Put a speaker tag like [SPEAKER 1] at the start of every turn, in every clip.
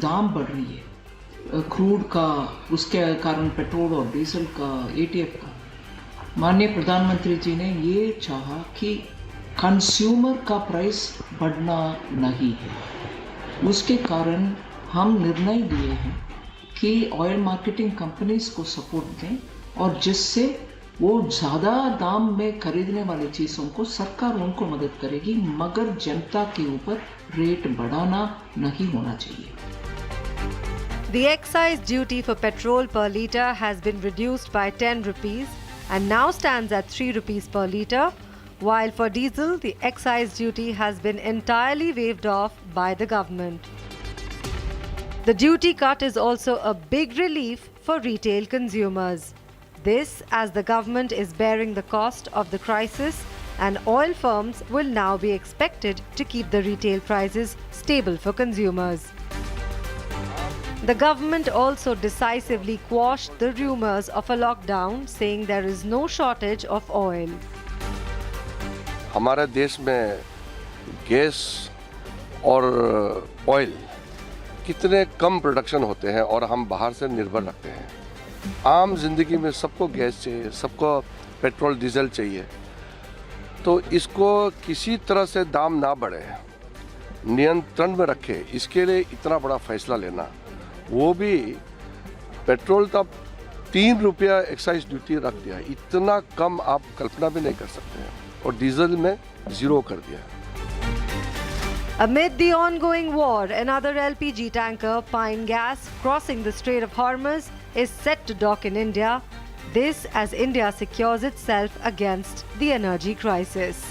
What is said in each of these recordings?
[SPEAKER 1] दाम बढ़ रही है क्रूड का, उसके कारण पेट्रोल और डीजल का, एटीएफ का। माननीय प्रधानमंत्री जी ने ये चाहा कि कंज्यूमर का प्राइस बढ़ना नहीं है। उसके कारण हम निर्णय लिए हैं कि ऑयल मार्केटिंग कंपनीज को सपोर्ट दें और जिससे वो ज़्यादा दाम में खरीदने वाली चीज़ों को सरकार उनको मदद करेगी, मगर जनता के ऊपर रेट बढ़ाना नहीं होना चाहिए।
[SPEAKER 2] The excise duty for petrol per litre has been reduced by 10 rupees and now stands at 3 rupees per litre, while for diesel the excise duty has been entirely waived off by the government. The duty cut is also a big relief for retail consumers. This as the government is bearing the cost of the crisis and oil firms will now be expected to keep the retail prices stable for consumers. The government also decisively quashed the rumors of a lockdown, saying there is no shortage of oil.
[SPEAKER 3] हमारे देश में gas और oil कितने कम production होते हैं और हम बाहर से निर्भर रखते हैं। आम जिंदगी में सबको गैस चाहिए, सबको पेट्रोल डीजल चाहिए, तो इसको किसी तरह से दाम ना बढ़े, नियंत्रण में रखे, इसके लिए इतना बड़ा फैसला लेना, वो भी पेट्रोल का 3 रुपया एक्साइज ड्यूटी रख दिया, इतना कम आप कल्पना भी नहीं कर सकते हैं, और डीजल में 0 कर दिया।
[SPEAKER 2] Amid the ongoing war, another LPG tanker, Pine Gas, crossing the Strait of Hormuz, is set to dock in India. This as India secures itself against the energy crisis.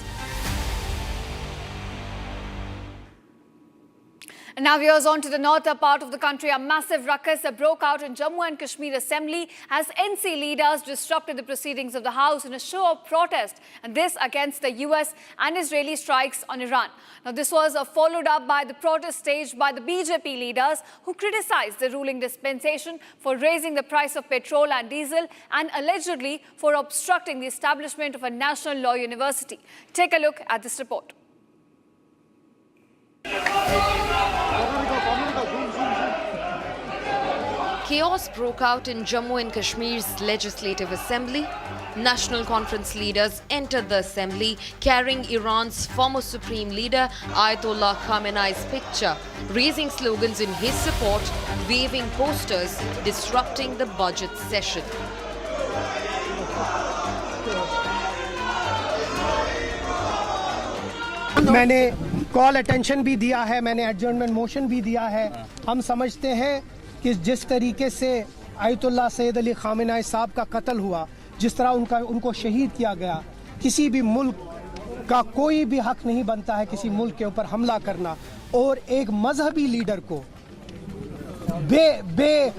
[SPEAKER 4] And now viewers, on to the northern part of the country. A massive ruckus broke out in Jammu and Kashmir Assembly as NC leaders disrupted the proceedings of the House in a show of protest, and this against the US and Israeli strikes on Iran. Now this was followed up by the protest staged by the BJP leaders who criticized the ruling dispensation for raising the price of petrol and diesel and allegedly for obstructing the establishment of a national law university. Take a look at this report.
[SPEAKER 5] Chaos broke out in Jammu and Kashmir's Legislative Assembly. National Conference leaders entered the assembly carrying Iran's former supreme leader Ayatollah Khamenei's picture, raising slogans in his support, waving posters, disrupting the budget session.
[SPEAKER 6] मैंने call attention भी दिया है, मैंने adjournment motion भी दिया है। हम समझते हैं कि जिस तरीके से आयतुल्लाह सैयद अली खामेनेई साहब का कत्ल हुआ, जिस तरह उनको शहीद किया गया, किसी भी मुल्क का कोई भी हक नहीं बनता है किसी मुल्क के ऊपर हमला करना, और एक मजहबी लीडर को बे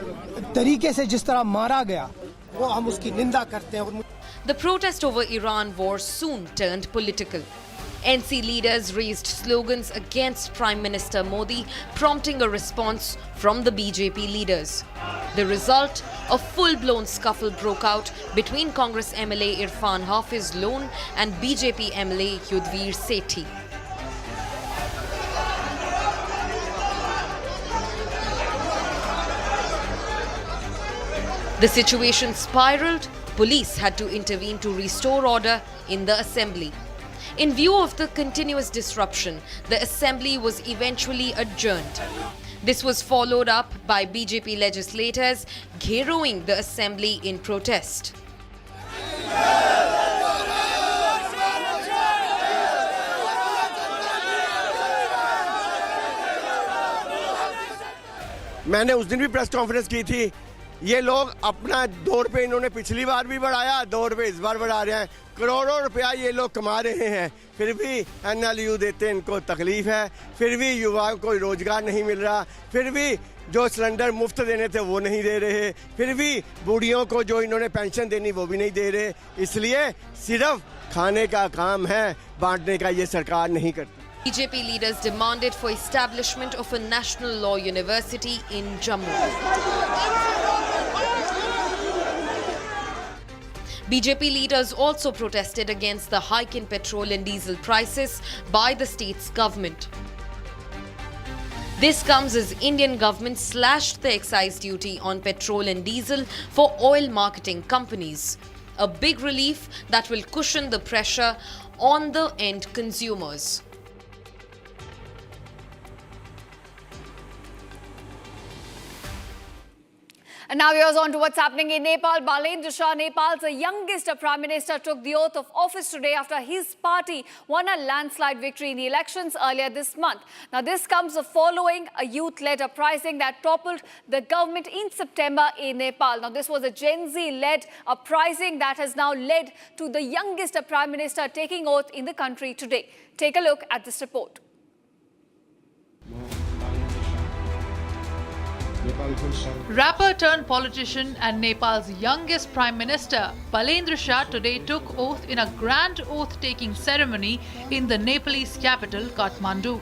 [SPEAKER 6] तरीके से जिस तरह मारा गया, वो हम उसकी निंदा करते हैं।
[SPEAKER 5] The protest over Iran war soon turned political. NC leaders raised slogans against Prime Minister Modi, prompting a response from the BJP leaders. The result, a full-blown scuffle broke out between Congress MLA Irfan Hafiz Lone and BJP MLA Yudhvir Sethi. The situation spiraled. Police had to intervene to restore order in the assembly. In view of the continuous disruption, the assembly was eventually adjourned. This was followed up by BJP legislators gheroing the assembly in protest.
[SPEAKER 7] मैंने उस दिन भी press conference की थी। ये लोग अपना 2 रुपये इन्होंने पिछली बार भी बढ़ाया, 2 रुपये इस बार बढ़ा रहे हैं। करोड़ों रुपया ये लोग कमा रहे हैं, फिर भी NLU देते इनको तकलीफ है, फिर भी युवाओं को रोजगार नहीं मिल रहा, फिर भी जो सिलेंडर मुफ्त देने थे वो नहीं दे रहे, फिर भी बूढ़ियों को जो इन्होंने पेंशन देनी वो भी नहीं दे रहे। इसलिए सिर्फ खाने का काम है, बांटने का ये सरकार नहीं करती।
[SPEAKER 5] BJP leaders demanded for establishment of a national law university in Jammu. BJP leaders also protested against the hike in petrol and diesel prices by the state's government. This comes as Indian government slashed the excise duty on petrol and diesel for oil marketing companies. A big relief that will cushion the pressure on the end consumers.
[SPEAKER 4] And now here's on to what's happening in Nepal. Balendra Shah, Nepal's youngest Prime Minister, took the oath of office today after his party won a landslide victory in the elections earlier this month. Now, this comes following a youth-led uprising that toppled the government in September in Nepal. Now, this was a Gen Z-led uprising that has now led to the youngest Prime Minister taking oath in the country today. Take a look at this report.
[SPEAKER 8] Rapper turned politician and Nepal's youngest Prime Minister, Balendra Shah, today took oath in a grand oath-taking ceremony in the Nepalese capital, Kathmandu.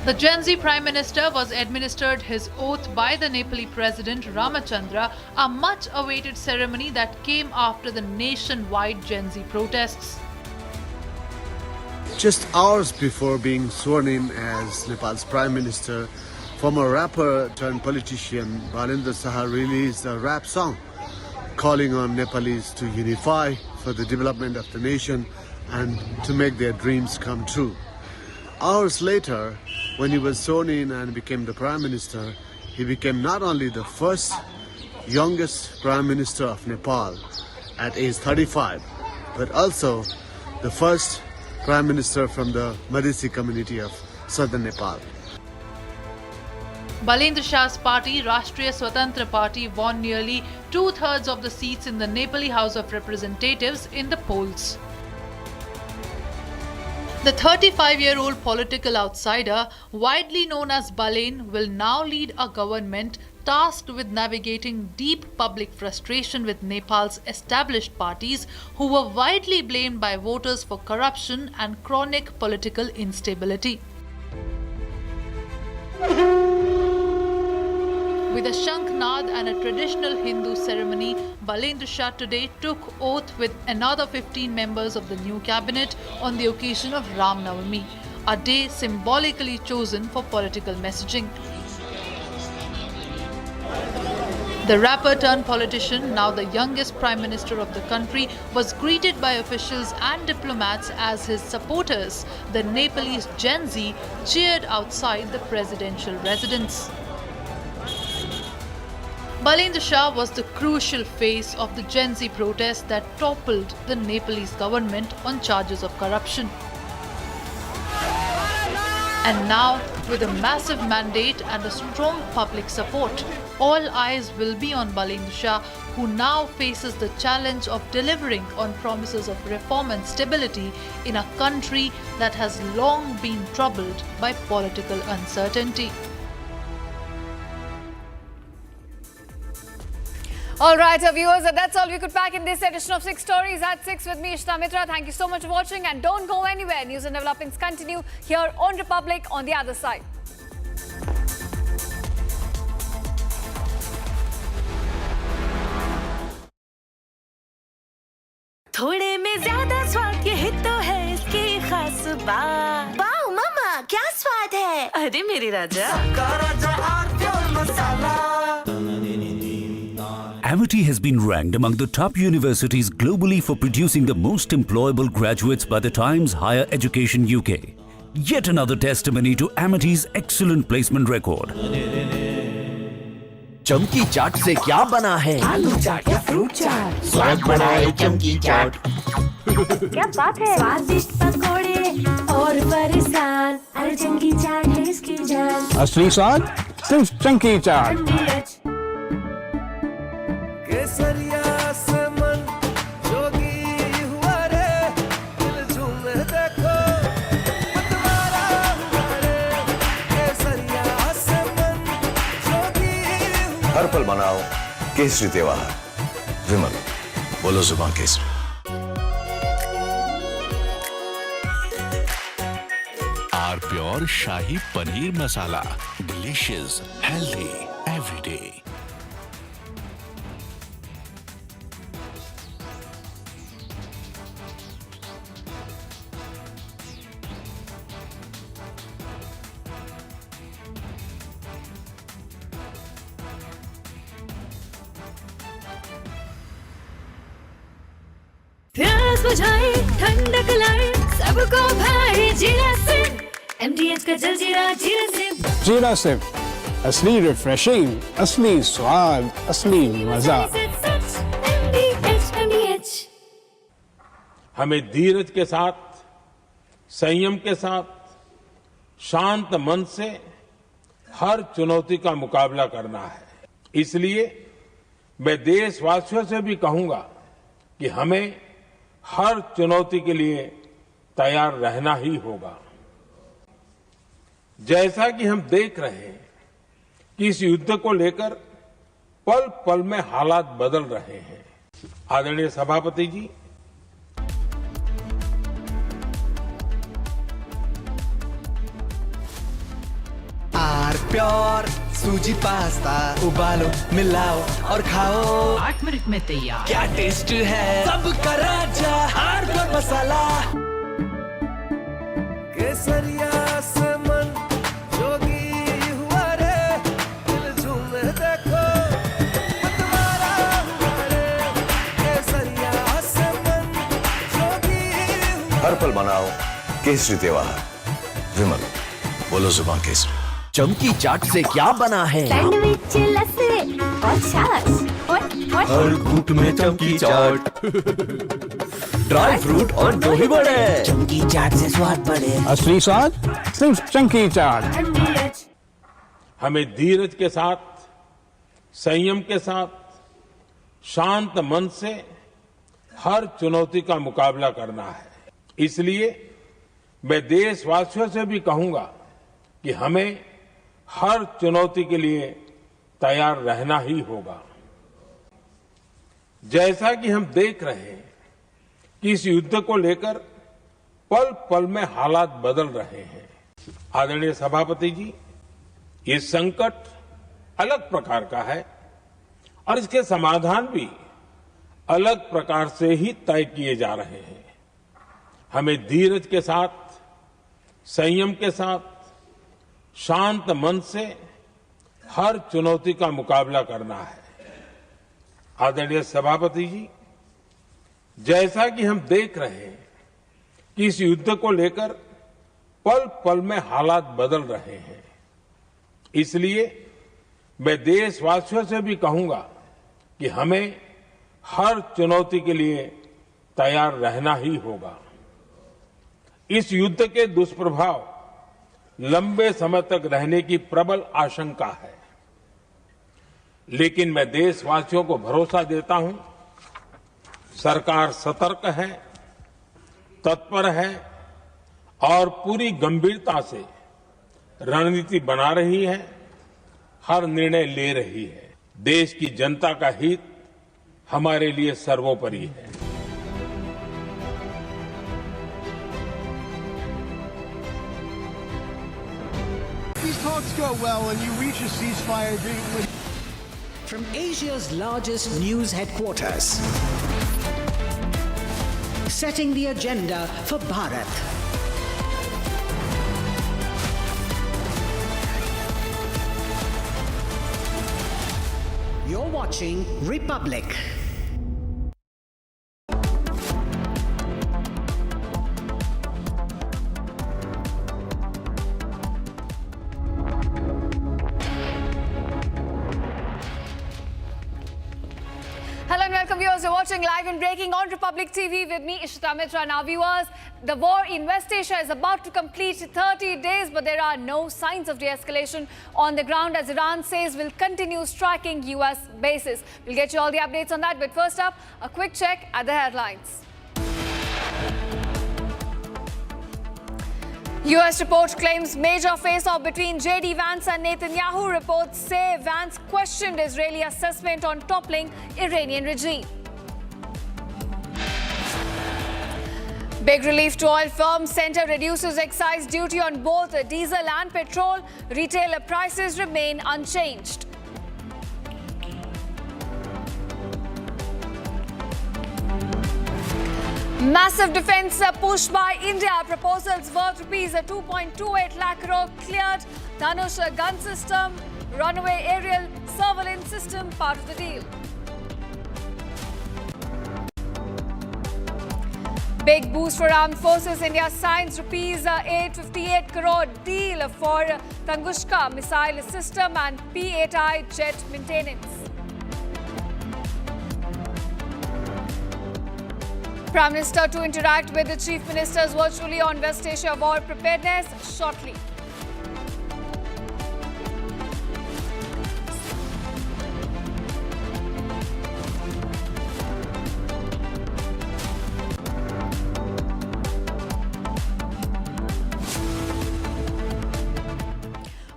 [SPEAKER 8] The Gen Z Prime Minister was administered his oath by the Nepali President Ramachandra, a much-awaited ceremony that came after the nationwide Gen Z protests.
[SPEAKER 9] Just hours before being sworn in as Nepal's Prime Minister, former rapper turned politician Balendra Shah released a rap song calling on Nepalese to unify for the development of the nation and to make their dreams come true. Hours later, when he was sworn in and became the Prime Minister, he became not only the first youngest Prime Minister of Nepal at age 35, but also the first Prime Minister from the Madhesi community of southern Nepal.
[SPEAKER 8] Balendra Shah's party, Rashtriya Swatantra Party, won nearly two-thirds of the seats in the Nepali House of Representatives in the polls. The 35-year-old political outsider, widely known as Balen, will now lead a government tasked with navigating deep public frustration with Nepal's established parties, who were widely blamed by voters for corruption and chronic political instability. With a Shankhnad and a traditional Hindu ceremony, Balendra Shah today took oath with another 15 members of the new cabinet on the occasion of Ram Navami, a day symbolically chosen for political messaging. The rapper turned politician, now the youngest Prime Minister of the country, was greeted by officials and diplomats as his supporters, the Nepalese Gen Z, cheered outside the presidential residence. Balendra Shah was the crucial face of the Gen Z protest that toppled the Nepalese government on charges of corruption. And now, with a massive mandate and a strong public support, all eyes will be on Balendra Shah, who now faces the challenge of delivering on promises of reform and stability in a country that has long been troubled by political uncertainty.
[SPEAKER 4] All right, viewers, that's all we could pack in this edition of 6 Stories at 6 with me, Ishita Mitra. Thank you so much for watching, and don't go anywhere. News and developments continue here on Republic on the other side.
[SPEAKER 10] थोड़े में ज्यादा स्वाद यही तो है इसकी खास बात। वाओ मामा, क्या स्वाद है? अरे मेरे राजा।
[SPEAKER 11] Amity has been ranked among the top universities globally for producing the most employable graduates by the Times Higher Education UK. Yet another testimony to Amity's excellent placement record.
[SPEAKER 12] चमकी चाट से क्या बना है?
[SPEAKER 10] आलू चाट या फ्रूट चाट?
[SPEAKER 12] स्वाद बनाए चमकी चाट।
[SPEAKER 10] क्या बात है? स्वादिष्ट पकोड़े और फरसान, अरे चमकी चाट है इसकी जान।
[SPEAKER 13] असली स्वाद सिर्फ चमकी चाट।
[SPEAKER 14] केसरिया से मन जोगी हुआ रे, दिल झूमे देखो मतवारा हुआ रे। केसरिया से मन जोगी हुआ।
[SPEAKER 15] हर पल मनाओ केसरी त्योहार। विमल, बोलो जुबान केसरी।
[SPEAKER 16] आर pure shahi paneer masala, delicious, healthy every day.
[SPEAKER 10] प्यास बुझाए ठंडक लाए सबको भाए जीरा से MDH का जलजीरा जीरा से
[SPEAKER 13] जीरा से असली रिफ्रेशिंग, असली स्वाद, असली मजा।
[SPEAKER 10] MDH
[SPEAKER 17] हमें धीरज के साथ, संयम के साथ, शांत मन से हर चुनौती का मुकाबला करना है। इसलिए मैं देशवासियों से भी कहूंगा कि हमें हर चुनौती के लिए तैयार रहना ही होगा। जैसा कि हम देख रहे हैं कि इस युद्ध को लेकर पल पल में हालात बदल रहे हैं। आदरणीय सभापति जी,
[SPEAKER 12] प्योर सूजी पास्ता उबालो मिलाओ और खाओ
[SPEAKER 18] 8 मिनट में तैयार।
[SPEAKER 12] क्या टेस्ट है सबका राजा हार्डवेयर मसाला।
[SPEAKER 14] केसरिया से मन जोगी हुआ रे दिल झूमे देखो मतवारा हुआ रे केसरिया से मन जोगी हुआ।
[SPEAKER 15] हर पल मनाओ केसरी त्योहार। विमल बोलो जुबान केसरी।
[SPEAKER 12] चमकी चाट से क्या बना है?
[SPEAKER 10] सैंडविच लस्सी और छाछ
[SPEAKER 12] हर घूंट में चमकी चाट। ड्राई फ्रूट और दही बड़े। चमकी चाट से स्वाद बढ़े।
[SPEAKER 13] असली स्वाद सिर्फ चंकी चाट।
[SPEAKER 17] हमें धीरज के साथ, संयम के साथ, शांत मन से हर चुनौती का मुकाबला करना है। इसलिए मैं देशवासियों से भी कहूंगा कि हमें हर चुनौती के लिए तैयार रहना ही होगा। जैसा कि हम देख रहे हैं कि इस युद्ध को लेकर पल पल में हालात बदल रहे हैं। आदरणीय सभापति जी, ये संकट अलग प्रकार का है और इसके समाधान भी अलग प्रकार से ही तय किए जा रहे हैं। हमें धीरज के साथ, संयम के साथ, शांत मन से हर चुनौती का मुकाबला करना है। आदरणीय सभापति जी, जैसा कि हम देख रहे हैं कि इस युद्ध को लेकर पल पल में हालात बदल रहे हैं। इसलिए मैं देशवासियों से भी कहूंगा कि हमें हर चुनौती के लिए तैयार रहना ही होगा। इस युद्ध के दुष्प्रभाव लंबे समय तक रहने की प्रबल आशंका है, लेकिन मैं देशवासियों को भरोसा देता हूं, सरकार सतर्क है, तत्पर है और पूरी गंभीरता से रणनीति बना रही है, हर निर्णय ले रही है। देश की जनता का हित हमारे लिए सर्वोपरि है।
[SPEAKER 6] These talks go well and you reach a ceasefire agreement with...
[SPEAKER 18] From Asia's largest news headquarters, setting the agenda for Bharat. You're watching Republic.
[SPEAKER 4] Hello and welcome viewers. You're watching live and breaking on Republic TV with me, Ishita Mitra. Now viewers, the war in West Asia is about to complete 30 days, but there are no signs of de-escalation on the ground as Iran says will continue striking US bases. We'll get you all the updates on that, but first up, a quick check at the headlines. US report claims major face-off between J.D. Vance and Netanyahu. Reports say Vance questioned Israeli assessment on toppling Iranian regime. Big relief to oil firms. Centre reduces excise duty on both diesel and petrol. Retailer prices remain unchanged. Massive defence push by India. Proposals worth rupees 2.28 lakh crore cleared. Dhanush gun system, runaway aerial surveillance system part of the deal. Big boost for armed forces. India signs rupees 858 crore deal for Tunguska missile system and P-8I jet maintenance. Prime Minister to interact with the Chief Ministers virtually on West Asia war preparedness shortly.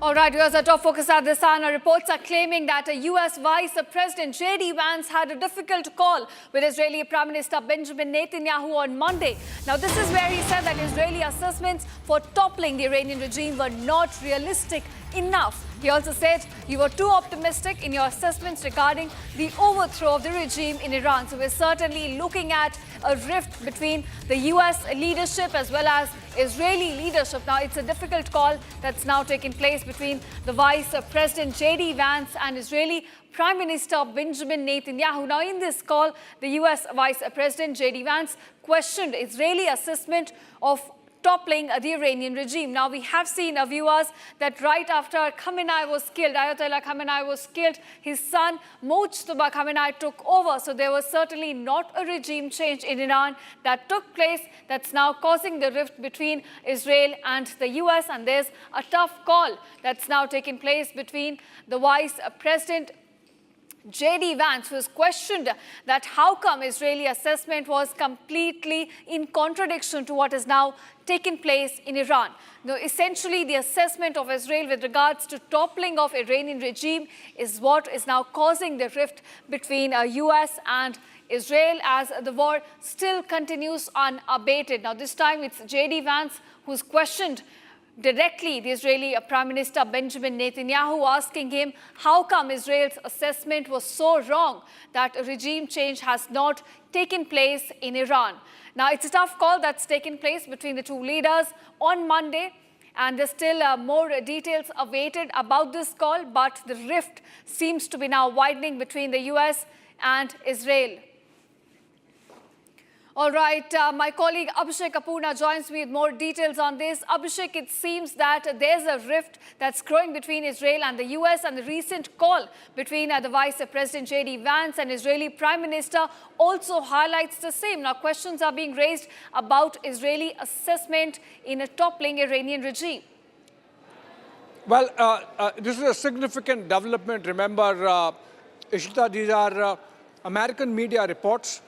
[SPEAKER 4] All right, here's our top focus at this hour. Reports are claiming that a U.S. Vice President J.D. Vance had a difficult call with Israeli Prime Minister Benjamin Netanyahu on Monday. Now, this is where he said that Israeli assessments for toppling the Iranian regime were not realistic enough. He also said you were too optimistic in your assessments regarding the overthrow of the regime in Iran. So we're certainly looking at a rift between the U.S. leadership as well as Israeli leadership. Now, it's a difficult call that's now taking place between the Vice President J.D. Vance and Israeli Prime Minister Benjamin Netanyahu. Now, in this call, the U.S. Vice President J.D. Vance questioned Israeli assessment of toppling the Iranian regime. Now, we have seen, viewers, that right after Khamenei was killed, Ayatollah Khamenei was killed, his son Mojtaba Khamenei took over. So there was certainly not a regime change in Iran that took place that's now causing the rift between Israel and the US. And there's a tough call that's now taking place between the Vice President J.D. Vance, who has questioned that how come Israeli assessment was completely in contradiction to what is now taking place in Iran. Now, essentially, the assessment of Israel with regards to toppling of Iranian regime is what is now causing the rift between US and Israel as the war still continues unabated. Now, this time it's J.D. Vance who's questioned directly the Israeli Prime Minister Benjamin Netanyahu, asking him how come Israel's assessment was so wrong that a regime change has not taken place in Iran. Now, it's a tough call that's taken place between the two leaders on Monday, and there's still more details awaited about this call, but the rift seems to be now widening between the US and Israel. All right, my colleague Abhishek Kapurna joins me with more details on this. Abhishek, it seems that there's a rift that's growing between Israel and the US, and the recent call between the Vice President J.D. Vance and Israeli Prime Minister also highlights the same. Now, questions are being raised about Israeli assessment in a toppling Iranian regime.
[SPEAKER 19] Well, this is a significant development. Remember, Ishita, these are American media reports,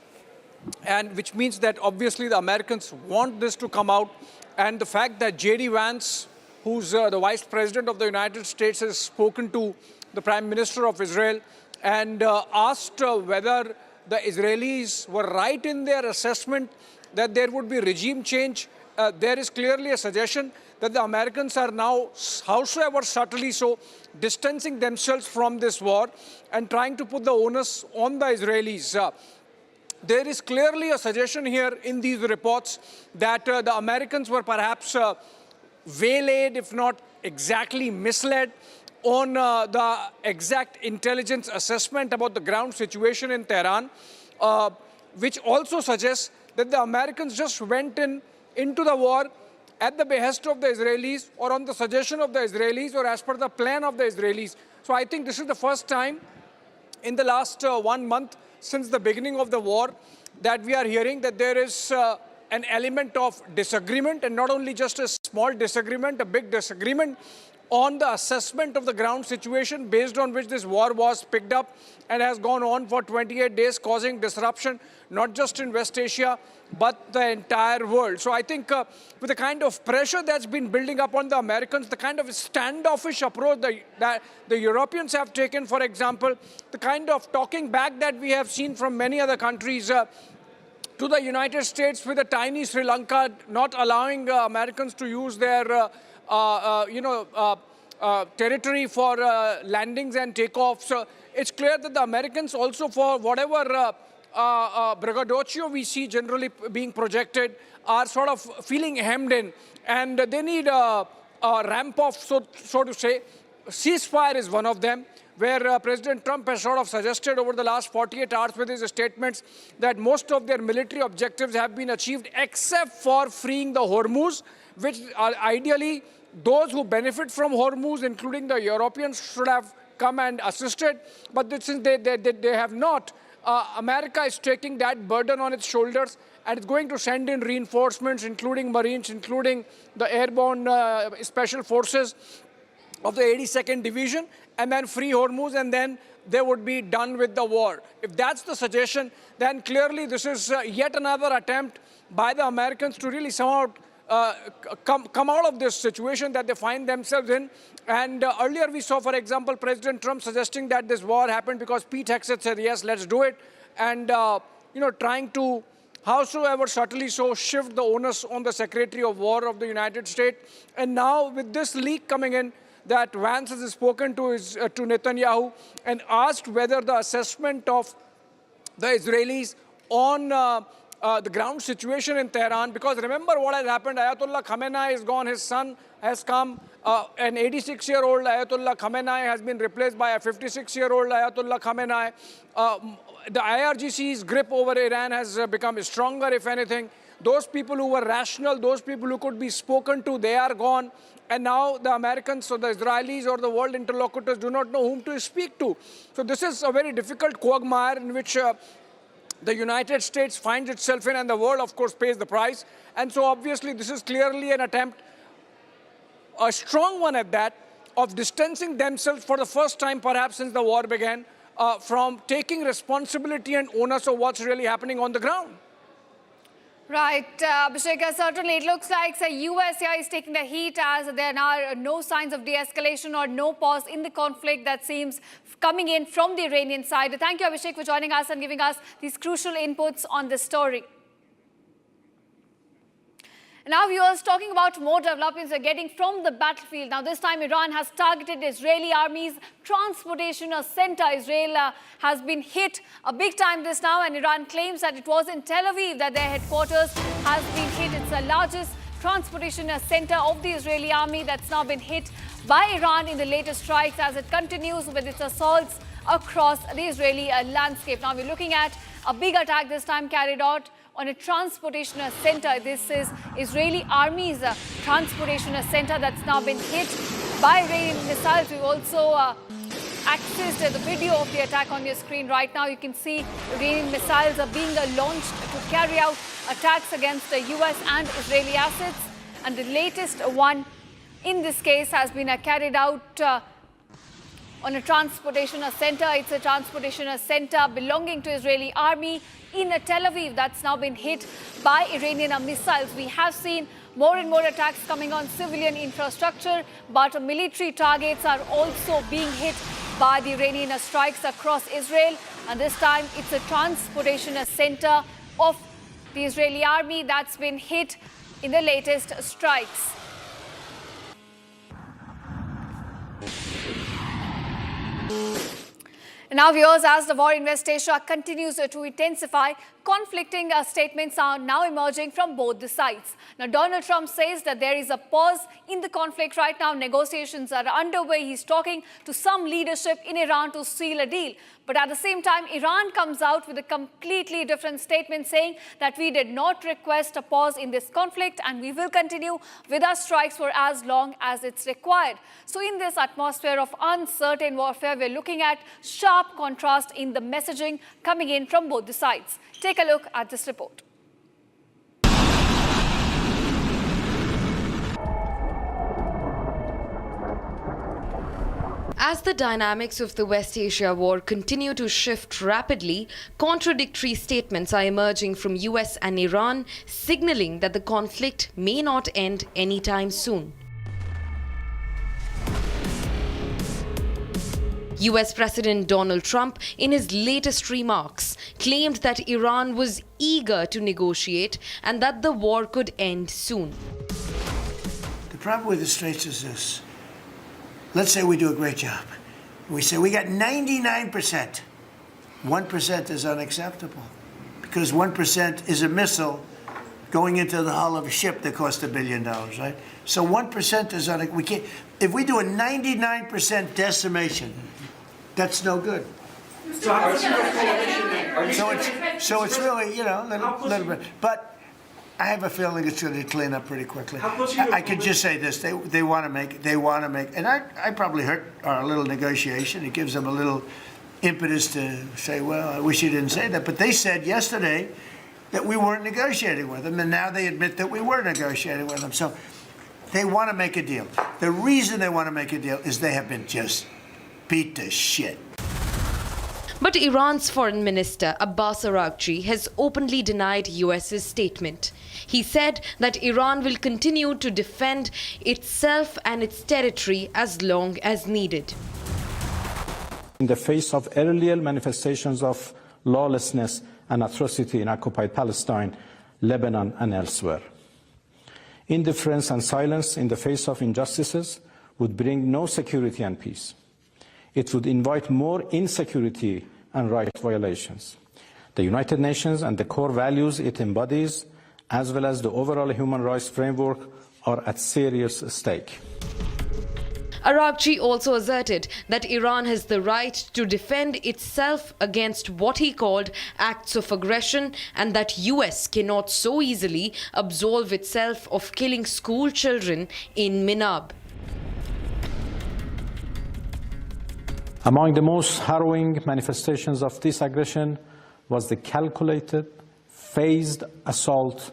[SPEAKER 19] and which means that obviously the Americans want this to come out. And the fact that J.D. Vance, who's the Vice President of the United States, has spoken to the Prime Minister of Israel and asked whether the Israelis were right in their assessment that there would be regime change. There is clearly a suggestion that the Americans are now, howsoever subtly so, distancing themselves from this war and trying to put the onus on the Israelis. There is clearly a suggestion here in these reports that the Americans were perhaps waylaid, if not exactly misled, on the exact intelligence assessment about the ground situation in Tehran, which also suggests that the Americans just went into the war at the behest of the Israelis or on the suggestion of the Israelis or as per the plan of the Israelis. So I think this is the first time in the last 1 month since the beginning of the war that we are hearing that there is an element of disagreement, and not only just a small disagreement, a big disagreement on the assessment of the ground situation based on which this war was picked up and has gone on for 28 days, causing disruption not just in West Asia but the entire world. So I think with the kind of pressure that's been building up on the Americans, the kind of standoffish approach that the Europeans have taken, for example, the kind of talking back that we have seen from many other countries to the United States, with a tiny Sri Lanka not allowing Americans to use their territory for landings and takeoffs. It's clear that the Americans also, for whatever braggadocio we see generally being projected, are sort of feeling hemmed in, and they need a ramp off, so to say, ceasefire is one of them, where President Trump has sort of suggested over the last 48 hours with his statements that most of their military objectives have been achieved except for freeing the Hormuz, which are ideally those who benefit from Hormuz, including the Europeans, should have come and assisted. But since they have not, America is taking that burden on its shoulders, and it's going to send in reinforcements, including Marines, including the airborne special forces of the 82nd Division, and then free Hormuz, and then they would be done with the war. If that's the suggestion, then clearly this is yet another attempt by the Americans to really somehow come out of this situation that they find themselves in. And earlier we saw, for example, President Trump suggesting that this war happened because Pete Hegseth said, yes, let's do it. And, trying to, howsoever subtly so, shift the onus on the Secretary of War of the United States. And now with this leak coming in, that Vance has spoken to Netanyahu and asked whether the assessment of the Israelis on the ground situation in Tehran, because remember what has happened, Ayatollah Khamenei is gone, his son has come, an 86-year-old Ayatollah Khamenei has been replaced by a 56-year-old Ayatollah Khamenei. The IRGC's grip over Iran has become stronger, if anything. Those people who were rational, those people who could be spoken to, they are gone. And now the Americans or the Israelis or the world interlocutors do not know whom to speak to. So this is a very difficult quagmire in which the United States finds itself in, and the world, of course, pays the price. And so obviously this is clearly an attempt, a strong one at that, of distancing themselves for the first time perhaps since the war began from taking responsibility and onus of what's really happening on the ground.
[SPEAKER 4] Right, Abhishek, certainly it looks like the US here is taking the heat as there are no signs of de-escalation or no pause in the conflict that seems coming in from the Iranian side. Thank you, Abhishek, for joining us and giving us these crucial inputs on this story. Now, viewers, talking about more developments we're getting from the battlefield. Now, this time Iran has targeted Israeli army's transportation center. Israel has been hit a big time this now, and Iran claims that it was in Tel Aviv that their headquarters has been hit. It's the largest transportation center of the Israeli army that's now been hit by Iran in the latest strikes as it continues with its assaults across the Israeli landscape. Now, we're looking at a big attack this time carried out on a transportation center. This is Israeli army's transportation center that's now been hit by Iranian missiles. We've also accessed the video of the attack on your screen right now. You can see Iranian missiles are being launched to carry out attacks against the US and Israeli assets. And the latest one in this case has been carried out on a transportation center. It's a transportation center belonging to Israeli army in Tel Aviv that's now been hit by Iranian missiles. We have seen more and more attacks coming on civilian infrastructure, but military targets are also being hit by the Iranian strikes across Israel. And this time it's a transportation center of the Israeli army that's been hit in the latest strikes. Now, viewers, as the war in West Asia continues to intensify, conflicting statements are now emerging from both the sides. Now, Donald Trump says that there is a pause in the conflict right now. Negotiations are underway. He's talking to some leadership in Iran to seal a deal. But at the same time, Iran comes out with a completely different statement saying that we did not request a pause in this conflict and we will continue with our strikes for as long as it's required. So in this atmosphere of uncertain warfare, we're looking at sharp contrast in the messaging coming in from both the sides. Take a look at this report.
[SPEAKER 5] As the dynamics of the West Asia war continue to shift rapidly, contradictory statements are emerging from US and Iran, signaling that the conflict may not end anytime soon. US President Donald Trump, in his latest remarks, claimed that Iran was eager to negotiate and that the war could end soon.
[SPEAKER 20] The problem with the Straits is this. Let's say we do a great job. We say we got 99%. 1% is unacceptable because 1% is a missile going into the hull of a ship that cost $1 billion, right? So 1% is we can't. If we do a 99% decimation, that's no good. So it's really, you know, a little bit. But I have a feeling it's going to clean up pretty quickly. I could just say this: they want to make, and I probably hurt our little negotiation. It gives them a little impetus to say, well, I wish you didn't say that. But they said yesterday that we weren't negotiating with them, and now they admit that we were negotiating with them. So they want to make a deal. The reason they want to make a deal is they have been just beat to shit.
[SPEAKER 5] But Iran's Foreign Minister Abbas Araghchi has openly denied US's statement. He said that Iran will continue to defend itself and its territory as long as needed.
[SPEAKER 21] In the face of earlier manifestations of lawlessness and atrocity in occupied Palestine, Lebanon, and elsewhere, indifference and silence in the face of injustices would bring no security and peace. It would invite more insecurity and right violations. The United Nations and the core values it embodies, as well as the overall human rights framework, are at serious stake.
[SPEAKER 5] Araghchi also asserted that Iran has the right to defend itself against what he called acts of aggression, and that US cannot so easily absolve itself of killing school children in Minab.
[SPEAKER 21] Among the most harrowing manifestations of this aggression was the calculated, phased assault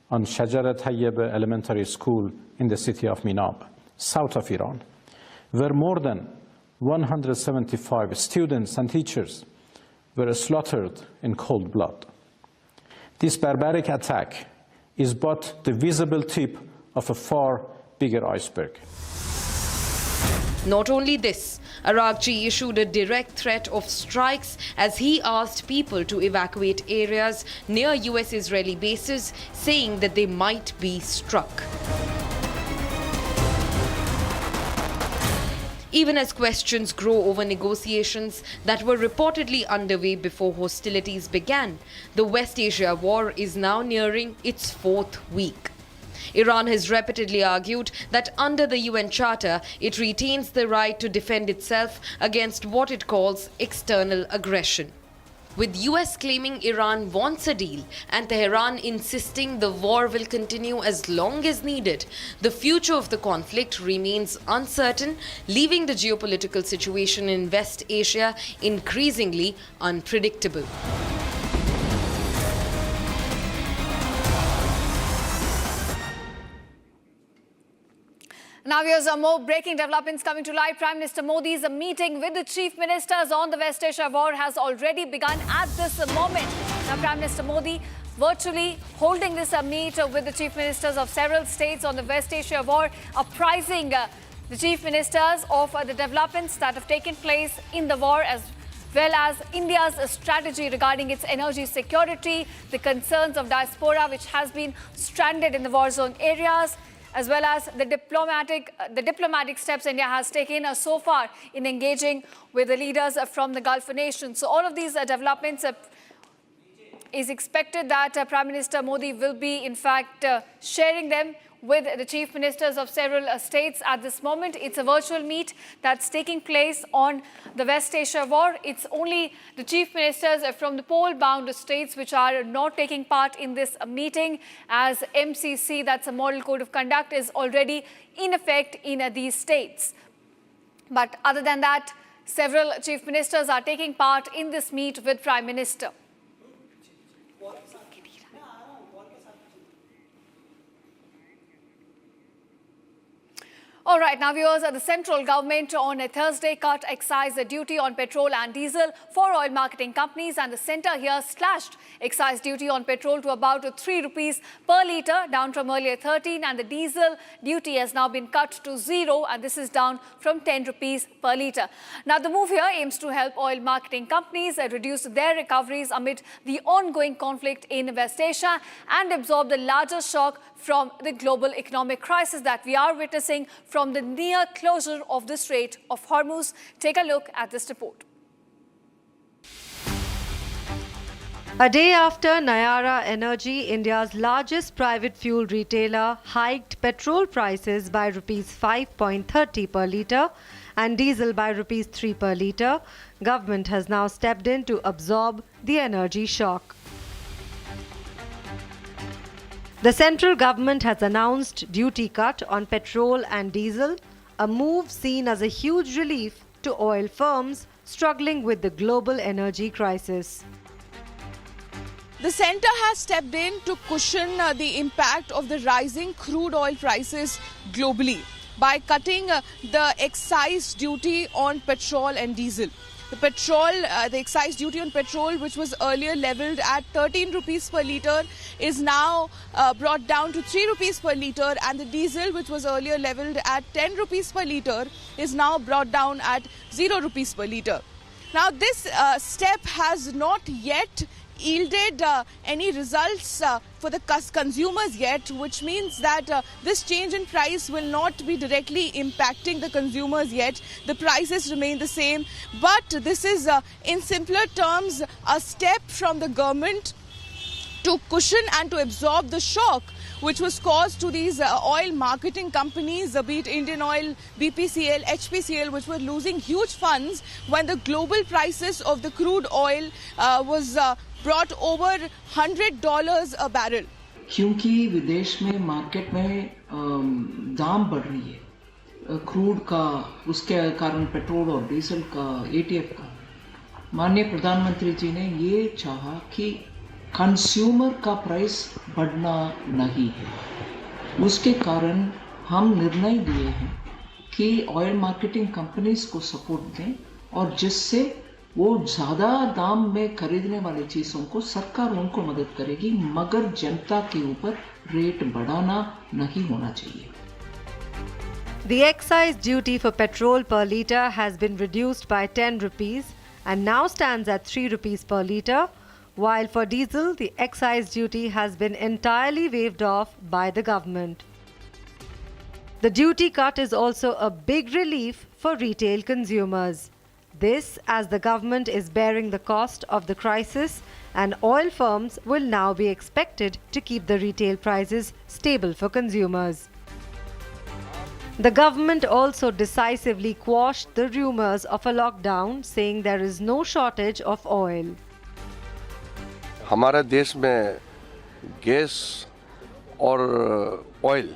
[SPEAKER 21] on Shajarat Tayyebe Elementary School in the city of Minab, south of Iran, where more than 175 students and teachers were slaughtered in cold blood. This barbaric attack is but the visible tip of a far bigger iceberg.
[SPEAKER 5] Not only this, Araghchi issued a direct threat of strikes as he asked people to evacuate areas near US-Israeli bases, saying that they might be struck. Even as questions grow over negotiations that were reportedly underway before hostilities began, the West Asia war is now nearing its 4th week. Iran has repeatedly argued that under the UN Charter, it retains the right to defend itself against what it calls external aggression. With US claiming Iran wants a deal and Tehran insisting the war will continue as long as needed, the future of the conflict remains uncertain, leaving the geopolitical situation in West Asia increasingly unpredictable.
[SPEAKER 4] Now here's more breaking developments coming to light. Prime Minister Modi's meeting with the chief ministers on the West Asia war has already begun at this moment. Now Prime Minister Modi virtually holding this meet with the chief ministers of several states on the West Asia war, apprising the chief ministers of the developments that have taken place in the war, as well as India's strategy regarding its energy security, the concerns of diaspora which has been stranded in the war zone areas, as well as the diplomatic steps India has taken so far in engaging with the leaders from the Gulf nations. So all of these developments is expected that Prime Minister Modi will be in fact sharing them with the chief ministers of several states at this moment. It's a virtual meet that's taking place on the West Asia war. It's only the chief ministers from the pole-bound states which are not taking part in this meeting, as MCC, that's a Model Code of Conduct, is already in effect in these states. But other than that, several chief ministers are taking part in this meet with Prime Minister. All right, now viewers, the central government on a Thursday cut excise duty on petrol and diesel for oil marketing companies, and the centre here slashed excise duty on petrol to about 3 rupees per litre, down from earlier 13, and the diesel duty has now been cut to 0, and this is down from 10 rupees per litre. Now the move here aims to help oil marketing companies reduce their recoveries amid the ongoing conflict in West Asia and absorb the larger shock from the global economic crisis that we are witnessing from the near closure of the Strait of Hormuz. Take a look at this report.
[SPEAKER 2] A day after Nayara Energy, India's largest private fuel retailer, hiked petrol prices by Rs 5.30 per litre and diesel by Rs 3 per litre, government has now stepped in to absorb the energy shock. The central government has announced duty cut on petrol and diesel, a move seen as a huge relief to oil firms struggling with the global energy crisis.
[SPEAKER 1] The centre has stepped in to cushion the impact of the rising crude oil prices globally by cutting the excise duty on petrol and diesel. The excise duty on petrol, which was earlier levelled at 13 rupees per litre, is now brought down to 3 rupees per litre, and the diesel, which was earlier levelled at 10 rupees per litre, is now brought down at 0 rupees per litre. Now, this step has not yet yielded any results for the consumers yet, which means that this change in price will not be directly impacting the consumers yet. The prices remain the same, but this is in simpler terms a step from the government to cushion and to absorb the shock which was caused to these oil marketing companies, be it Indian Oil, BPCL, HPCL, which were losing huge funds when the global prices of the crude oil was brought over $100 a barrel.
[SPEAKER 22] क्योंकि विदेश में market में दाम बढ़ रही है crude का, उसके कारण पेट्रोल और डीजल का, एटीएफ का, माननीय प्रधानमंत्री जी ने ये चाहा कि कंज्यूमर का प्राइस बढ़ना नहीं है। उसके कारण हम निर्णय लिए हैं कि ऑयल मार्केटिंग कंपनीज को सपोर्ट दें और जिससे वो ज़्यादा दाम में खरीदने वाली चीज़ों को सरकार उनको मदद करेगी, मगर जनता के ऊपर रेट बढ़ाना नहीं होना चाहिए।
[SPEAKER 2] The excise duty for petrol per litre has been reduced by 10 rupees and now stands at 3 rupees per litre, while for diesel the excise duty has been entirely waived off by the government. The duty cut is also a big relief for retail consumers. This as the government is bearing the cost of the crisis and oil firms will now be expected to keep the retail prices stable for consumers. The government also decisively quashed the rumours of a lockdown, saying there is no shortage of oil.
[SPEAKER 3] हमारे देश में gas और oil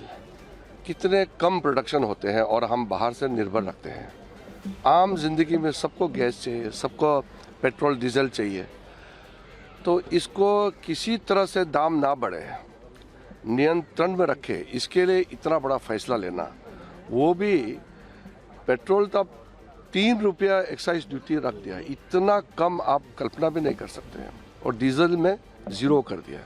[SPEAKER 3] कितने कम production होते हैं और हम बाहर से निर्भर रखते हैं। आम जिंदगी में सबको गैस चाहिए, सबको पेट्रोल डीजल चाहिए, तो इसको किसी तरह से दाम ना बढ़े, नियंत्रण में रखे, इसके लिए इतना बड़ा फैसला लेना, वो भी पेट्रोल तब 3 रुपया एक्साइज ड्यूटी रख दिया, इतना कम आप कल्पना भी नहीं कर सकते हैं, और डीजल में 0 कर दिया।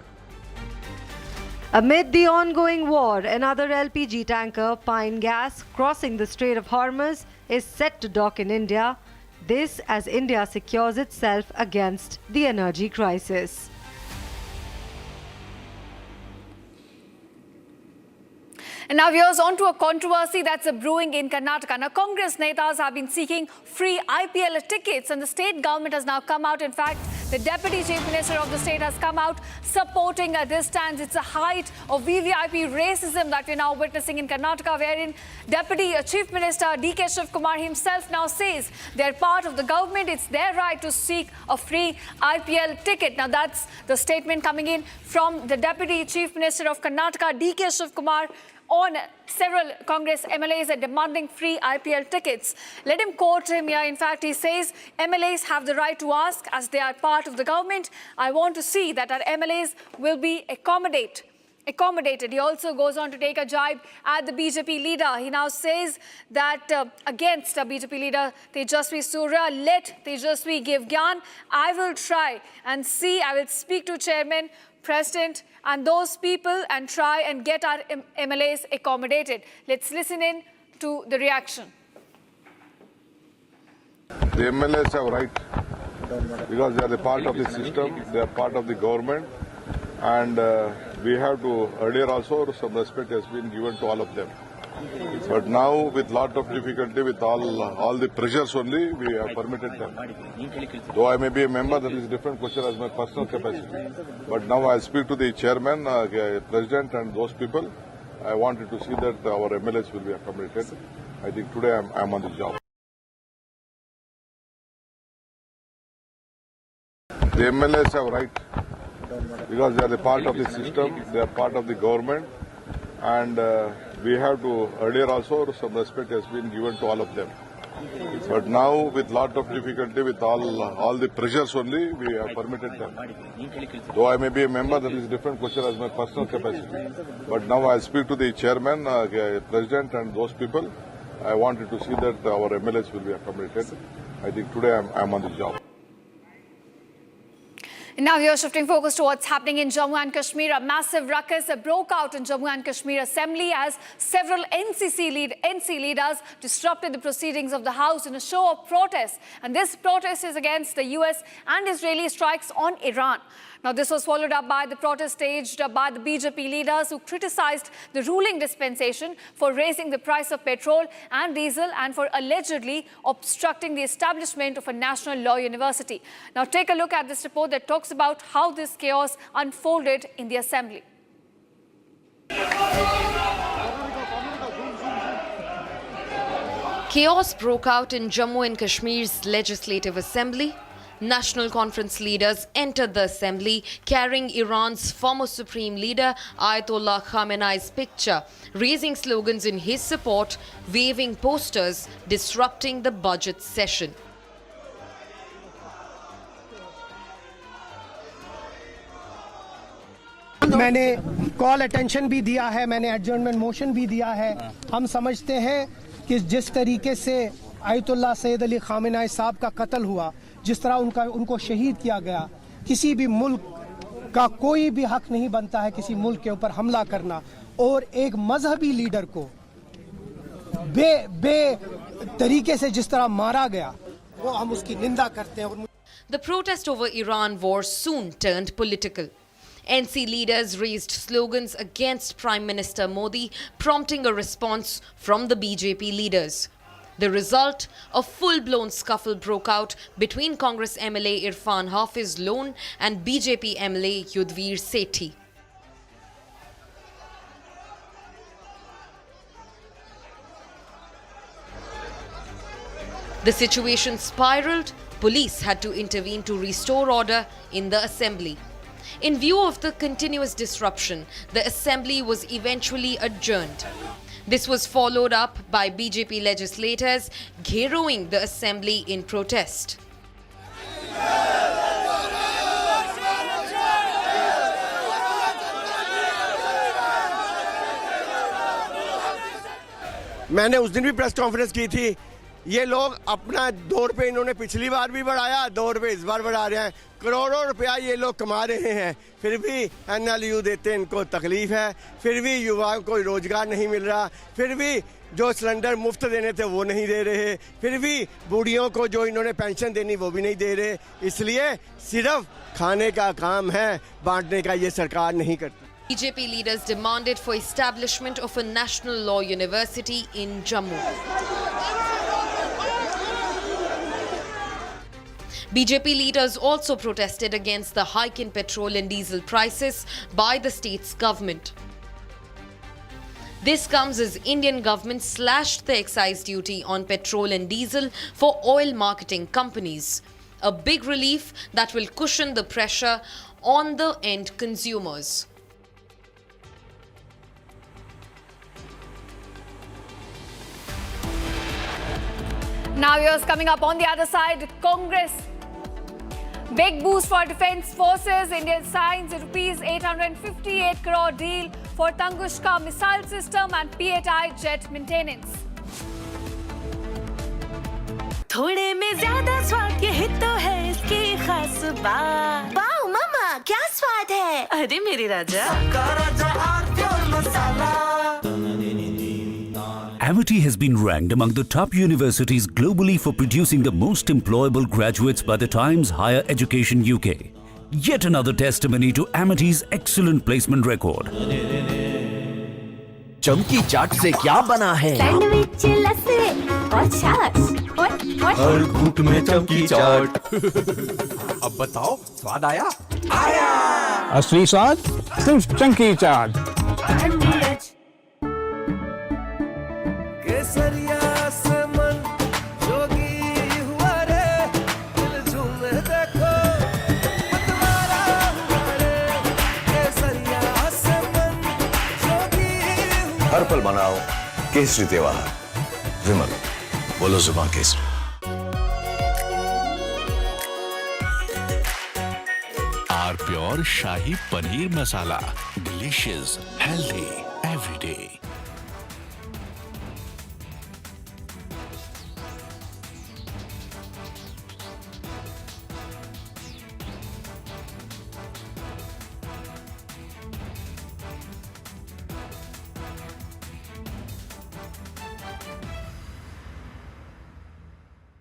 [SPEAKER 2] Amid the ongoing war, another LPG tanker, Pine Gas, crossing the Strait of Hormuz, is set to dock in India. This as India secures itself against the energy crisis.
[SPEAKER 4] And now viewers, on to a controversy that's brewing in Karnataka. Now, Congress netas have been seeking free IPL tickets, and the state government has now come out. In fact, the Deputy Chief Minister of the state has come out supporting this stance. It's a height of VVIP racism that we're now witnessing in Karnataka, wherein Deputy Chief Minister DK Shiv Kumar himself now says they're part of the government. It's their right to seek a free IPL ticket. Now, that's the statement coming in from the Deputy Chief Minister of Karnataka, DK Shiv Kumar, on several Congress MLAs are demanding free IPL tickets. Let him quote him here. In fact, he says, MLAs have the right to ask as they are part of the government. I want to see that our MLAs will be accommodated. He also goes on to take a jibe at the BJP leader. He now says that against the BJP leader Tejaswi Surya, let Tejaswi give gyan. I will try and see, I will speak to Chairman, President and those people and try and get our MLAs accommodated. Let's listen in to the reaction.
[SPEAKER 23] The MLAs have right because they are the part of the system, they are part of the government, and we have to, earlier also some respect has been given to all of them. But now, with lot of difficulty, with all the pressures only, we have permitted them. Though I may be a member, that is a different question as my personal capacity. But now I speak to the chairman, president, and those people. I wanted to see that our MLAs will be accommodated. I think today I am on the job. The MLAs have right because they are the part of the system, they are part of the government, and we have to, earlier also some respect has been given to all of them. But now, with lot of difficulty, with all the pressures only, we have permitted them. Though I may be a member, that is a different question as my personal capacity. But now I speak to the chairman, president, and those people. I wanted to see that our MLAs will be accommodated. I think today I am on the job.
[SPEAKER 4] Now we are shifting focus to what's happening in Jammu and Kashmir. A massive ruckus broke out in Jammu and Kashmir Assembly as several NC leaders disrupted the proceedings of the House in a show of protest. And this protest is against the US and Israeli strikes on Iran. Now, this was followed up by the protest staged by the BJP leaders who criticized the ruling dispensation for raising the price of petrol and diesel and for allegedly obstructing the establishment of a national law university. Now, take a look at this report that talks about how this chaos unfolded in the assembly.
[SPEAKER 5] Chaos broke out in Jammu and Kashmir's Legislative Assembly. National Conference leaders entered the assembly carrying Iran's former supreme leader Ayatollah Khamenei's picture, raising slogans in his support, waving posters, disrupting the budget session.
[SPEAKER 6] मैंने call attention भी दिया है, मैंने adjournment motion भी दिया है। हम समझते हैं कि जिस तरीके से आयतुल्लाह सैयद अली खामेनेई साहब का कत्ल हुआ, जिस तरह उनको शहीद किया गया, किसी भी मुल्क का कोई भी हक नहीं बनता है किसी मुल्क के ऊपर हमला करना, और एक मजहबी लीडर को बे तरीके से जिस तरह मारा गया, वो हम उसकी निंदा करते हैं।
[SPEAKER 5] The protest over Iran war soon turned political. NC leaders raised slogans against Prime Minister Modi, prompting a response from the BJP leaders. The result, a full-blown scuffle broke out between Congress MLA Irfan Hafiz Lone and BJP MLA Yudhvir Sethi. The situation spiraled. Police had to intervene to restore order in the assembly. In view of the continuous disruption, the assembly was eventually adjourned. This was followed up by BJP legislators gheroing the assembly in protest.
[SPEAKER 7] मैंने उस दिन भी press conference की थी। ये लोग अपना 2 रुपये इन्होंने पिछली बार भी बढ़ाया, 2 रुपये इस बार बढ़ा रहे हैं। करोड़ों रुपया ये लोग कमा रहे हैं, फिर भी NLU देते इनको तकलीफ है, फिर भी युवाओं को रोजगार नहीं मिल रहा, फिर भी जो सिलेंडर मुफ्त देने थे वो नहीं दे रहे, फिर भी बूढ़ियों को जो इन्होंने पेंशन देनी वो भी नहीं दे रहे। इसलिए सिर्फ खाने का काम है, बांटने का ये सरकार नहीं करती।
[SPEAKER 5] BJP leaders demanded for establishment of a national law university in Jammu. BJP leaders also protested against the hike in petrol and diesel prices by the state's government. This comes as Indian government slashed the excise duty on petrol and diesel for oil marketing companies. A big relief that will cushion the pressure on the end consumers.
[SPEAKER 4] Now here's coming up on the other side, Congress. Big boost for defense forces. India signs a rupees 858 crore deal for Tunguska missile system and P-8I jet maintenance.
[SPEAKER 10] थोड़े में ज्यादा स्वाद यही तो है इसकी खास बात। वाओ मामा क्या स्वाद है? अरे मेरी राजा।
[SPEAKER 11] Amity has been ranked among the top universities globally for producing the most employable graduates by the Times Higher Education UK. Yet another testimony to Amity's excellent placement record.
[SPEAKER 12] चमकी चाट से क्या बना है?
[SPEAKER 10] सैंडविच, लस्सी और छाछ और
[SPEAKER 12] हर घूंट में चमकी चाट। अब बताओ स्वाद आया? आया।
[SPEAKER 13] असली स्वाद सिर्फ चंकी चाट।
[SPEAKER 14] केसरिया से मन जोगी हुआ रे, दिल झूमे देखो मतवारा हुआ रे। केसरिया से मन जोगी हुआ।
[SPEAKER 15] हर पल मनाओ केसरी त्योहार। विमल, बोलो जुबान केसरी।
[SPEAKER 8] आर pure shahi paneer masala, delicious, healthy everyday.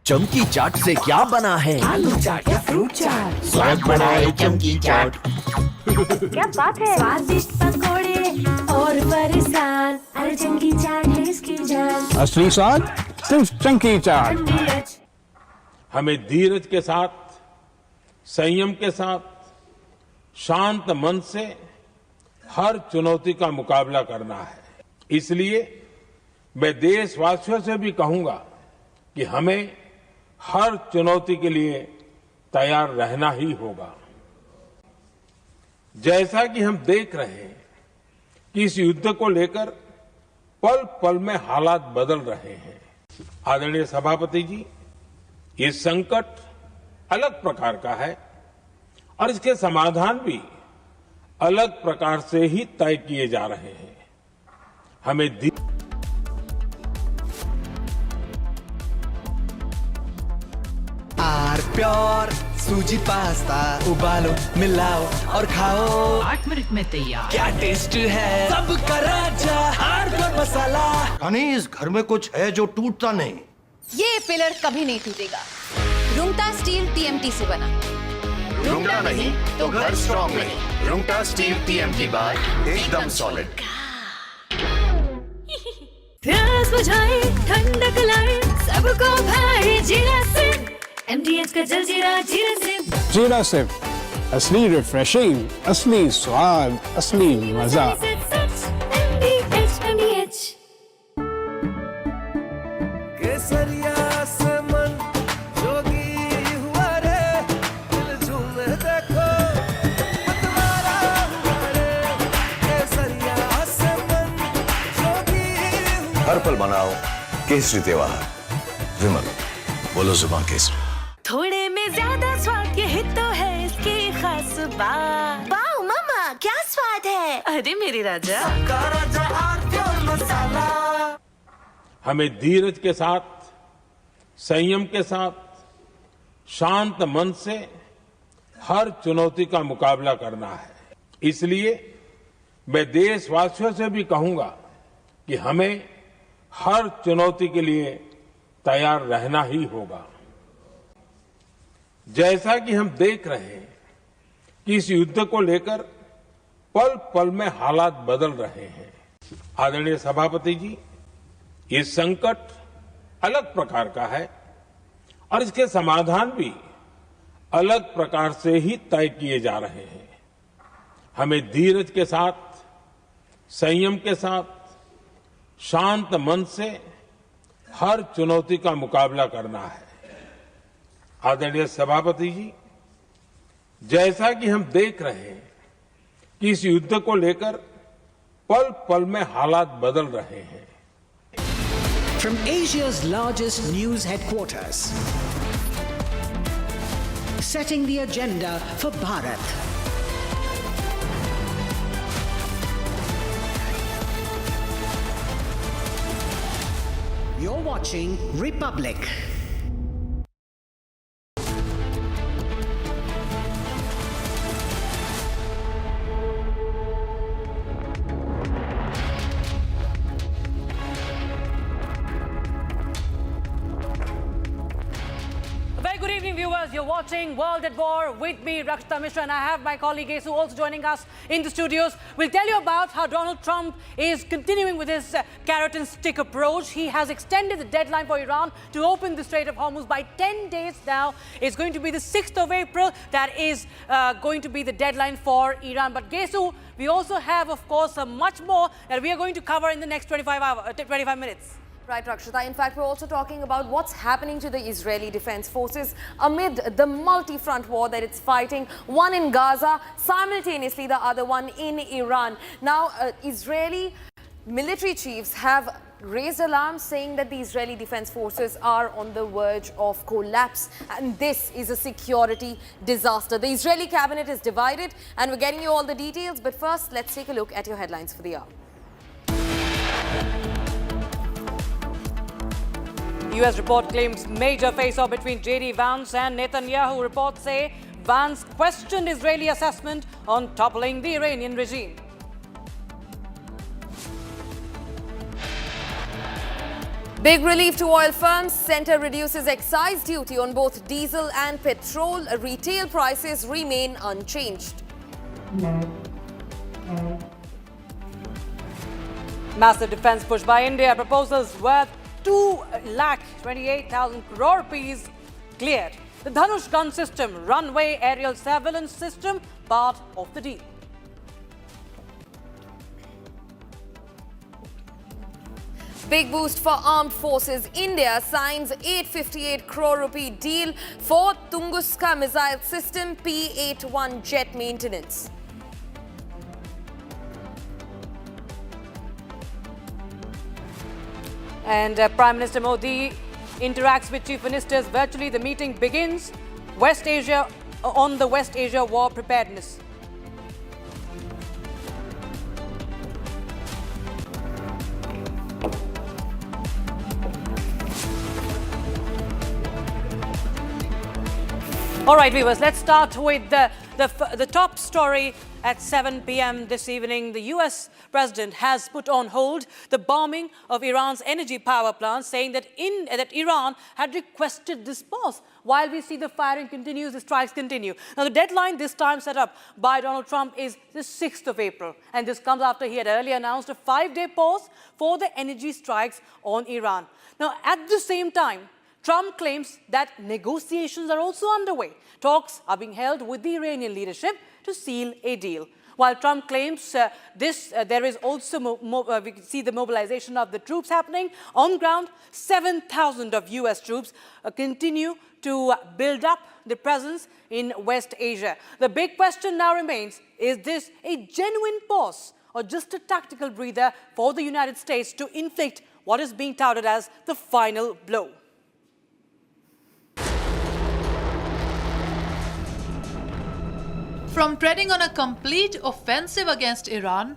[SPEAKER 12] चमकी चाट से क्या बना है?
[SPEAKER 10] आलू चाट या फ्रूट चाट,
[SPEAKER 12] स्वाद बनाए चमकी चाट।
[SPEAKER 10] क्या बात है? स्वादिष्ट पकोड़े और परेशान, अरे चंकी चाट है इसकी जान।
[SPEAKER 13] असली स्वाद सिर्फ चंकी चाट।
[SPEAKER 17] हमें धीरज के साथ, संयम के साथ, शांत मन से हर चुनौती का मुकाबला करना है। इसलिए मैं देशवासियों से भी कहूंगा कि हमें हर चुनौती के लिए तैयार रहना ही होगा। जैसा कि हम देख रहे हैं कि इस युद्ध को लेकर पल पल में हालात बदल रहे हैं। आदरणीय सभापति जी, ये संकट अलग प्रकार का है और इसके समाधान भी अलग प्रकार से ही तय किए जा रहे हैं। हमें
[SPEAKER 12] आर प्योर सूजी पास्ता, उबालो, मिलाओ और खाओ।
[SPEAKER 18] 8 मिनट में तैयार।
[SPEAKER 12] क्या टेस्ट है, सबका राजा आर प्योर मसाला।
[SPEAKER 9] यानी इस घर में कुछ है जो टूटता नहीं।
[SPEAKER 16] ये पिलर कभी नहीं टूटेगा। रुंगटा स्टील TMT से बना।
[SPEAKER 9] रुंगटा नहीं तो घर स्ट्रॉन्ग नहीं। रुंगटा स्टील TMT बार एकदम सॉलिड।
[SPEAKER 10] प्यास बुझाए, ठंडक लाए, सबको भाए जीरा से। MDH का जलजीरा जीरा से।
[SPEAKER 13] जीरा सिप, असली रिफ्रेशिंग, असली स्वाद, असली मजा।
[SPEAKER 10] MDH।
[SPEAKER 14] केसरिया से मन जोगी हुआ रे, दिल झूमे देखो मतवारा हुआ रे। केसरिया से मन जोगी हुआ।
[SPEAKER 15] हर पल मनाओ केसरी त्योहार। विमल, बोलो जुबान केसरी।
[SPEAKER 10] थोड़े में ज्यादा स्वाद, यही तो है इसकी खास बात। वाओ मामा, क्या स्वाद है? अरे मेरे राजा,
[SPEAKER 14] राजा आर प्योर मसाला।
[SPEAKER 17] हमें धीरज के साथ, संयम के साथ, शांत मन से हर चुनौती का मुकाबला करना है। इसलिए मैं देशवासियों से भी कहूंगा कि हमें हर चुनौती के लिए तैयार रहना ही होगा। जैसा कि हम देख रहे हैं कि इस युद्ध को लेकर पल पल में हालात बदल रहे हैं। आदरणीय सभापति जी, ये संकट अलग प्रकार का है और इसके समाधान भी अलग प्रकार से ही तय किए जा रहे हैं। हमें धीरज के साथ, संयम के साथ, शांत मन से हर चुनौती का मुकाबला करना है। आदरणीय सभापति जी, जैसा कि हम देख रहे हैं कि इस युद्ध को लेकर पल पल में हालात बदल रहे हैं।
[SPEAKER 18] From Asia's largest news headquarters, setting the agenda for Bharat. You're watching Republic.
[SPEAKER 19] evening, viewers. You're watching World at War with me, Rakshita Mishra, and I have my colleague Gesu also joining us in the studios. We'll tell you about how Donald Trump is continuing with his carrot and stick approach. He has extended the deadline for Iran to open the Strait of Hormuz by 10 days now. It's going to be the 6th of April. That is going to be the deadline for Iran. But Gesu, we also have, of course, much more that we are going to cover in the next 25 minutes.
[SPEAKER 20] Right, Rakshita. In fact, we're also talking about what's happening to the Israeli Defense Forces amid the multi-front war that it's fighting, one in Gaza, simultaneously the other one in Iran. Now, Israeli military chiefs have raised alarm saying that the Israeli Defense Forces are on the verge of collapse, and this is a security disaster. The Israeli cabinet is divided, and we're getting you all the details. But first, let's take a look at your headlines for the hour.
[SPEAKER 19] US report claims major face-off between J.D. Vance and Netanyahu. Reports say Vance questioned Israeli assessment on toppling the Iranian regime.
[SPEAKER 20] Big relief to oil firms. Centre reduces excise duty on both diesel and petrol. Retail prices remain unchanged.
[SPEAKER 19] Massive defense push by India. Proposals worth 2,28,000 crore rupees cleared. The Dhanush gun system, runway aerial surveillance system, part of the deal.
[SPEAKER 20] Big boost for armed forces. India signs 858 crore rupee deal for Tunguska missile system P-81 jet maintenance.
[SPEAKER 19] And Prime Minister Modi interacts with chief ministers virtually. The meeting begins West Asia on the West Asia war preparedness. All right, viewers, let's start with the top story at 7 p.m. this evening. The U.S. president has put on hold the bombing of Iran's energy power plants, saying that Iran had requested this pause. While we see the firing continues, the strikes continue. Now, the deadline this time set up by Donald Trump is the 6th of April. And this comes after he had earlier announced a 5-day pause for the energy strikes on Iran. Now, at the same time, Trump claims that negotiations are also underway. Talks are being held with the Iranian leadership to seal a deal. While Trump claims there is also, we can see the mobilization of the troops happening on ground. 7,000 of U.S. troops continue to build up the presence in West Asia. The big question now remains, is this a genuine pause or just a tactical breather for the United States to inflict what is being touted as the final blow?
[SPEAKER 21] From treading on a complete offensive against Iran,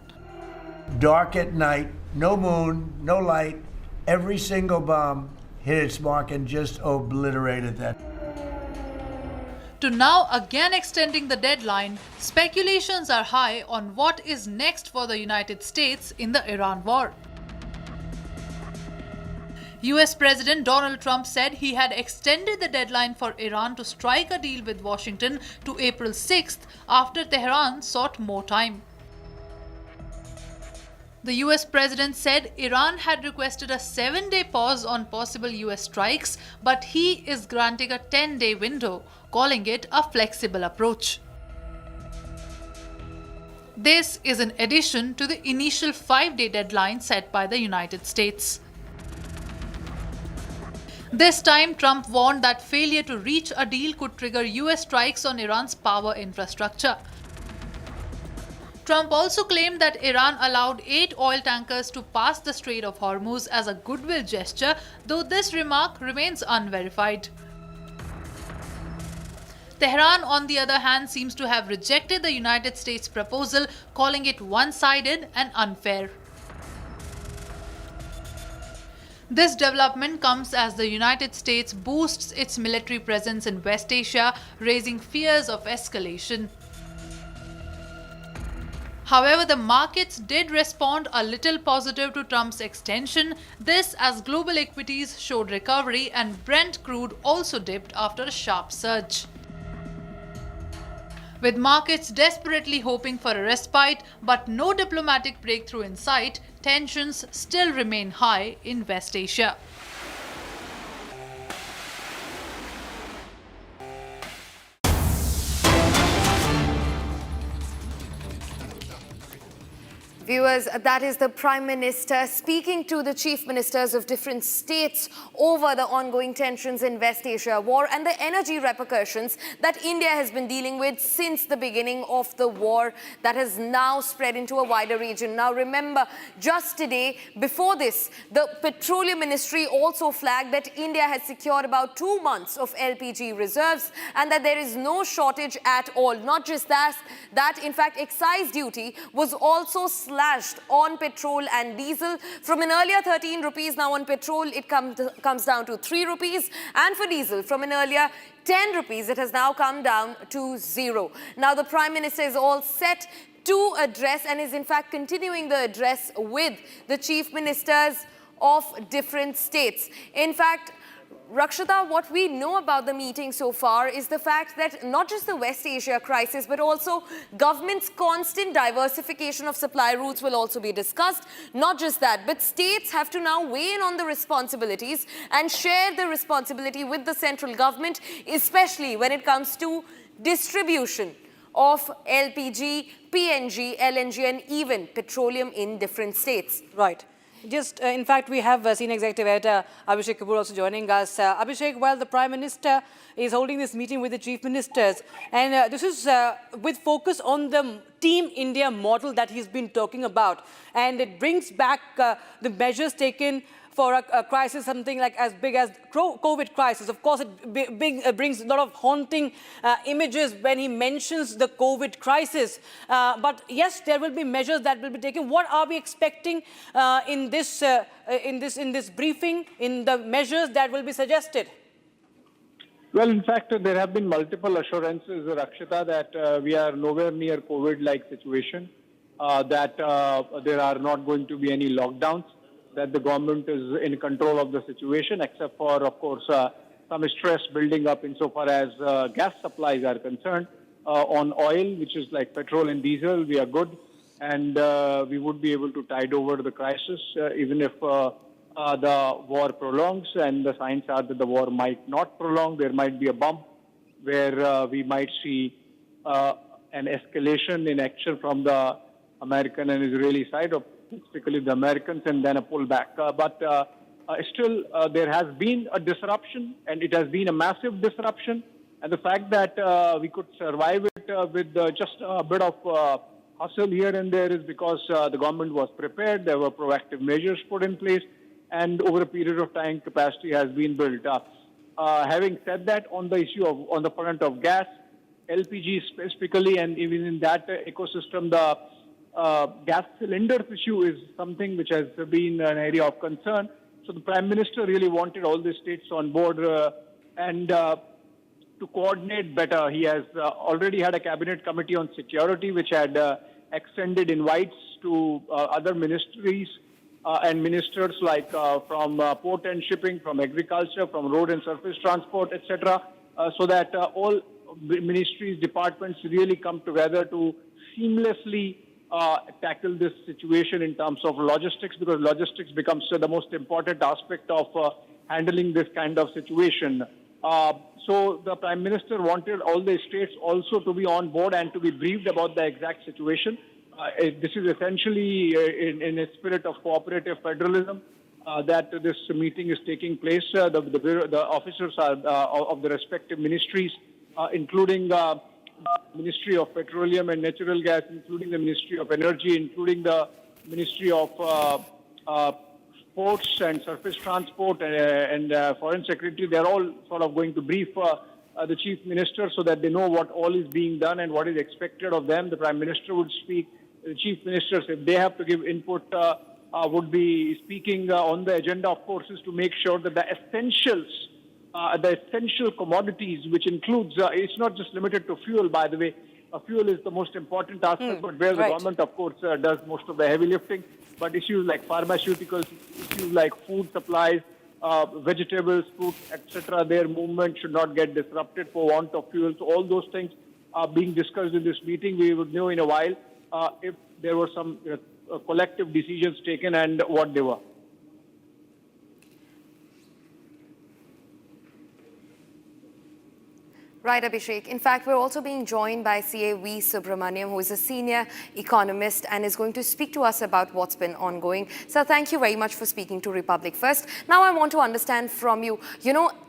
[SPEAKER 24] dark at night, no moon, no light, every single bomb hit its mark and just obliterated that.
[SPEAKER 21] to now again extending the deadline, speculations are high on what is next for the United States in the Iran war. US President Donald Trump said he had extended the deadline for Iran to strike a deal with Washington to April 6th after Tehran sought more time. The US President said Iran had requested a 7-day pause on possible US strikes, but he is granting a 10-day window, calling it a flexible approach. This is in addition to the initial 5-day deadline set by the United States. This time, Trump warned that failure to reach a deal could trigger US strikes on Iran's power infrastructure. Trump also claimed that Iran allowed 8 oil tankers to pass the Strait of Hormuz as a goodwill gesture, though this remark remains unverified. Tehran, on the other hand, seems to have rejected the United States proposal, calling it one-sided and unfair. This development comes as the United States boosts its military presence in West Asia, raising fears of escalation. However, the markets did respond a little positive to Trump's extension, this as global equities showed recovery and Brent crude also dipped after a sharp surge. With markets desperately hoping for a respite but no diplomatic breakthrough in sight, tensions still remain high in West Asia.
[SPEAKER 20] Viewers, that is the Prime Minister speaking to the Chief Ministers of different states over the ongoing tensions in West Asia war and the energy repercussions that India has been dealing with since the beginning of the war that has now spread into a wider region. Now remember, just today, before this, the Petroleum Ministry also flagged that India has secured about 2 months of LPG reserves and that there is no shortage at all. Not just that in fact, excise duty was also slashed on petrol and diesel from an earlier 13 rupees. Now on petrol it comes down to 3 rupees, and for diesel from an earlier 10 rupees it has now come down to 0. Now the Prime Minister is all set to address and is in fact continuing the address with the Chief Ministers of different states. In fact, Rakshita, what we know about the meeting so far is the fact that not just the West Asia crisis, but also government's constant diversification of supply routes will also be discussed. Not just that, but states have to now weigh in on the responsibilities and share the responsibility with the central government, especially when it comes to distribution of LPG, PNG, LNG, and even petroleum in different states.
[SPEAKER 19] Right. Just, in fact, we have Senior Executive Editor Abhishek Kapoor also joining us. Abhishek, while the Prime Minister is holding this meeting with the Chief Ministers, and this is with focus on the Team India model that he's been talking about, and it brings back the measures taken for a crisis, something like as big as COVID crisis. Of course, it brings a lot of haunting images when he mentions the COVID crisis. But yes, there will be measures that will be taken. What are we expecting in this briefing, in the measures that will be suggested?
[SPEAKER 1] Well, in fact, there have been multiple assurances, Rakshita, that we are nowhere near COVID-like situation, that there are not going to be any lockdowns, that the government is in control of the situation, except for, of course, some stress building up insofar as gas supplies are concerned. On oil, which is like petrol and diesel, we are good, and we would be able to tide over the crisis, even if the war prolongs, and the signs are that the war might not prolong. There might be a bump where we might see an escalation in action from the American and Israeli side, of particularly the Americans, and then a pullback. But still, there has been a disruption, and it has been a massive disruption. And the fact that we could survive it with just a bit of hustle here and there is because the government was prepared, there were proactive measures put in place, and over a period of time, capacity has been built up. Having said that, on the issue of, on the front of gas, LPG specifically, and even in that ecosystem, the gas cylinders issue is something which has been an area of concern. So the Prime Minister really wanted all the states on board and to coordinate better. He has already had a cabinet committee on security which had extended invites to other ministries and ministers like from port and shipping, from agriculture, from road and surface transport, etc. So that all ministries, departments really come together to seamlessly tackle this situation in terms of logistics, because logistics becomes the most important aspect of handling this kind of situation. So the Prime Minister wanted all the states also to be on board and to be briefed about the exact situation. This is essentially in a spirit of cooperative federalism that this meeting is taking place. The officers are, of the respective ministries, including the Ministry of Petroleum and Natural Gas, including the Ministry of Energy, including the Ministry of Ports and Surface Transport and Foreign Secretary. They're all sort of going to brief the Chief Minister so that they know what all is being done and what is expected of them. The Prime Minister would speak. The Chief Ministers, if they have to give input, would be speaking on the agenda, of course, is to make sure that the essential commodities, which includes, it's not just limited to fuel, by the way, fuel is the most important aspect, but where the government, of course, does most of the heavy lifting. But issues like pharmaceuticals, issues like food supplies, vegetables, fruits, etc., their movement should not get disrupted for want of fuel. So all those things are being discussed in this meeting. We would know in a while if there were some collective decisions taken and what they were.
[SPEAKER 20] Right, Abhishek. In fact, we're also being joined by CA V. Subramaniam, who is a senior economist and is going to speak to us about what's been ongoing. So thank you very much for speaking to Republic First. Now I want to understand from you,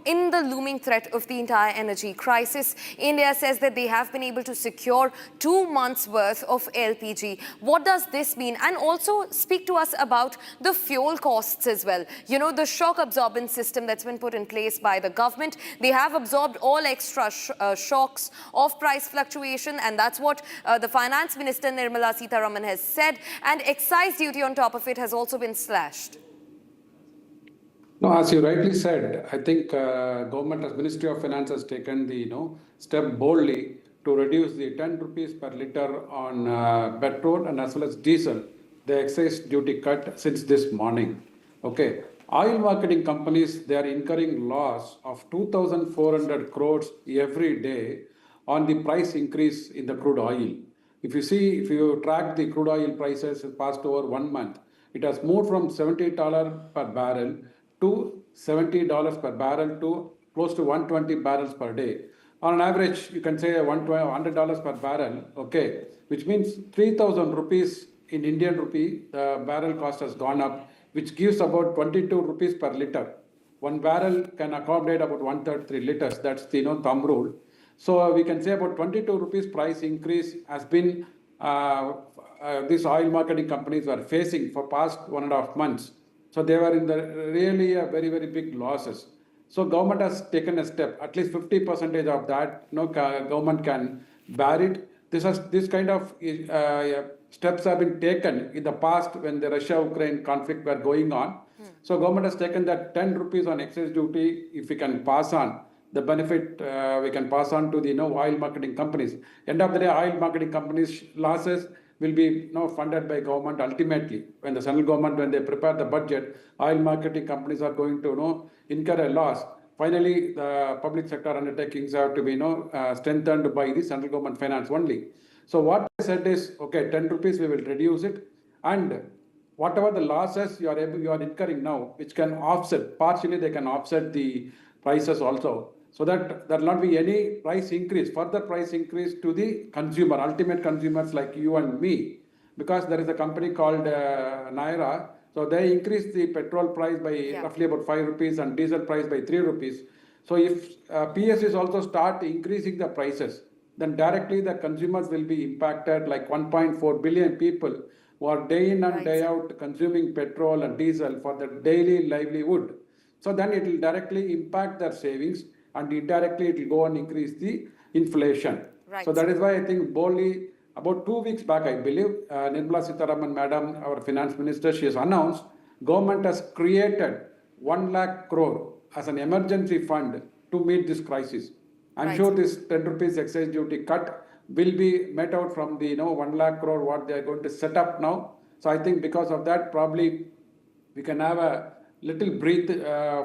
[SPEAKER 20] in the looming threat of the entire energy crisis, India says that they have been able to secure 2 months' worth of LPG. What does this mean? And also speak to us about the fuel costs as well. The shock absorbance system that's been put in place by the government. They have absorbed all extra shocks of price fluctuation, and that's what the Finance Minister Nirmala Sitharaman has said, and excise duty on top of it has also been slashed.
[SPEAKER 2] No, as you rightly said, I think government as Ministry of Finance has taken the step boldly to reduce the 10 rupees per litre on petrol and as well as diesel, the excise duty cut since this morning. Okay. Oil marketing companies, they are incurring loss of 2,400 crores every day on the price increase in the crude oil. If you track the crude oil prices past over 1 month, it has moved from $70 per barrel to $70 per barrel to close to 120 barrels per day. On an average, you can say $100 per barrel, okay, which means 3,000 rupees in Indian rupee, the barrel cost has gone up, which gives about 22 rupees per litre. One barrel can accommodate about 133 litres. That's the thumb rule. So we can say about 22 rupees price increase has been these oil marketing companies were facing for past 1.5 months. So they were in the really very, very big losses. So government has taken a step, at least 50% of that, government can bear it. This kind of steps have been taken in the past when the Russia-Ukraine conflict were going on. So government has taken that 10 rupees on excise duty, if we can pass on the benefit, we can pass on to the oil marketing companies. End of the day, oil marketing companies' losses will be funded by government ultimately. When the central government, when they prepare the budget, oil marketing companies are going to incur a loss. Finally, the public sector undertakings have to be strengthened by the central government finance only. So what I said is, okay, 10 rupees, we will reduce it. And whatever the losses you are incurring now, which can offset, partially they can offset the prices also. So that there will not be any price increase, further price increase to the consumer, ultimate consumers like you and me. Because there is a company called Naira. So they increased the petrol price by roughly about 5 rupees and diesel price by 3 rupees. So if PSUs also start increasing the prices, then directly the consumers will be impacted, like 1.4 billion people who are day in and day out consuming petrol and diesel for their daily livelihood. So then it will directly impact their savings and indirectly it will go and increase the inflation. Right. So that is why I think boldly, about 2 weeks back, I believe, Nirmala Sitharaman Madam, our finance minister, she has announced government has created 1 lakh crore as an emergency fund to meet this crisis. I'm sure this 10 rupees excise duty cut will be met out from the 1 lakh crore what they are going to set up now. So I think because of that, probably we can have a little breathe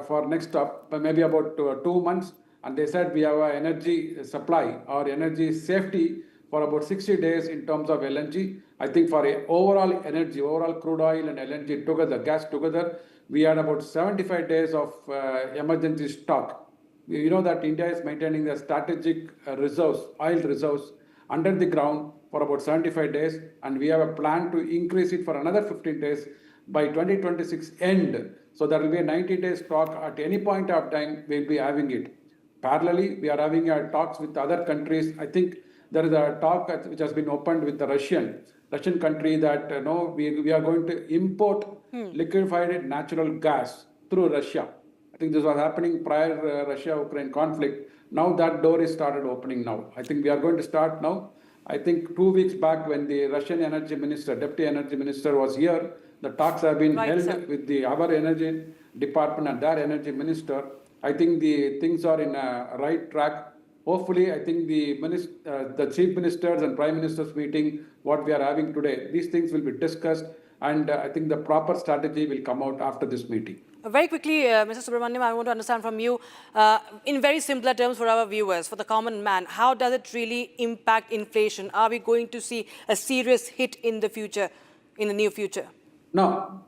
[SPEAKER 2] for next up, maybe about 2 months. And they said we have an energy supply or energy safety for about 60 days in terms of LNG. I think for overall energy, overall crude oil and LNG together, gas together, we had about 75 days of emergency stock. You know that India is maintaining the strategic reserves, oil reserves under the ground for about 75 days, and we have a plan to increase it for another 15 days by 2026 end. So there will be a 90-day stock at any point of time. We will be having it. Parallelly, we are having talks with other countries. I think there is a talk which has been opened with the Russian country that we are going to import liquefied natural gas through Russia. I think this was happening prior Russia-Ukraine conflict. Now that door is started opening now. I think we are going to start now. I think 2 weeks back when the Russian energy minister, deputy energy minister was here, the talks have been held with our energy department and their energy minister. I think the things are in a right track. Hopefully, I think the chief ministers and prime ministers meeting, what we are having today, these things will be discussed, and I think the proper strategy will come out after this meeting.
[SPEAKER 19] Very quickly, Mr. Subramaniam, I want to understand from you, in very simpler terms for our viewers, for the common man, how does it really impact inflation? Are we going to see a serious hit in the future, in the near future?
[SPEAKER 2] No.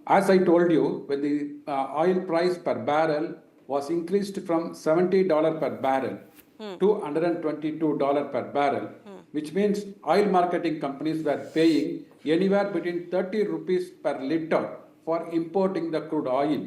[SPEAKER 2] As I told you, when the oil price per barrel was increased from $70 per barrel to $122 per barrel, which means oil marketing companies were paying anywhere between 30 rupees per liter for importing the crude oil.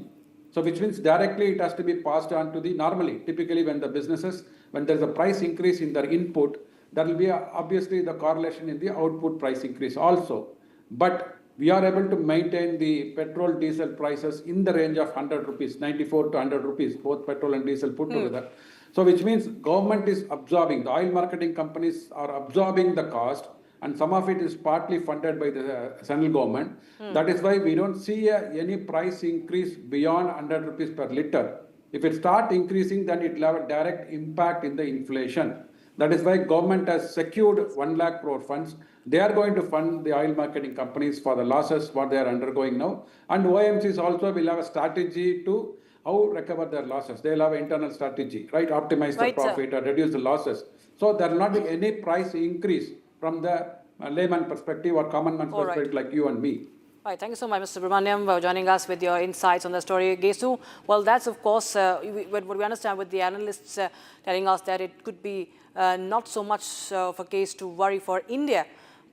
[SPEAKER 2] So which means directly it has to be passed on to normally, typically when the businesses, when there's a price increase in their input, there will be obviously the correlation in the output price increase also. But we are able to maintain the petrol diesel prices in the range of 100 rupees, 94 to 100 rupees, both petrol and diesel put together. So which means government is absorbing, the oil marketing companies are absorbing the cost, and some of it is partly funded by the central government. That is why we don't see any price increase beyond 100 rupees per liter. If it starts increasing, then it will have a direct impact in the inflation. That is why government has secured 1 lakh crore funds. They are going to fund the oil marketing companies for the losses what they are undergoing now. And OMCs also will have a strategy to how recover their losses. They will have an internal strategy, right? Optimize the profit or reduce the losses. So there will not be any price increase from the layman perspective or common man perspective like you and me.
[SPEAKER 19] All right, thank you so much, Mr. Subramaniam, for joining us with your insights on the story. Gesu, well, that's of course what we understand with the analysts telling us that it could be not so much of a case to worry for India.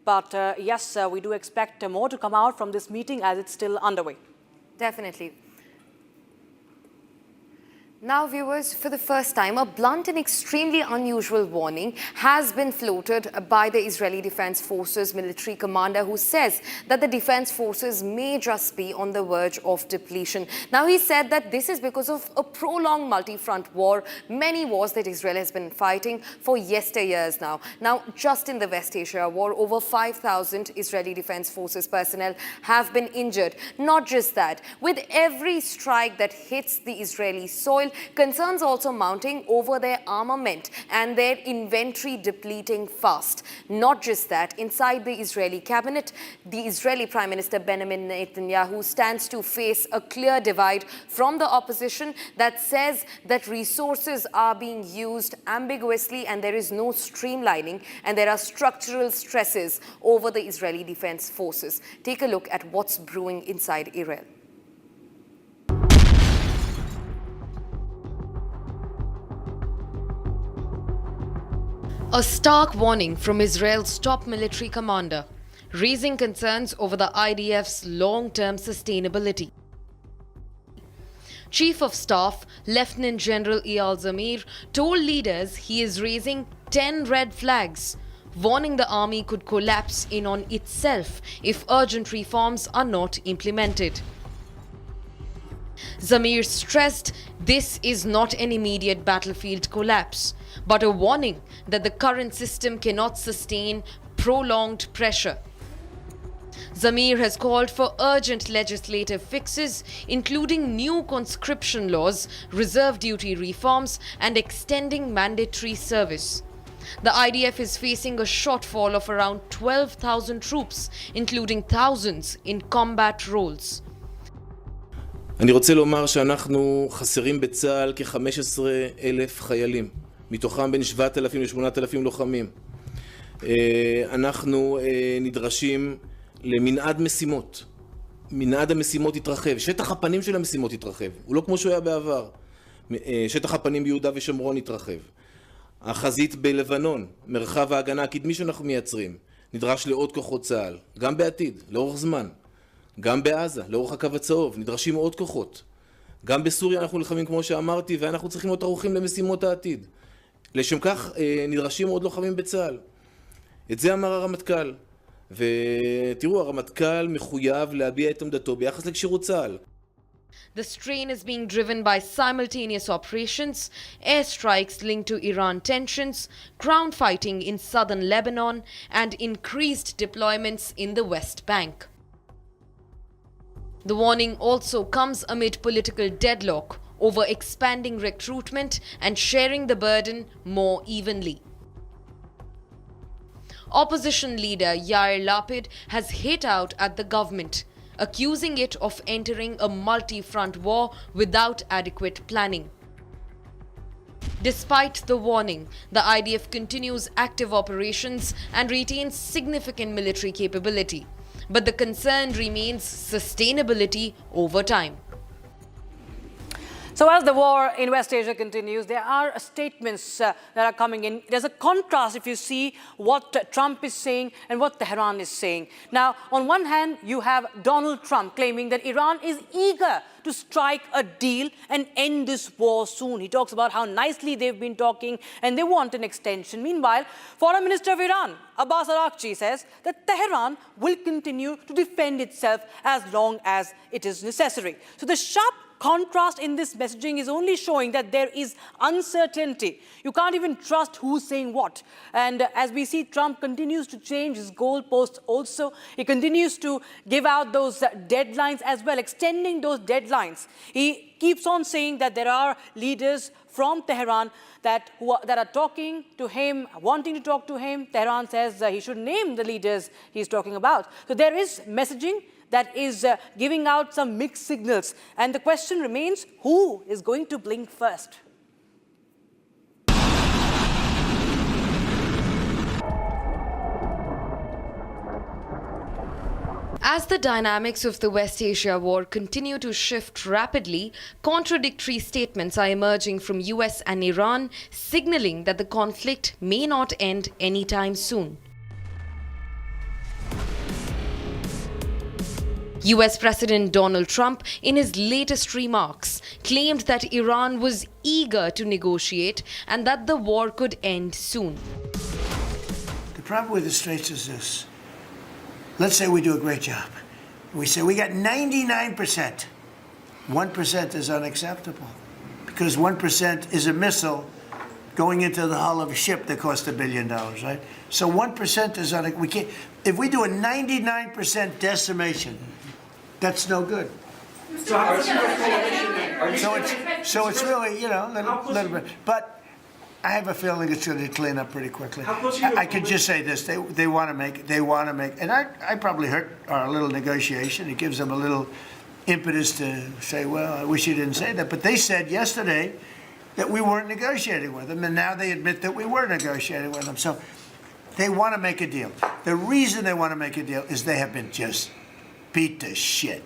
[SPEAKER 19] But yes, we do expect more to come out from this meeting as it's still underway.
[SPEAKER 20] Definitely. Now, viewers, for the first time, a blunt and extremely unusual warning has been floated by the Israeli Defense Forces military commander, who says that the defense forces may just be on the verge of depletion. Now, he said that this is because of a prolonged multi-front war, many wars that Israel has been fighting for yesteryears now. Now, just in the West Asia war, over 5,000 Israeli Defense Forces personnel have been injured. Not just that, with every strike that hits the Israeli soil, concerns also mounting over their armament and their inventory depleting fast. Not just that, inside the Israeli cabinet, the Israeli Prime Minister Benjamin Netanyahu stands to face a clear divide from the opposition that says that resources are being used ambiguously and there is no streamlining and there are structural stresses over the Israeli Defense Forces. Take a look at what's brewing inside Israel.
[SPEAKER 5] A stark warning from Israel's top military commander, raising concerns over the IDF's long-term sustainability. Chief of Staff Lieutenant General Eyal Zamir told leaders he is raising 10 red flags, warning the army could collapse in on itself if urgent reforms are not implemented. Zamir stressed this is not an immediate battlefield collapse, but a warning that the current system cannot sustain prolonged pressure. Zamir has called for urgent legislative fixes, including new conscription laws, reserve duty reforms, and extending mandatory service. The IDF is facing a shortfall of around 12,000 troops, including thousands in combat roles.
[SPEAKER 3] אני רוצה לומר שאנחנו חסרים בצה"ל כ-15,000 חיילים, מתוכם בין 7,000 ל-8,000 לוחמים. אנחנו נדרשים למנעד משימות. מנעד המשימות יתרחב, שטח הפנים של המשימות יתרחב, הוא לא כמו שהוא היה בעבר. שטח הפנים ביהודה ושומרון יתרחב. החזית בלבנון, מרחב ההגנה הקדמי שאנחנו מייצרים, נדרש לעוד כוחות צה"ל, גם בעתיד, לאורך זמן. גם בעזה, לאורך הקו הצהוב, נדרשים עוד כוחות. גם בסוריה אנחנו נלחמים כמו שאמרתי, ואנחנו צריכים להיות ערוכים למשימות העתיד. לשם כך נדרשים עוד לוחמים בצה"ל. את זה אמר הרמטכ"ל. ותראו, הרמטכ"ל מחויב להביע את עמדתו ביחס לכשירות צה"ל.
[SPEAKER 5] The strain is being driven by simultaneous operations, airstrikes linked to Iran tensions, ground fighting in southern Lebanon, and increased deployments in the West Bank. The warning also comes amid political deadlock over expanding recruitment and sharing the burden more evenly. Opposition leader Yair Lapid has hit out at the government, accusing it of entering a multi-front war without adequate planning. Despite the warning, the IDF continues active operations and retains significant military capability. But the concern remains sustainability over time.
[SPEAKER 19] So as the war in West Asia continues, there are statements that are coming in. There's a contrast if you see what Trump is saying and what Tehran is saying. Now, on one hand, you have Donald Trump claiming that Iran is eager to strike a deal and end this war soon. He talks about how nicely they've been talking and they want an extension. Meanwhile, Foreign Minister of Iran, Abbas Araghchi, says that Tehran will continue to defend itself as long as it is necessary. So the sharp contrast in this messaging is only showing that there is uncertainty. You can't even trust who's saying what. And as we see, Trump continues to change his goalposts also. He continues to give out those deadlines as well, extending those deadlines. He keeps on saying that there are leaders from Tehran that are talking to him, wanting to talk to him. Tehran says he should name the leaders he's talking about. So there is messaging that is giving out some mixed signals. And the question remains, who is going to blink first?
[SPEAKER 5] As the dynamics of the West Asia war continue to shift rapidly, contradictory statements are emerging from US and Iran, signaling that the conflict may not end anytime soon. US President Donald Trump, in his latest remarks, claimed that Iran was eager to negotiate and that the war could end soon.
[SPEAKER 24] The problem with the Straits is this. Let's say we do a great job. We say we got 99%. 1% is unacceptable because 1% is a missile going into the hull of a ship that cost $1 billion, right? So 1% is we can't. If we do a 99% decimation, that's no good. So it's really, you know, a little bit. But I have a feeling it's going to clean up pretty quickly. I could just say this: they want to make, and I probably hurt our little negotiation. It gives them a little impetus to say, well, I wish you didn't say that. But they said yesterday that we weren't negotiating with them, and now they admit that we were negotiating with them. So they want to make a deal. The reason they want to make a deal is they have been just beat to shit.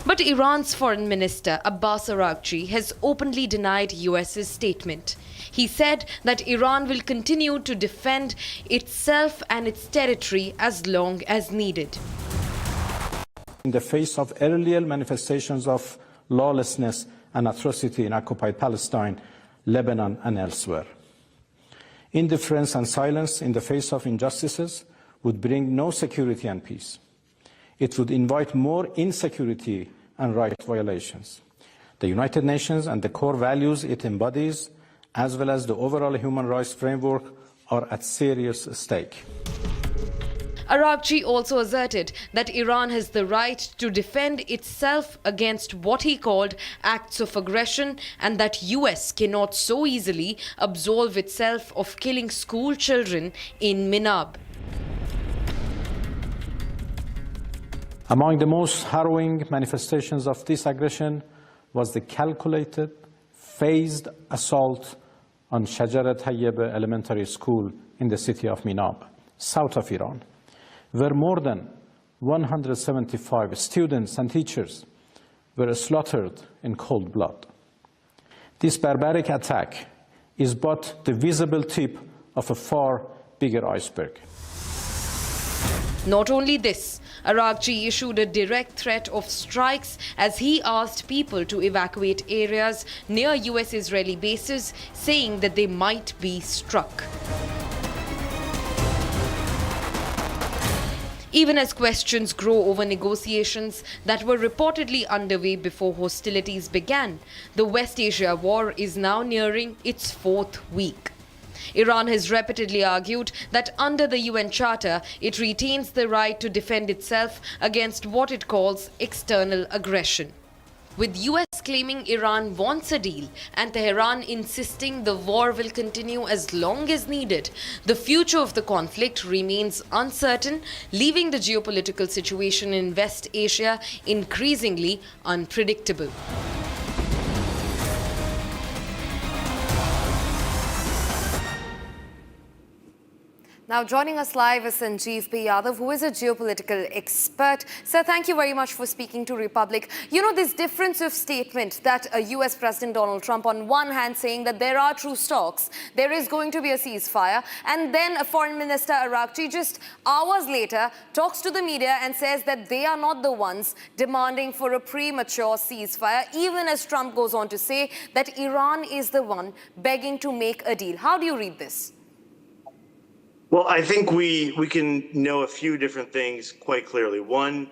[SPEAKER 5] But Iran's Foreign Minister Abbas Araghchi has openly denied US's statement. He said that Iran will continue to defend itself and its territory as long as needed.
[SPEAKER 6] In the face of earlier manifestations of lawlessness and atrocity in occupied Palestine, Lebanon, and elsewhere, indifference and silence in the face of injustices would bring no security and peace. It would invite more insecurity and right violations. The United Nations and the core values it embodies, as well as the overall human rights framework, are at serious stake.
[SPEAKER 5] Araghchi also asserted that Iran has the right to defend itself against what he called acts of aggression and that US cannot so easily absolve itself of killing school children in Minab.
[SPEAKER 6] Among the most harrowing manifestations of this aggression was the calculated, phased assault on Shajarat Tayyebe Elementary School in the city of Minab, south of Iran, where more than 175 students and teachers were slaughtered in cold blood. This barbaric attack is but the visible tip of a far bigger iceberg.
[SPEAKER 5] Not only this, Araghchi issued a direct threat of strikes as he asked people to evacuate areas near US-Israeli bases, saying that they might be struck. Even as questions grow over negotiations that were reportedly underway before hostilities began, the West Asia war is now nearing its fourth week. Iran has repeatedly argued that under the UN Charter, it retains the right to defend itself against what it calls external aggression. With US claiming Iran wants a deal and Tehran insisting the war will continue as long as needed. The future of the conflict remains uncertain, leaving the geopolitical situation in West Asia increasingly unpredictable.
[SPEAKER 20] Now joining us live is Sanjeev P. Yadav, who is a geopolitical expert. Sir, thank you very much for speaking to Republic. You know, this difference of statement that US President Donald Trump on one hand saying that there are true talks, there is going to be a ceasefire, and then Foreign Minister Arakchi just hours later talks to the media and says that they are not the ones demanding for a premature ceasefire, even as Trump goes on to say that Iran is the one begging to make a deal. How do you read this?
[SPEAKER 4] Well, I think we can know a few different things quite clearly. One,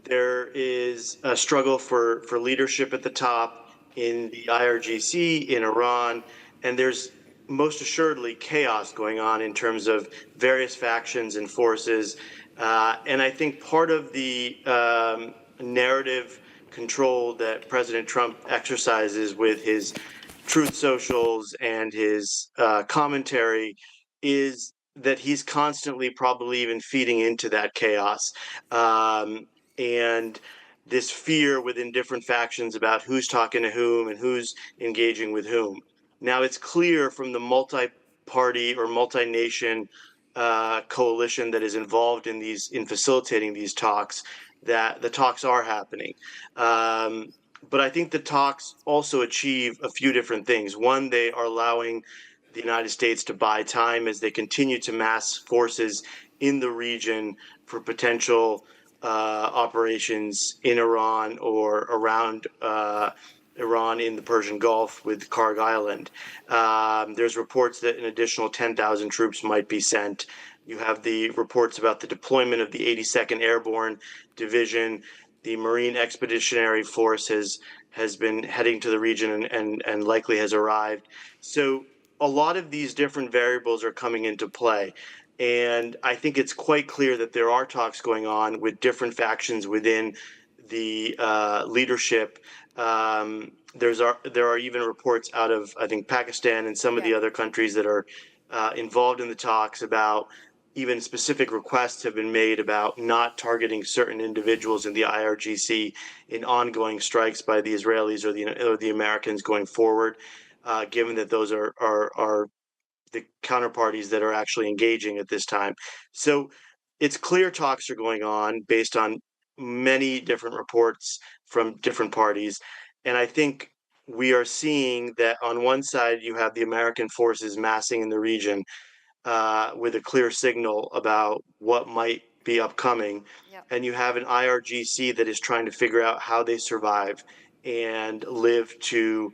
[SPEAKER 4] there is a struggle for leadership at the top in the IRGC, in Iran, and there's most assuredly chaos going on in terms of various factions and forces. And I think part of the narrative control that President Trump exercises with his truth socials and his commentary is that he's constantly probably even feeding into that chaos and this fear within different factions about who's talking to whom and who's engaging with whom. Now, it's clear from the multi-party or multi-nation coalition that is involved in facilitating these talks that the talks are happening. But I think the talks also achieve a few different things. One, they are allowing the United States to buy time as they continue to mass forces in the region for potential operations in Iran or around Iran in the Persian Gulf with Karg Island. There's reports that an additional 10,000 troops might be sent. You have the reports about the deployment of the 82nd Airborne Division. The Marine Expeditionary Force has been heading to the region and likely has arrived. So a lot of these different variables are coming into play. And I think it's quite clear that there are talks going on with different factions within the leadership. There are even reports out of, I think, Pakistan and some of the other countries that are involved in the talks about even specific requests have been made about not targeting certain individuals in the IRGC in ongoing strikes by the Israelis or the Americans going forward. Given that those are the counterparties that are actually engaging at this time. So it's clear talks are going on based on many different reports from different parties. And I think we are seeing that on one side, you have the American forces massing in the region with a clear signal about what might be upcoming. Yep. And you have an IRGC that is trying to figure out how they survive and live to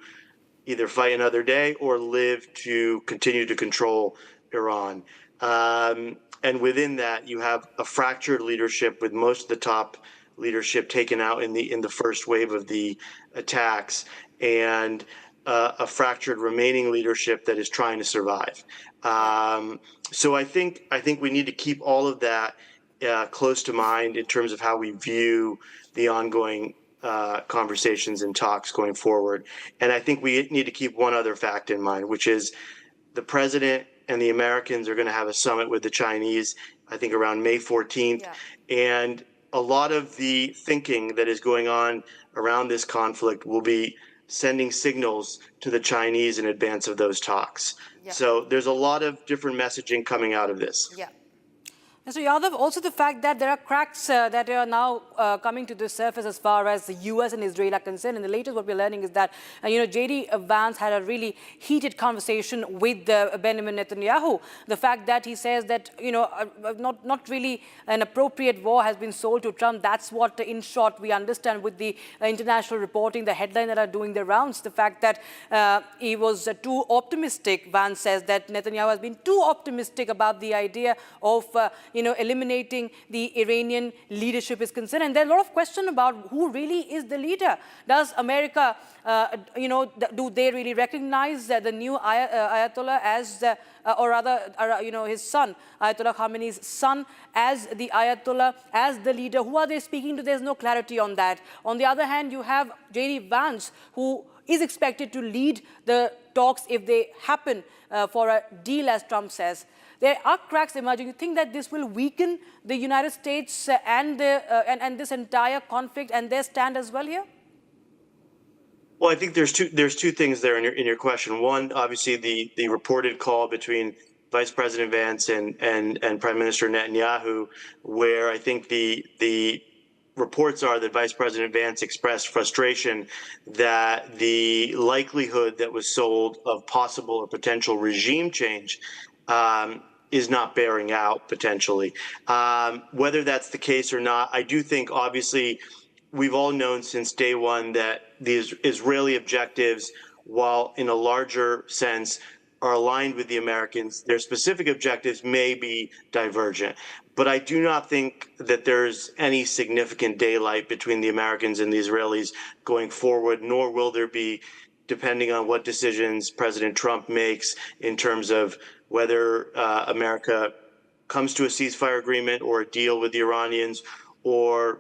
[SPEAKER 4] either fight another day or live to continue to control Iran. And within that, you have a fractured leadership with most of the top leadership taken out in the first wave of the attacks, and a fractured remaining leadership that is trying to survive. So I think we need to keep all of that close to mind in terms of how we view the ongoing conversations and talks going forward. And I think we need to keep one other fact in mind, which is the president and the Americans are going to have a summit with the Chinese, I think around May 14th. Yeah. And a lot of the thinking that is going on around this conflict will be sending signals to the Chinese in advance of those talks. Yeah. So there's a lot of different messaging coming out of this. Yeah.
[SPEAKER 19] Mr. Yadav, also the fact that there are cracks that are now coming to the surface as far as the US and Israel are concerned. And the latest what we're learning is that, J.D. Vance had a really heated conversation with Benjamin Netanyahu. The fact that he says that, not really an appropriate war has been sold to Trump. That's what, in short, we understand with the international reporting, the headline that are doing the rounds. The fact that he was too optimistic. Vance says that Netanyahu has been too optimistic about the idea of, eliminating the Iranian leadership is concerned. And there's a lot of question about who really is the leader. Does America, do they really recognize the new Ayatollah as, or rather, his son, Ayatollah Khamenei's son, as the Ayatollah, as the leader? Who are they speaking to? There's no clarity on that. On the other hand, you have J.D. Vance, who is expected to lead the talks if they happen for a deal, as Trump says. There are cracks emerging. You think that this will weaken the United States and this entire conflict and their stand as well here?
[SPEAKER 4] Well, I think there's two things there in your question. One, obviously, the reported call between Vice President Vance and Prime Minister Netanyahu, where I think the reports are that Vice President Vance expressed frustration that the likelihood that was sold of possible or potential regime change is not bearing out potentially. Whether that's the case or not, I do think obviously we've all known since day one that the Israeli objectives, while in a larger sense are aligned with the Americans, their specific objectives may be divergent. But I do not think that there's any significant daylight between the Americans and the Israelis going forward, nor will there be, depending on what decisions President Trump makes in terms of whether America comes to a ceasefire agreement or a deal with the Iranians, or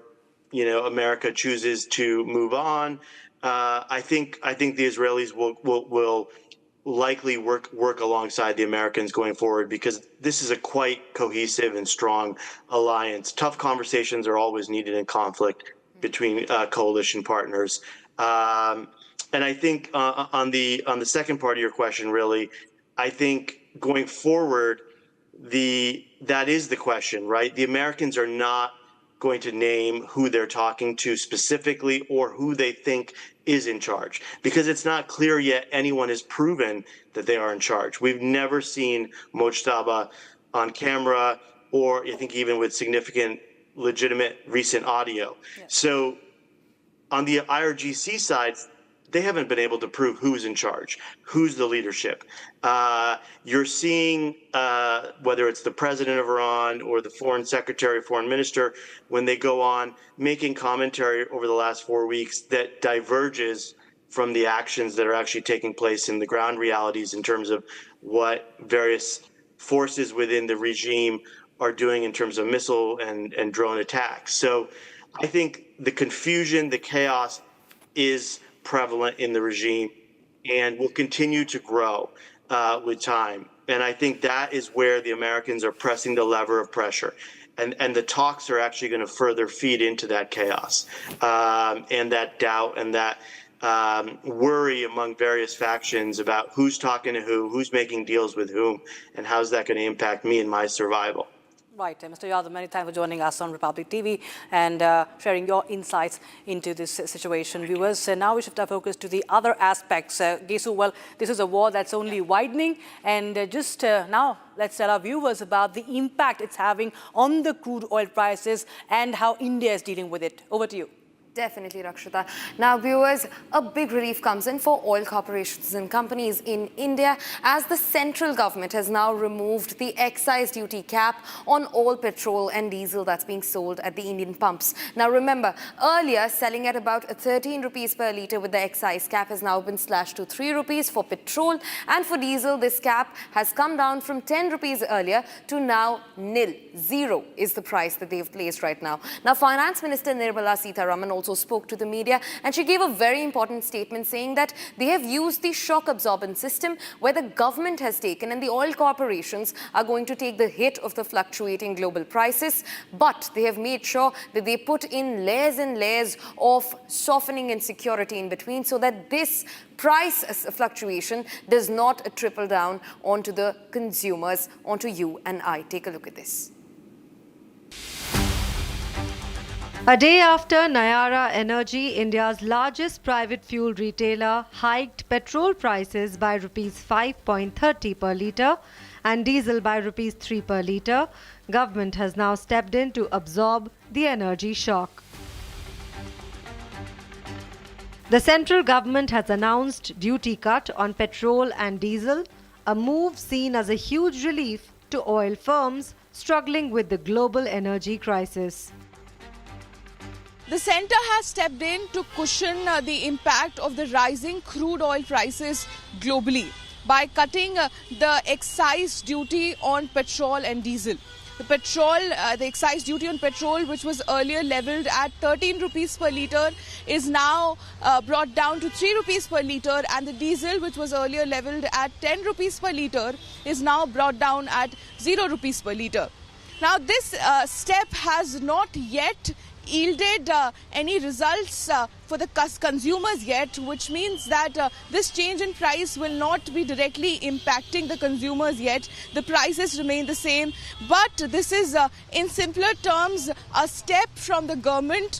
[SPEAKER 4] America chooses to move on. I think the Israelis will likely work alongside the Americans going forward, because this is a quite cohesive and strong alliance. Tough conversations are always needed in conflict between coalition partners. And I think on the second part of your question, really, I think going forward, that is the question, right? The Americans are not going to name who they're talking to specifically or who they think is in charge, because it's not clear yet anyone has proven that they are in charge. We've never seen Mojtaba on camera, or I think even with significant legitimate recent audio. Yeah. So on the IRGC side, they haven't been able to prove who's in charge, who's the leadership. You're seeing whether it's the president of Iran or the foreign secretary, foreign minister, when they go on making commentary over the last 4 weeks that diverges from the actions that are actually taking place in the ground realities in terms of what various forces within the regime are doing in terms of missile and drone attacks. So I think the confusion, the chaos is prevalent in the regime and will continue to grow with time. And I think that is where the Americans are pressing the lever of pressure. And the talks are actually going to further feed into that chaos and that doubt and that worry among various factions about who's talking to who's making deals with whom, and how's that going to impact me and my survival.
[SPEAKER 19] Right. Mr. Yadav, many thanks for joining us on Republic TV and sharing your insights into this situation. Viewers, now we shift our focus to the other aspects. Gesu, well, this is a war that's only widening. And now let's tell our viewers about the impact it's having on the crude oil prices and how India is dealing with it. Over to you.
[SPEAKER 20] Definitely, Rakshita. Now, viewers, a big relief comes in for oil corporations and companies in India as the central government has now removed the excise duty cap on all petrol and diesel that's being sold at the Indian pumps. Now, remember, earlier selling at about 13 rupees per litre with the excise cap has now been slashed to 3 rupees for petrol, and for diesel, this cap has come down from 10 rupees earlier to now nil. 0 is the price that they've placed right now. Now, Finance Minister Nirmala Sitharaman also spoke to the media, and she gave a very important statement saying that they have used the shock absorbent system where the government has taken and the oil corporations are going to take the hit of the fluctuating global prices, but they have made sure that they put in layers and layers of softening and security in between so that this price fluctuation does not trickle down onto the consumers, onto you and I. Take a look at this.
[SPEAKER 7] A day after Nayara Energy, India's largest private fuel retailer, hiked petrol prices by Rs 5.30 per litre and diesel by Rs 3 per litre, government has now stepped in to absorb the energy shock. The central government has announced duty cut on petrol and diesel, a move seen as a huge relief to oil firms struggling with the global energy crisis.
[SPEAKER 8] The centre has stepped in to cushion the impact of the rising crude oil prices globally by cutting the excise duty on petrol and diesel. The excise duty on petrol, which was earlier levelled at 13 rupees per litre, is now brought down to 3 rupees per litre, and the diesel, which was earlier levelled at 10 rupees per litre, is now brought down at 0 rupees per litre. Now, this step has not yet yielded any results for the consumers yet, which means that this change in price will not be directly impacting the consumers yet. The prices remain the same, but this is in simpler terms a step from the government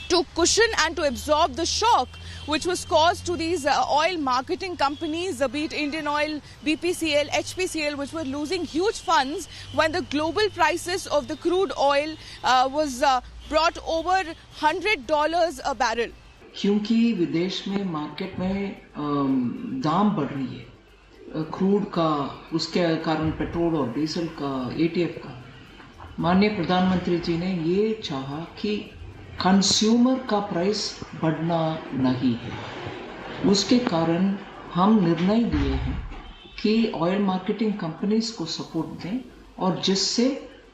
[SPEAKER 8] to cushion and to absorb the shock which was caused to these oil marketing companies, be it Indian Oil, BPCL, HPCL, which were losing huge funds when the global prices of the crude oil was brought over $100 a barrel.
[SPEAKER 11] क्योंकि विदेश में market में दाम बढ़ रही है crude का, उसके कारण पेट्रोल और डीजल का, एटीएफ का, माननीय प्रधानमंत्री जी ने ये चाहा कि कंज्यूमर का प्राइस बढ़ना नहीं है। उसके कारण हम निर्णय लिए हैं कि ऑयल मार्केटिंग कंपनीज को सपोर्ट दें और जिससे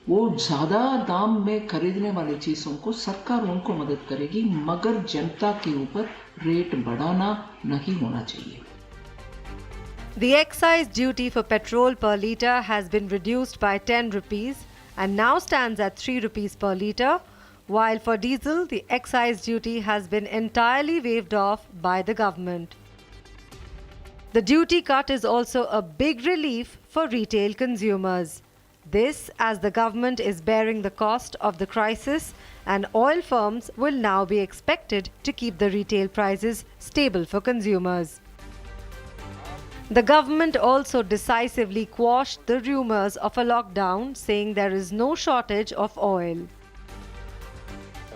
[SPEAKER 11] वो ज़्यादा दाम में खरीदने वाली चीज़ों को सरकार उनको मदद करेगी, मगर जनता के ऊपर रेट बढ़ाना नहीं होना चाहिए।
[SPEAKER 7] The excise duty for petrol per litre has been reduced by 10 rupees and now stands at 3 rupees per litre, while for diesel the excise duty has been entirely waived off by the government. The duty cut is also a big relief for retail consumers. This as the government is bearing the cost of the crisis and oil firms will now be expected to keep the retail prices stable for consumers. The government also decisively quashed the rumours of a lockdown, saying there is no shortage of oil.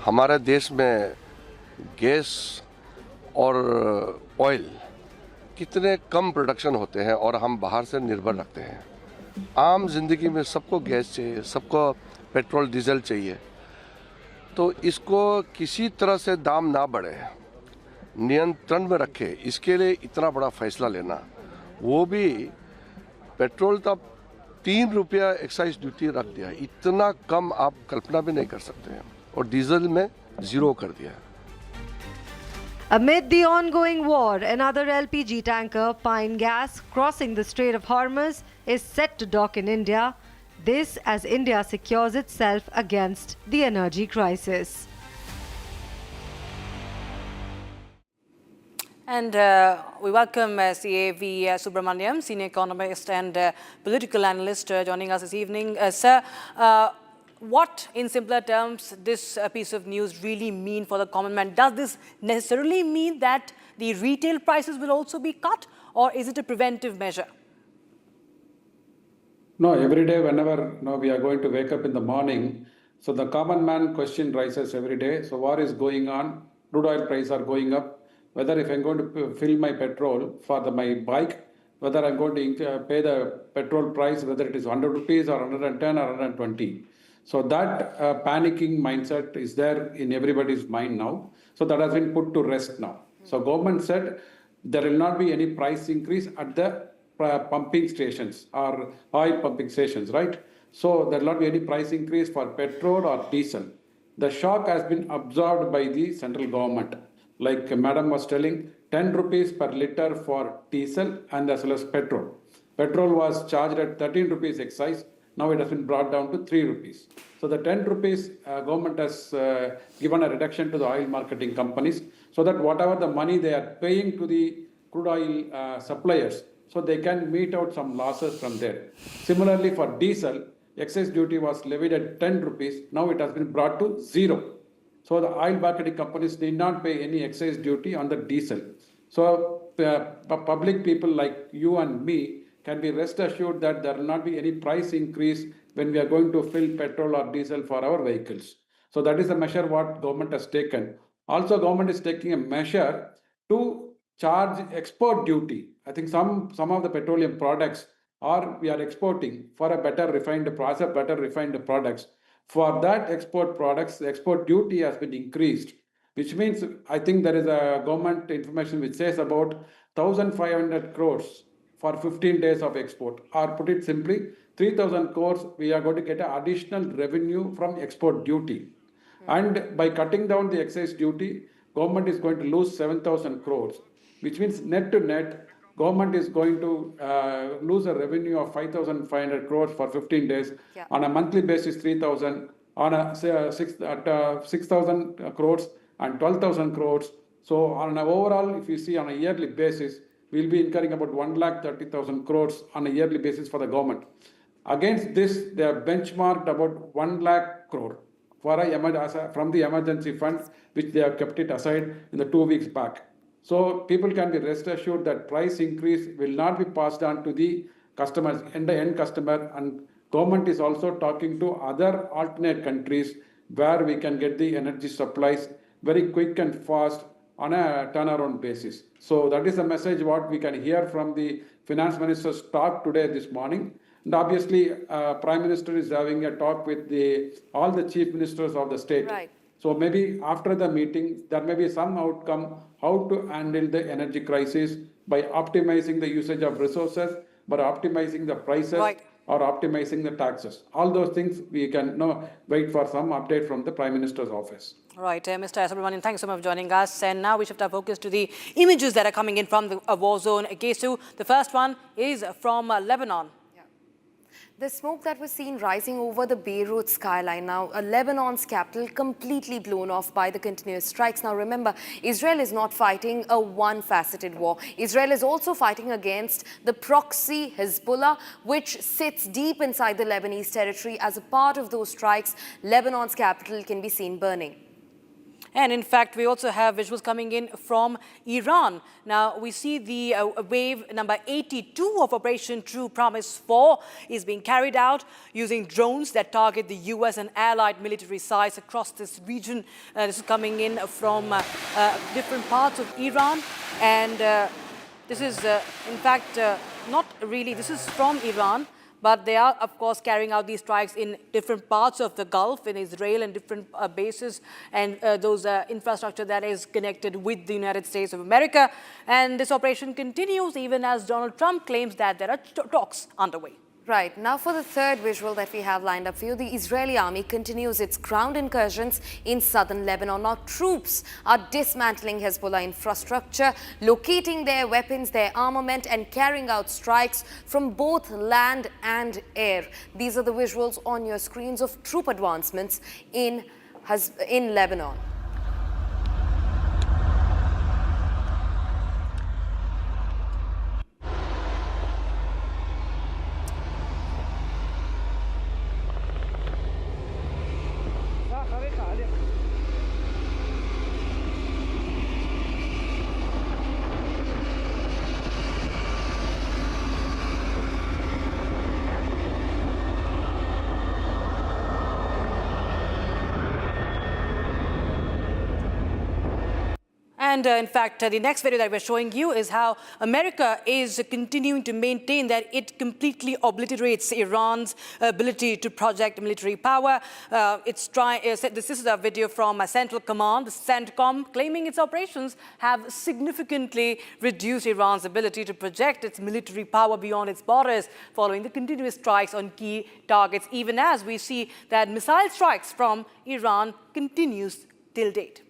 [SPEAKER 22] हमारे देश में gas और oil कितने कम production होते हैं और हम बाहर से निर्भर रखते हैं। आम जिंदगी में सबको गैस चाहिए, सबको पेट्रोल डीजल चाहिए, तो इसको किसी तरह से दाम ना बढ़े, नियंत्रण में रखे, इसके लिए इतना बड़ा फैसला लेना, वो भी पेट्रोल तब 3 रुपया एक्साइज ड्यूटी रख दिया, इतना कम आप कल्पना भी नहीं कर सकते हैं, और डीजल में 0 कर दिया।
[SPEAKER 7] Amid the ongoing war, another LPG tanker, Pine Gas, crossing the Strait of Hormuz, is set to dock in India. This as India secures itself against the energy crisis.
[SPEAKER 19] And we welcome CAV Subramaniam, senior economist and political analyst, joining us this evening. Sir, what, in simpler terms, this piece of news really mean for the common man? Does this necessarily mean that the retail prices will also be cut, or is it a preventive measure?
[SPEAKER 2] No, every day whenever we are going to wake up in the morning, so the common man question rises every day. So war is going on, crude oil prices are going up, whether if I'm going to fill my petrol for my bike, whether I'm going to pay the petrol price, whether it is 100 rupees or 110 or 120. So that panicking mindset is there in everybody's mind now. So that has been put to rest now. So government said there will not be any price increase at the pumping stations or oil pumping stations, right? So there will not be any price increase for petrol or diesel. The shock has been absorbed by the central government. Like Madam was telling, 10 rupees per litre for diesel and as well as petrol. Petrol was charged at 13 rupees excise. Now it has been brought down to 3 rupees. So the 10 rupees government has given a reduction to the oil marketing companies so that whatever the money they are paying to the crude oil suppliers, so they can meet out some losses from there. Similarly for diesel, excise duty was levied at 10 rupees. Now it has been brought to 0. So the oil marketing companies need not pay any excise duty on the diesel. So public people like you and me can be rest assured that there will not be any price increase when we are going to fill petrol or diesel for our vehicles. So that is the measure what government has taken. Also, government is taking a measure to charge export duty. I think some of the petroleum products or we are exporting for a better refined process, better refined products. For that export products, the export duty has been increased, which means I think there is a government information which says about 1,500 crores for 15 days of export, or put it simply, 3,000 crores we are going to get an additional revenue from export duty. And by cutting down the excise duty, government is going to lose 7,000 crores, which means net to net, government is going to lose a revenue of 5,500 crores for 15 days.
[SPEAKER 20] Yeah.
[SPEAKER 2] On a monthly basis, 3,000, on a 6,000 crores and 12,000 crores. So on an overall, if you see on a yearly basis, we'll be incurring about 1,30,000 crores on a yearly basis for the government. Against this, they have benchmarked about 1 lakh crore for from the emergency fund, which they have kept it aside in the 2 weeks back. So people can be rest assured that price increase will not be passed on to the customers, end customer, and government is also talking to other alternate countries where we can get the energy supplies very quick and fast on a turnaround basis. So that is the message what we can hear from the finance minister's talk today this morning. And obviously, Prime Minister is having a talk with all the chief ministers of the state.
[SPEAKER 20] Right.
[SPEAKER 2] So maybe after the meeting, there may be some outcome how to handle the energy crisis by optimizing the usage of resources, by optimizing the prices, or optimizing the taxes. All those things we can wait for some update from the Prime Minister's office.
[SPEAKER 19] Right, Mr. Subramanian, thanks so much for joining us. And now we shift our focus to the images that are coming in from the war zone. Kesu, the first one is from Lebanon.
[SPEAKER 20] The smoke that was seen rising over the Beirut skyline now, Lebanon's capital completely blown off by the continuous strikes. Now remember, Israel is not fighting a one-faceted war. Israel is also fighting against the proxy Hezbollah, which sits deep inside the Lebanese territory. As a part of those strikes, Lebanon's capital can be seen burning.
[SPEAKER 19] And in fact, we also have visuals coming in from Iran. Now, we see the wave number 82 of Operation True Promise 4 is being carried out using drones that target the US and allied military sites across this region. This is coming in from different parts of Iran. And this is, in fact, not really, this is from Iran. But they are, of course, carrying out these strikes in different parts of the Gulf, in Israel, and different bases, and those infrastructure that is connected with the United States of America. And this operation continues even as Donald Trump claims that there are talks underway.
[SPEAKER 20] Right. Now for the third visual that we have lined up for you, the Israeli army continues its ground incursions in southern Lebanon. Now troops are dismantling Hezbollah infrastructure, locating their weapons, their armament, and carrying out strikes from both land and air. These are the visuals on your screens of troop advancements in Lebanon.
[SPEAKER 19] And in fact, the next video that we're showing you is how America is continuing to maintain that it completely obliterates Iran's ability to project military power. This is a video from Central Command, the CENTCOM, claiming its operations have significantly reduced Iran's ability to project its military power beyond its borders, following the continuous strikes on key targets, even as we see that missile strikes from Iran continues till date.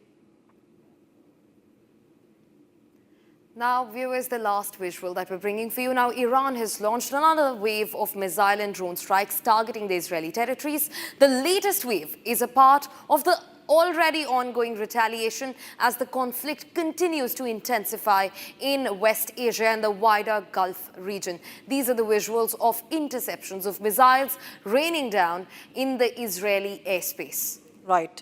[SPEAKER 20] Now, viewers, the last visual that we're bringing for you. Now, Iran has launched another wave of missile and drone strikes targeting the Israeli territories. The latest wave is a part of the already ongoing retaliation as the conflict continues to intensify in West Asia and the wider Gulf region. These are the visuals of interceptions of missiles raining down in the Israeli airspace.
[SPEAKER 19] Right.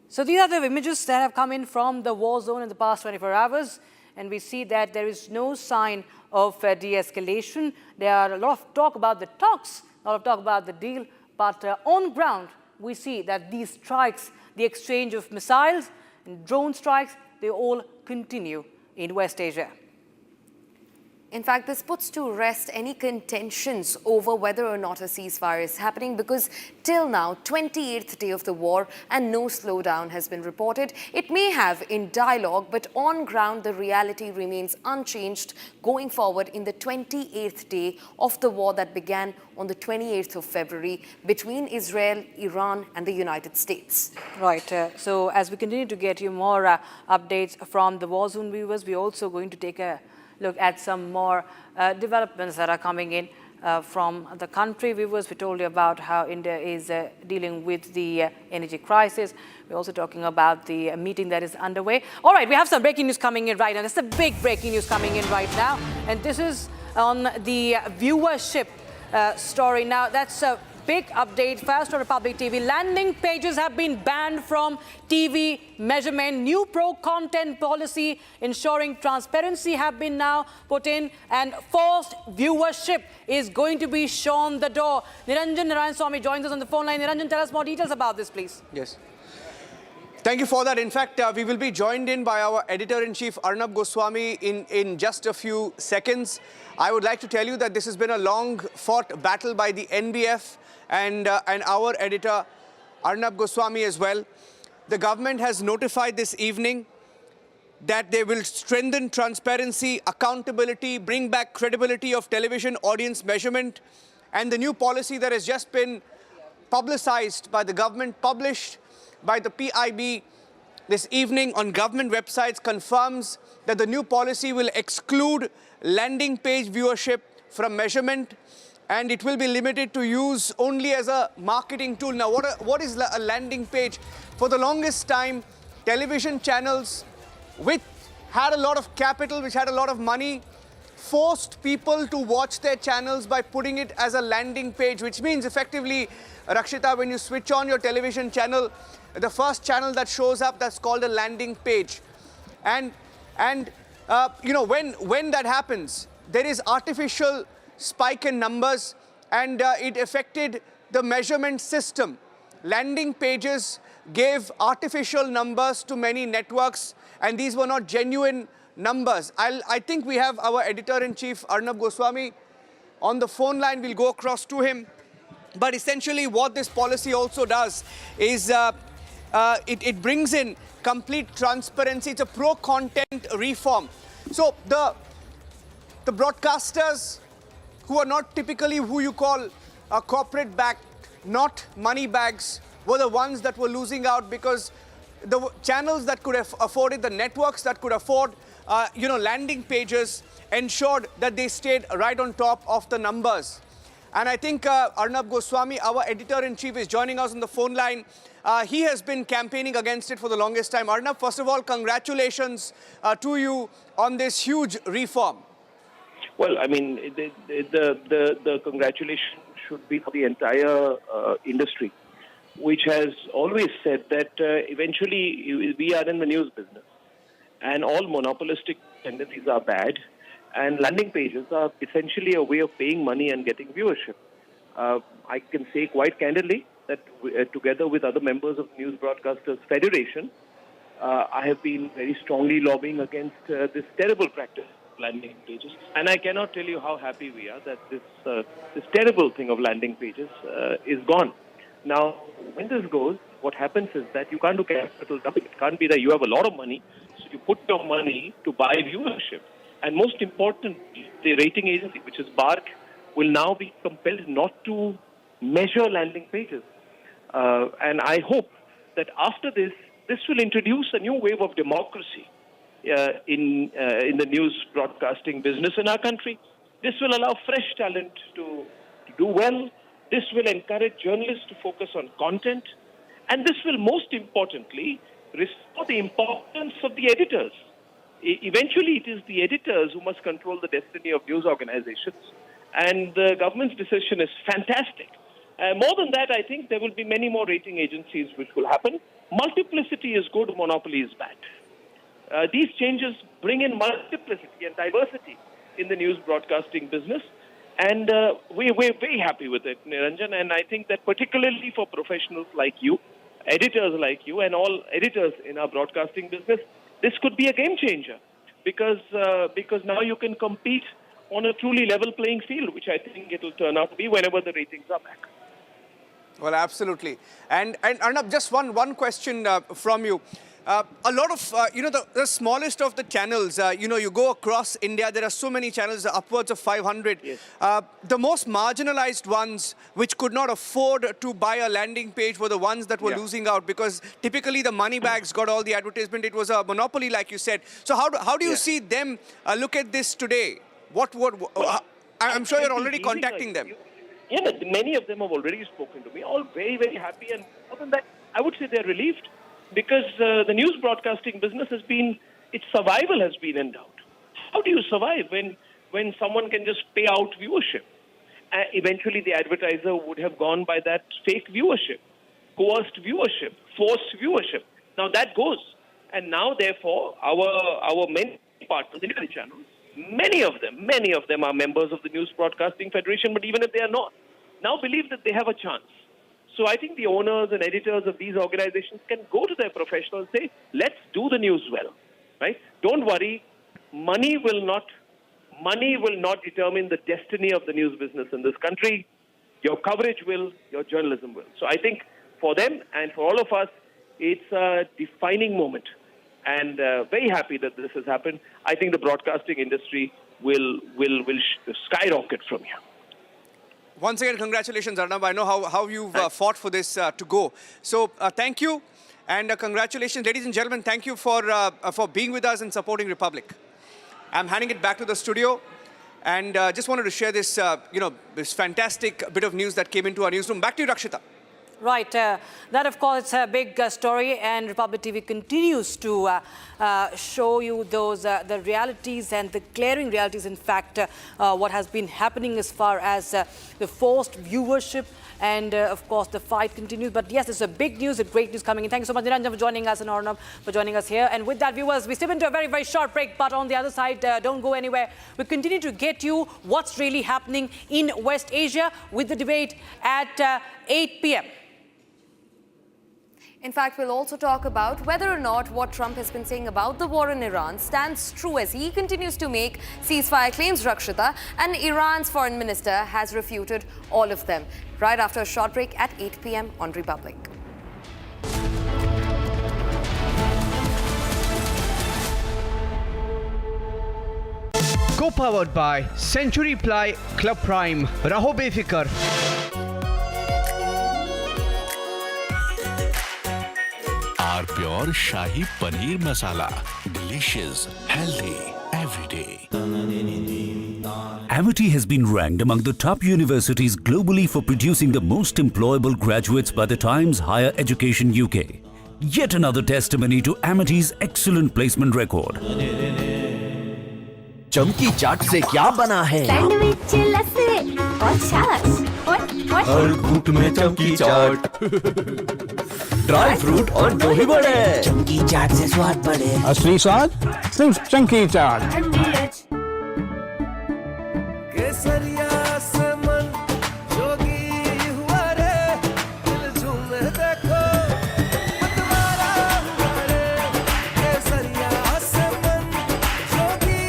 [SPEAKER 19] So these are the images that have come in from the war zone in the past 24 hours. And we see that there is no sign of de-escalation. There are a lot of talk about the talks, a lot of talk about the deal, but on ground, we see that these strikes, the exchange of missiles and drone strikes, they all continue in West Asia.
[SPEAKER 20] In fact, this puts to rest any contentions over whether or not a ceasefire is happening, because till now, 28th day of the war, and no slowdown has been reported. It may have in dialogue, but on ground, the reality remains unchanged going forward in the 28th day of the war that began on the 28th of February between Israel, Iran and the United States.
[SPEAKER 19] Right. So as we continue to get you more updates from the Warzone viewers, we're also going to take a look at some more developments that are coming in from the country. Viewers, we told you about how India is dealing with the energy crisis. We're also talking about the meeting that is underway. All right, we have some breaking news coming in right now. There's some big breaking news coming in right now. And this is on the viewership story. Now, that's a big update. First on Republic TV, landing pages have been banned from TV measurement. New pro-content policy ensuring transparency have been now put in, and forced viewership is going to be shown the door. Niranjan Narayan Swamy joins us on the phone line. Niranjan, tell us more details about this, please.
[SPEAKER 9] Yes. Thank you for that. In fact, we will be joined in by our editor-in-chief, Arnab Goswami, in just a few seconds. I would like to tell you that this has been a long-fought battle by the NBF and our editor, Arnab Goswami, as well. The government has notified this evening that they will strengthen transparency, accountability, bring back credibility of television audience measurement, and the new policy that has just been publicized by the government, published by the PIB this evening on government websites, confirms that the new policy will exclude landing page viewership from measurement, and it will be limited to use only as a marketing tool. Now, what is a landing page? For the longest time, television channels which had a lot of capital, which had a lot of money, forced people to watch their channels by putting it as a landing page, which means effectively, Rakshita, when you switch on your television channel, the first channel that shows up, that's called a landing page. And you know, when that happens, there is artificial spike in numbers, and it affected the measurement system. Landing pages gave artificial numbers to many networks, and these were not genuine numbers. I think we have our editor-in-chief, Arnab Goswami, on the phone line. We'll go across to him. But essentially what this policy also does is it brings in complete transparency. It's a pro-content reform. So the broadcasters who are not typically who you call corporate-backed, not money bags, were the ones that were losing out, because the channels that could have afforded, the networks that could afford, landing pages, ensured that they stayed right on top of the numbers. And I think Arnab Goswami, our editor-in-chief, is joining us on the phone line. He has been campaigning against it for the longest time. Arnab, first of all, congratulations to you on this huge reform.
[SPEAKER 12] Well, I mean, the congratulations should be for the entire industry, which has always said that eventually we are in the news business, and all monopolistic tendencies are bad, and landing pages are essentially a way of paying money and getting viewership. I can say quite candidly that together with other members of News Broadcasters Federation, I have been very strongly lobbying against this terrible practice, landing pages. And I cannot tell you how happy we are that this terrible thing of landing pages is gone. Now, when this goes, what happens is that you can't do capital dumping. It can't be that you have a lot of money, so you put your money to buy viewership. And most importantly, the rating agency, which is BARC, will now be compelled not to measure landing pages. And I hope that after this will introduce a new wave of democracy in the news broadcasting business in our country. This will allow fresh talent to do well. This will encourage journalists to focus on content. And this will, most importantly, restore the importance of the editors. Eventually, it is the editors who must control the destiny of news organizations. And the government's decision is fantastic. More than that, I think there will be many more rating agencies which will happen. Multiplicity is good, monopoly is bad. These changes bring in multiplicity and diversity in the news broadcasting business. And we're very happy with it, Niranjan. And I think that particularly for professionals like you, editors like you, and all editors in our broadcasting business, this could be a game changer. Because now you can compete on a truly level playing field, which I think it will turn out to be whenever the ratings are back.
[SPEAKER 9] Well, absolutely. And Arnab, just one question from you. A lot of, the smallest of the channels, you go across India, there are so many channels, upwards of 500.
[SPEAKER 12] Yes.
[SPEAKER 9] The most marginalized ones, which could not afford to buy a landing page, were the ones that were losing out, because typically the money bags got all the advertisement. It was a monopoly, like you said. So how do you see them look at this today? I'm sure you're already contacting them.
[SPEAKER 12] Yeah, but many of them have already spoken to me, all very, very happy. And more than that, I would say they're relieved, because the news broadcasting business its survival has been in doubt. How do you survive when someone can just pay out viewership? Eventually, the advertiser would have gone by that fake viewership, coerced viewership, forced viewership. Now that goes. And now, therefore, our many partners, the channels, many of them are members of the News Broadcasting Federation, but even if they are not, now believe that they have a chance. So I think the owners and editors of these organizations can go to their professionals and say, let's do the news well, right? Don't worry, money will not determine the destiny of the news business in this country. Your coverage will, your journalism will. So I think for them and for all of us, it's a defining moment. And very happy that this has happened. I think the broadcasting industry will skyrocket from here.
[SPEAKER 9] Once again, congratulations, Arnab. I know how you've fought for this to go. So thank you, and congratulations. Ladies and gentlemen, thank you for being with us and supporting Republic. I'm handing it back to the studio, and just wanted to share this, this fantastic bit of news that came into our newsroom. Back to you, Rakshita.
[SPEAKER 19] Right. That, of course, is a big story, and Republic TV continues to show you those the realities and the glaring realities, in fact, what has been happening as far as the forced viewership. And, of course, the fight continues. But, yes, it's a big news, a great news coming in. Thank you so much, Niranjan, for joining us, and Arnab for joining us here. And with that, viewers, we step into a very, very short break. But on the other side, don't go anywhere. We continue to get you what's really happening in West Asia with the debate at 8 p.m.
[SPEAKER 20] In fact, we'll also talk about whether or not what Trump has been saying about the war in Iran stands true as he continues to make ceasefire claims, Rakshita, and Iran's foreign minister has refuted all of them. Right after a short break at 8 p.m. on Republic.
[SPEAKER 13] Co-powered by Century Ply Club Prime. Raho befikar.
[SPEAKER 15] Our pure Shahi Paneer Masala. Delicious, healthy, every day.
[SPEAKER 16] Amity has been ranked among the top universities globally for producing the most employable graduates by the Times Higher Education UK. Yet another testimony to Amity's excellent placement record.
[SPEAKER 23] चमकी चाट से क्या बना है?
[SPEAKER 25] Sandwich लस्सी और छाछ और
[SPEAKER 23] हर घूंट में चमकी चाट ड्राई फ्रूट और दही बड़े चमकी चाट से स्वाद बढ़े
[SPEAKER 6] असली स्वाद सिर्फ चमकी चाट
[SPEAKER 14] केसरिया से मन जोगी हुआ रे दिल झूमे देखो मतवारा हुआ रे केसरिया से मन जोगी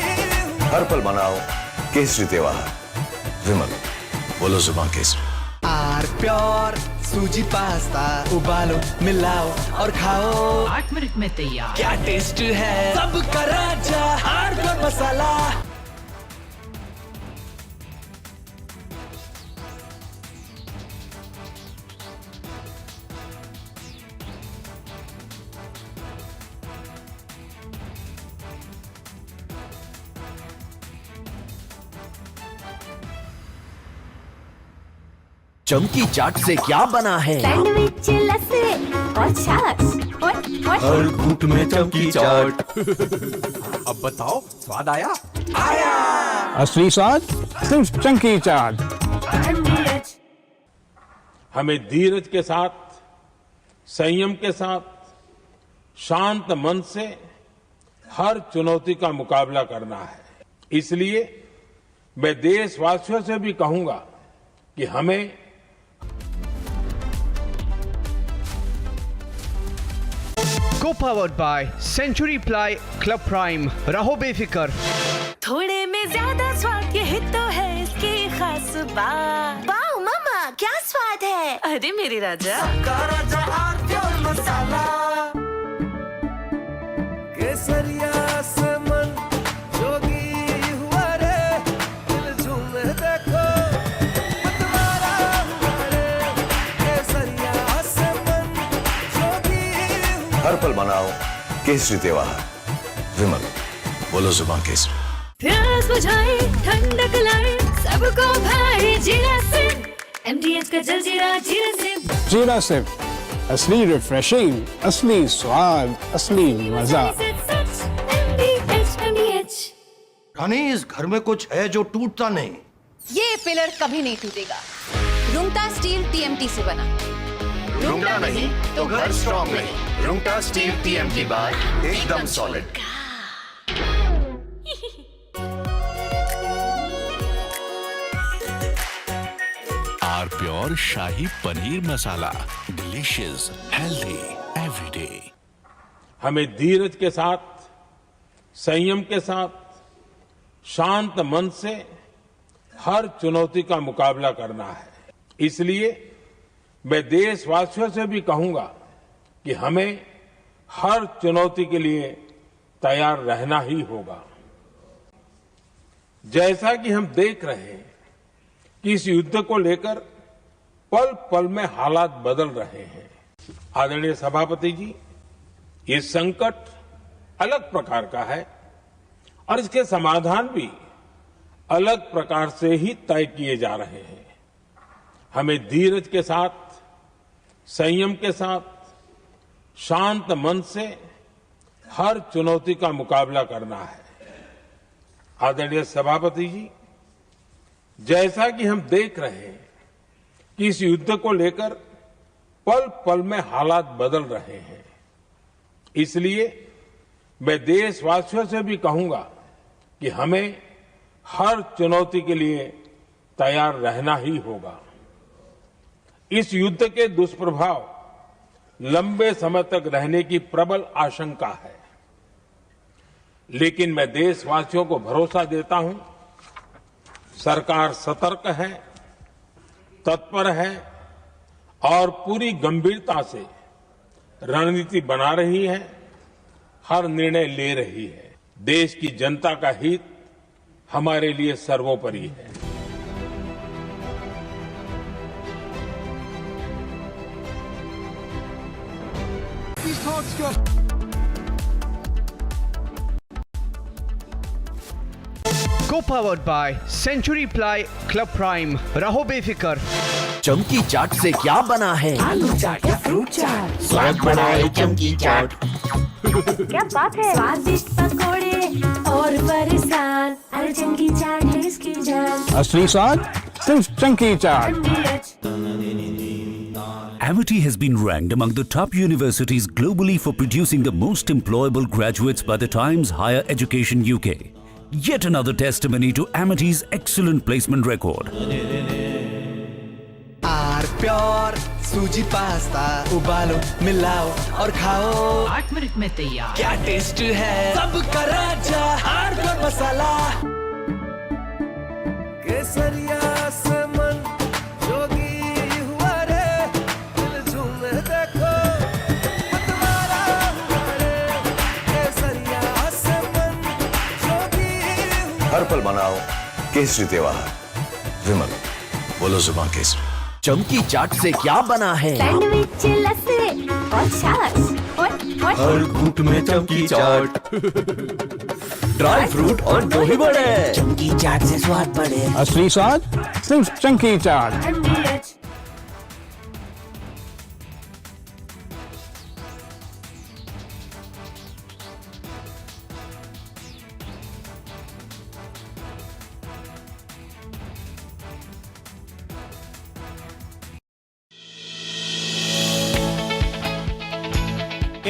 [SPEAKER 26] हर पल मनाओ केसरी त्योहार विमल बोलो जुबान केसरी
[SPEAKER 14] आर प्योर सूजी पास्ता उबालो मिलाओ और खाओ
[SPEAKER 18] 8 मिनट में तैयार
[SPEAKER 14] क्या टेस्ट है सबका राजा हार्डकोर मसाला
[SPEAKER 23] चमकी चाट से क्या बना है?
[SPEAKER 25] सैंडविच लस्सी और छाछ और
[SPEAKER 23] हर घूंट में चमकी चाट अब बताओ स्वाद आया? आया
[SPEAKER 6] असली स्वाद सिर्फ चमकी चाट
[SPEAKER 17] हमें धीरज के साथ, संयम के साथ, शांत मन से हर चुनौती का मुकाबला करना है। इसलिए मैं देशवासियों से भी कहूंगा कि हमें
[SPEAKER 13] Co-powered by Century Ply Club Prime. Raho befikar.
[SPEAKER 10] थोड़े में ज्यादा स्वाद, ये खास बात। वाओ मामा क्या स्वाद है। अरे मेरे राजा
[SPEAKER 14] मसाला केसरिया से मन जोगी हुआ रे, दिल झूमे देखो मतवारा हुआ रे, केसरिया से मन जोगी हुआ।
[SPEAKER 26] हर पल मनाओ केसरी त्योहार। विमल, बोलो जुबान केसरी।
[SPEAKER 25] प्यास बुझाए ठंडक लाए सबको भाई जीरा से MDH का जलजीरा जीरा से।
[SPEAKER 1] जीरा से असली रिफ्रेशिंग, असली स्वाद, असली मजा।
[SPEAKER 3] रानी, इस घर में कुछ है जो टूटता नहीं।
[SPEAKER 4] ये पिलर कभी नहीं टूटेगा। रुंगटा स्टील TMT से बना।
[SPEAKER 26] रुंगटा नहीं तो घर स्ट्रॉन्ग नहीं। रुंगटा स्टील TMT बार एकदम सॉलिड।
[SPEAKER 15] आर pure shahi paneer masala, delicious, healthy everyday.
[SPEAKER 17] हमें धीरज के साथ, संयम के साथ, शांत मन से हर चुनौती का मुकाबला करना है। इसलिए मैं देशवासियों से भी कहूंगा कि हमें हर चुनौती के लिए तैयार रहना ही होगा। जैसा कि हम देख रहे हैं कि इस युद्ध को लेकर पल पल में हालात बदल रहे हैं। आदरणीय सभापति जी, ये संकट अलग प्रकार का है और इसके समाधान भी अलग प्रकार से ही तय किए जा रहे हैं। हमें धीरज के साथ, संयम के साथ, शांत मन से हर चुनौती का मुकाबला करना है। आदरणीय सभापति जी, जैसा कि हम देख रहे हैं कि इस युद्ध को लेकर पल पल में हालात बदल रहे हैं। इसलिए मैं देशवासियों से भी कहूंगा कि हमें हर चुनौती के लिए तैयार रहना ही होगा। इस युद्ध के दुष्प्रभाव लंबे समय तक रहने की प्रबल आशंका है, लेकिन मैं देशवासियों को भरोसा देता हूं, सरकार सतर्क है, तत्पर है और पूरी गंभीरता से रणनीति बना रही है, हर निर्णय ले रही है। देश की जनता का हित हमारे लिए सर्वोपरि है।
[SPEAKER 13] Co-powered by Century Ply Club Prime। रहो बेफिक्र।
[SPEAKER 23] चमकी चाट से क्या बना है?
[SPEAKER 25] आलू चाट या फ्रूट चाट,
[SPEAKER 23] स्वाद बढ़ाए चमकी चाट।
[SPEAKER 25] क्या बात है। स्वादिष्ट पकोड़े और परेशान, अरे चंकी चाट है इसकी जान।
[SPEAKER 1] असली स्वाद सिर्फ चंकी चाट।
[SPEAKER 16] Amity has been ranked among the top universities globally for producing the most employable graduates by the Times Higher Education UK. Yet another testimony to Amity's excellent placement record.
[SPEAKER 14] आर प्योर सूजी पास्ता उबालो, मिलाओ और खाओ।
[SPEAKER 18] 8 minute में तैयार।
[SPEAKER 14] क्या test है सबका राजा, आर प्योर मसाला। केसरिया से मन जोगी हुआ रे, दिल झूमे देखो मतवारा हुआ रे, केसरिया से मन जोगी हुआ।
[SPEAKER 26] हर पल मनाओ केसरी त्योहार। विमल, बोलो जुबान केसरी।
[SPEAKER 23] चमकी चाट से क्या बना है?
[SPEAKER 25] सैंडविच लस्सी और छाछ और
[SPEAKER 23] हर घूंट में चमकी चाट। ड्राई फ्रूट और दही बड़े।
[SPEAKER 18] चमकी चाट से स्वाद बढ़े।
[SPEAKER 1] असली स्वाद सिर्फ चंकी चाट।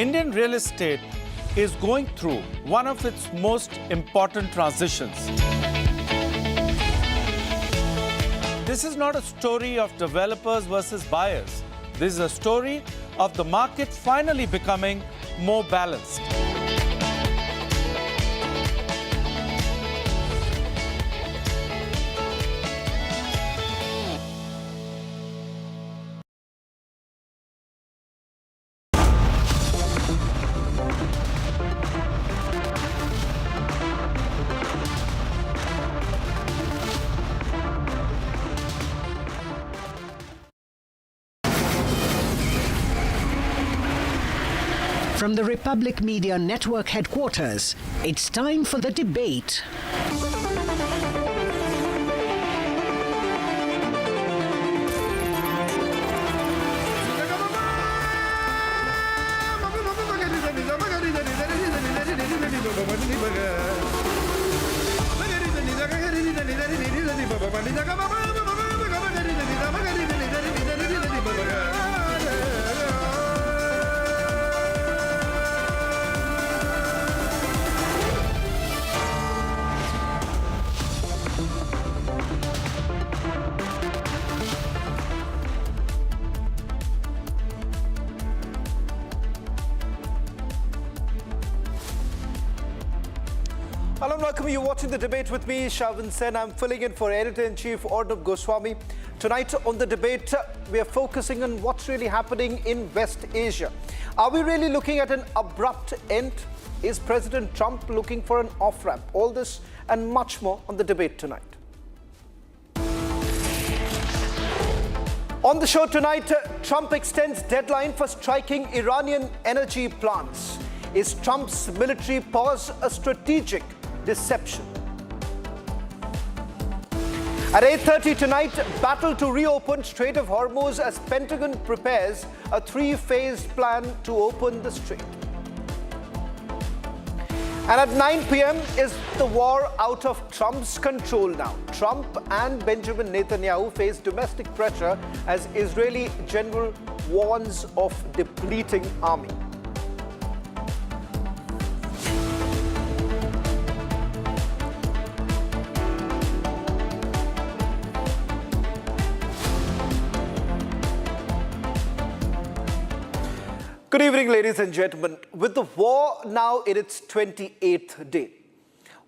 [SPEAKER 5] Indian real estate is going through one of its most important transitions. This is not a story of developers versus buyers. This is a story of the market finally becoming more balanced.
[SPEAKER 7] From the Republic Media Network headquarters, it's time for the debate.
[SPEAKER 9] Hello and welcome. You're watching the debate with me, Shavin Sen. I'm filling in for Editor-in-Chief Arnab Goswami. Tonight on the debate, we are focusing on what's really happening in West Asia. Are we really looking at an abrupt end? Is President Trump looking for an off-ramp? All this and much more on the debate tonight. On the show tonight, Trump extends deadline for striking Iranian energy plants. Is Trump's military pause a strategic deception? At 8:30 tonight, battle to reopen Strait of Hormuz as Pentagon prepares a three-phased plan to open the strait. And at 9 p.m. is the war out of Trump's control now. Trump and Benjamin Netanyahu face domestic pressure as Israeli general warns of depleting army. Good evening, ladies and gentlemen. With the war now in its 28th day,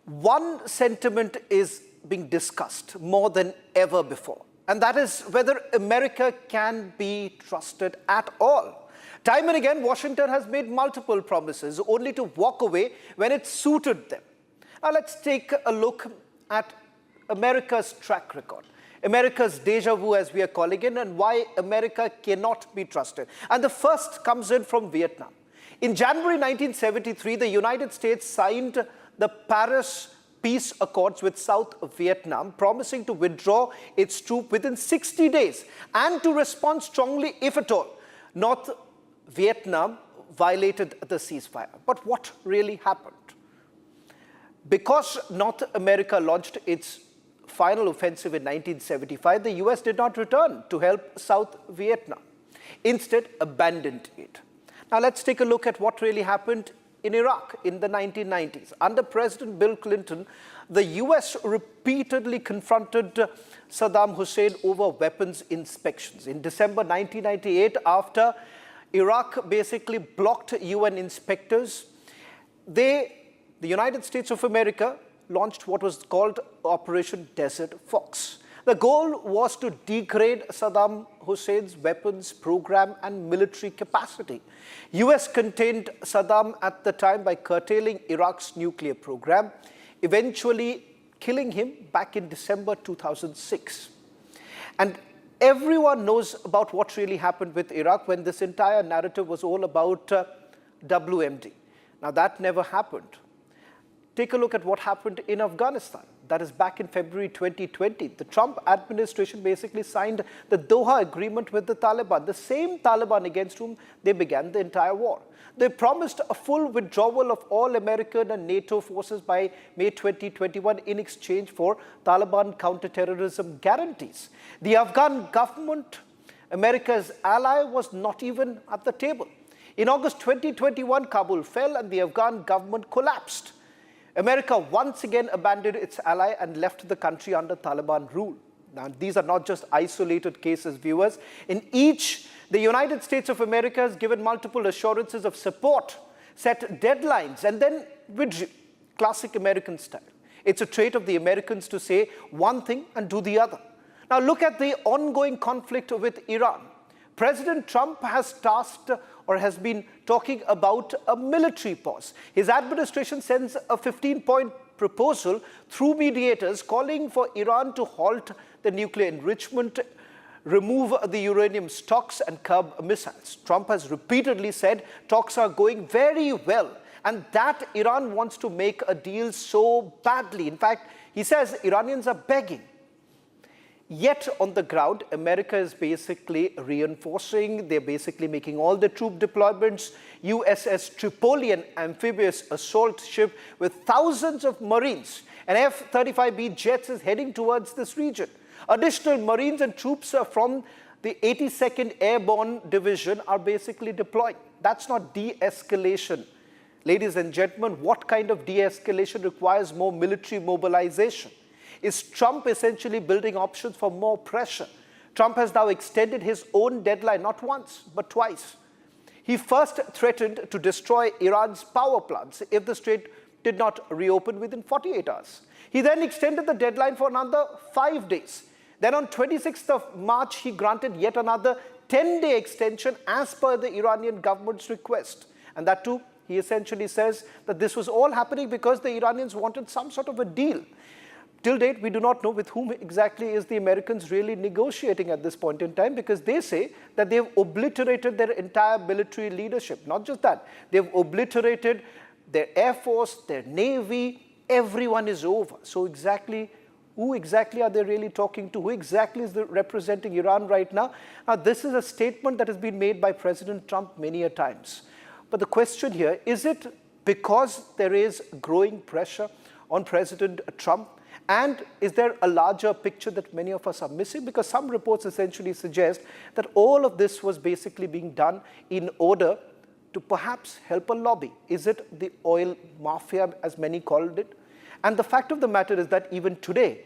[SPEAKER 9] one sentiment is being discussed more than ever before, and that is whether America can be trusted at all. Time and again, Washington has made multiple promises only to walk away when it suited them. Now let's take a look at America's track record. America's deja vu, as we are calling it, and why America cannot be trusted. And the first comes in from Vietnam. In January 1973, the United States signed the Paris Peace Accords with South Vietnam, promising to withdraw its troops within 60 days and to respond strongly if at all North Vietnam violated the ceasefire. But what really happened? Because North America launched its final offensive in 1975, the US did not return to help South Vietnam. Instead, abandoned it. Now let's take a look at what really happened in Iraq in the 1990s. Under President Bill Clinton, the US repeatedly confronted Saddam Hussein over weapons inspections. In December 1998, after Iraq basically blocked UN inspectors, the United States of America launched what was called Operation Desert Fox. The goal was to degrade Saddam Hussein's weapons program and military capacity. US contained Saddam at the time by curtailing Iraq's nuclear program, eventually killing him back in December 2006. And everyone knows about what really happened with Iraq when this entire narrative was all about WMD. Now that never happened. Take a look at what happened in Afghanistan. That is back in February 2020. The Trump administration basically signed the Doha Agreement with the Taliban, the same Taliban against whom they began the entire war. They promised a full withdrawal of all American and NATO forces by May 2021 in exchange for Taliban counterterrorism guarantees. The Afghan government, America's ally, was not even at the table. In August 2021, Kabul fell and the Afghan government collapsed. America once again abandoned its ally and left the country under Taliban rule. Now, these are not just isolated cases, viewers. In each, the United States of America has given multiple assurances of support, set deadlines, and then withdrew. Classic American style. It's a trait of the Americans to say one thing and do the other. Now, look at the ongoing conflict with Iran. President Trump has tasked or has been talking about a military pause. His administration sends a 15-point proposal through mediators calling for Iran to halt the nuclear enrichment, remove the uranium stocks and curb missiles. Trump has repeatedly said talks are going very well and that Iran wants to make a deal so badly. In fact, he says Iranians are begging. Yet on the ground, America is basically reinforcing. They're basically making all the troop deployments. USS Tripoli, an amphibious assault ship with thousands of Marines and F-35B jets is heading towards this region. Additional Marines and troops from the 82nd Airborne Division are basically deploying. That's not de-escalation. Ladies and gentlemen, what kind of de-escalation requires more military mobilization? Is Trump essentially building options for more pressure? Trump has now extended his own deadline not once, but twice. He first threatened to destroy Iran's power plants if the strait did not reopen within 48 hours. He then extended the deadline for another 5 days. Then on 26th of March, he granted yet another 10-day extension as per the Iranian government's request. And that too, he essentially says that this was all happening because the Iranians wanted some sort of a deal. Till date, we do not know with whom exactly is the Americans really negotiating at this point in time, because they say that they have obliterated their entire military leadership. Not just that, they have obliterated their Air Force, their Navy, everyone is over. So who exactly are they really talking to? Who exactly is representing Iran right now? Now, this is a statement that has been made by President Trump many a times. But the question here, is it because there is growing pressure on President Trump? And is there a larger picture that many of us are missing? Because some reports essentially suggest that all of this was basically being done in order to perhaps help a lobby. Is it the oil mafia, as many called it? And the fact of the matter is that even today,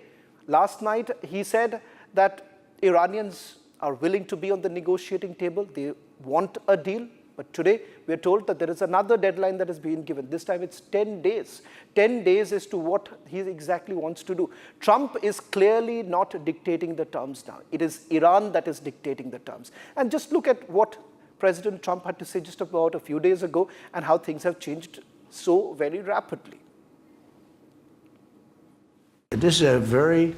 [SPEAKER 9] last night, he said that Iranians are willing to be on the negotiating table. They want a deal. But today, we are told that there is another deadline that has been given. This time, it's 10 days. 10 days as to what he exactly wants to do. Trump is clearly not dictating the terms now. It is Iran that is dictating the terms. And just look at what President Trump had to say just about a few days ago and how things have changed so very rapidly.
[SPEAKER 2] This is a very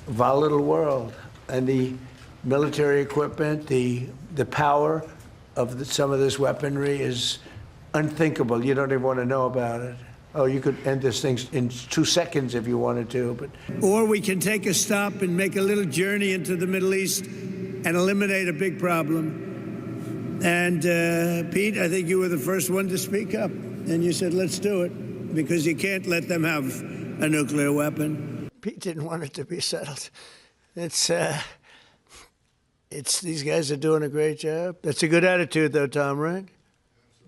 [SPEAKER 2] volatile world, and the military equipment, the power of some of this weaponry is unthinkable. You don't even want to know about it. Oh, you could end this thing in 2 seconds if you wanted to, but...
[SPEAKER 8] Or we can take a stop and make a little journey into the Middle East and eliminate a big problem. And Pete, I think you were the first one to speak up, and you said, let's do it, because you can't let them have a nuclear weapon.
[SPEAKER 2] Pete didn't want it to be settled. These guys are doing a great job. That's a good attitude, though, Tom, right?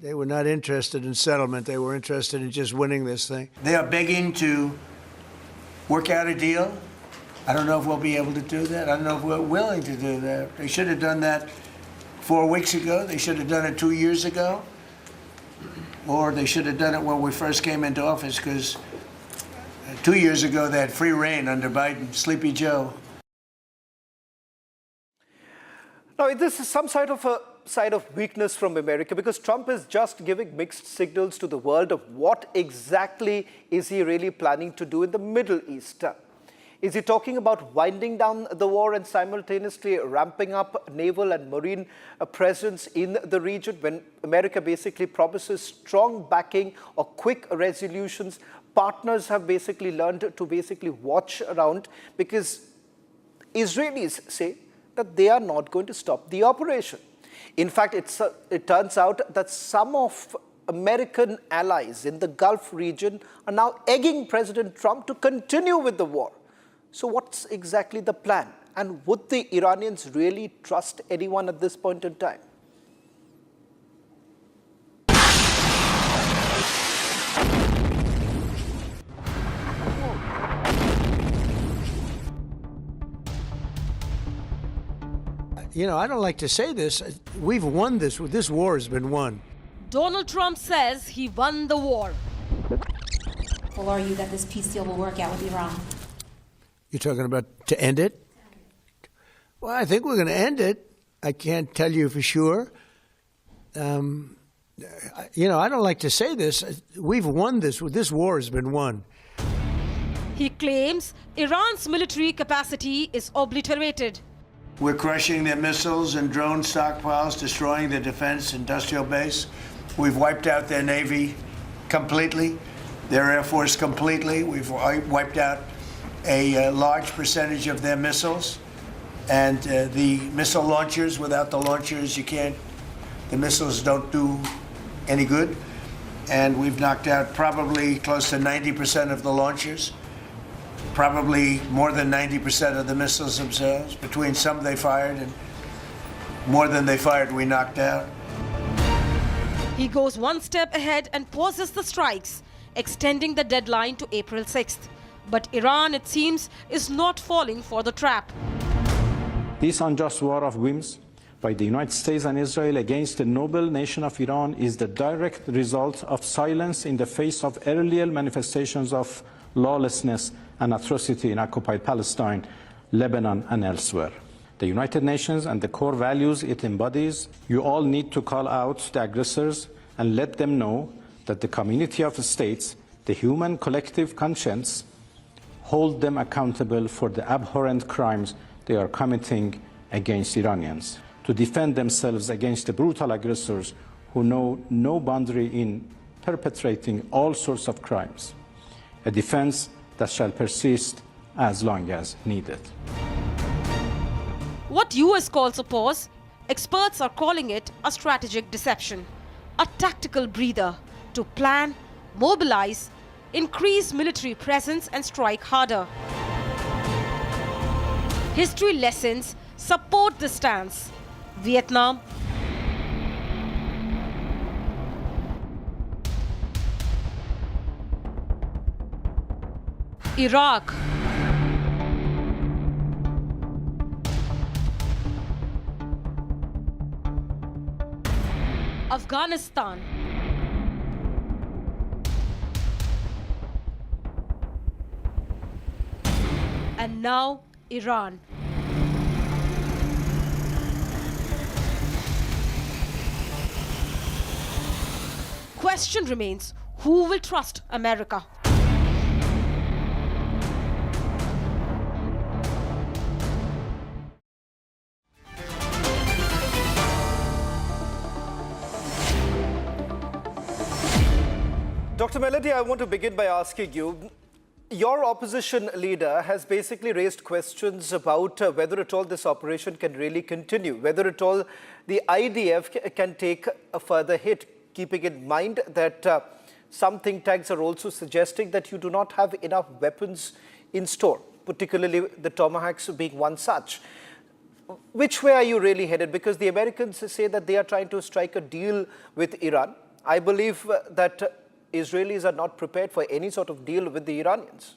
[SPEAKER 2] They were not interested in settlement. They were interested in just winning this thing. They are begging to work out a deal. I don't know if we'll be able to do that. I don't know if we're willing to do that. They should have done that 4 weeks ago. They should have done it 2 years ago. Or they should have done it when we first came into office, because 2 years ago they had free reign under Biden, Sleepy Joe.
[SPEAKER 9] Now, this is some sort of a side of weakness from America, because Trump is just giving mixed signals to the world of what exactly is he really planning to do in the Middle East. Is he talking about winding down the war and simultaneously ramping up naval and marine presence in the region, when America basically promises strong backing or quick resolutions? Partners have basically learned to basically watch around, because Israelis say that they are not going to stop the operation. In fact, it turns out that some of American allies in the Gulf region are now egging President Trump to continue with the war. So what's exactly the plan? And would the Iranians really trust anyone at this point in time?
[SPEAKER 2] You know, I don't like to say this. We've won this. This war has been won.
[SPEAKER 11] Donald Trump says he won the war.
[SPEAKER 4] Well, are you that this peace deal will work out with Iran?
[SPEAKER 2] You're talking about to end it? Well, I think we're going to end it. I can't tell you for sure. You know, I don't like to say this. We've won this. This war has been won.
[SPEAKER 11] He claims Iran's military capacity is obliterated.
[SPEAKER 8] We're crushing their missiles and drone stockpiles, destroying their defense industrial base. We've wiped out their Navy completely, their Air Force completely. We've wiped out a large percentage of their missiles. And the missile launchers, without the launchers, the missiles don't do any good. And we've knocked out probably close to 90% of the launchers, probably more than 90% of the missiles themselves. Between some they fired and more than they fired, we knocked out.
[SPEAKER 11] He goes one step ahead and pauses the strikes, extending the deadline to April 6th. But Iran, it seems, is not falling for the trap.
[SPEAKER 6] This unjust war of whims by the United States and Israel against the noble nation of Iran is the direct result of silence in the face of earlier manifestations of lawlessness and atrocity in occupied Palestine, Lebanon, and elsewhere. The United Nations and the core values it embodies, you all need to call out the aggressors and let them know that the community of states, the human collective conscience, hold them accountable for the abhorrent crimes they are committing against Iranians, to defend themselves against the brutal aggressors who know no boundary in perpetrating all sorts of crimes, a defense that shall persist as long as needed.
[SPEAKER 11] What US calls a pause, experts are calling it a strategic deception, a tactical breather to plan, mobilize, increase military presence and strike harder. History lessons support this stance. Vietnam, Iraq, Afghanistan, and now Iran. Question remains, who will trust America?
[SPEAKER 9] Dr. Melody, I want to begin by asking you, your opposition leader has basically raised questions about whether at all this operation can really continue, whether at all the IDF can take a further hit, keeping in mind that some think tanks are also suggesting that you do not have enough weapons in store, particularly the Tomahawks being one such. Which way are you really headed? Because the Americans say that they are trying to strike a deal with Iran. I believe that Israelis are not prepared for any sort of deal with the Iranians.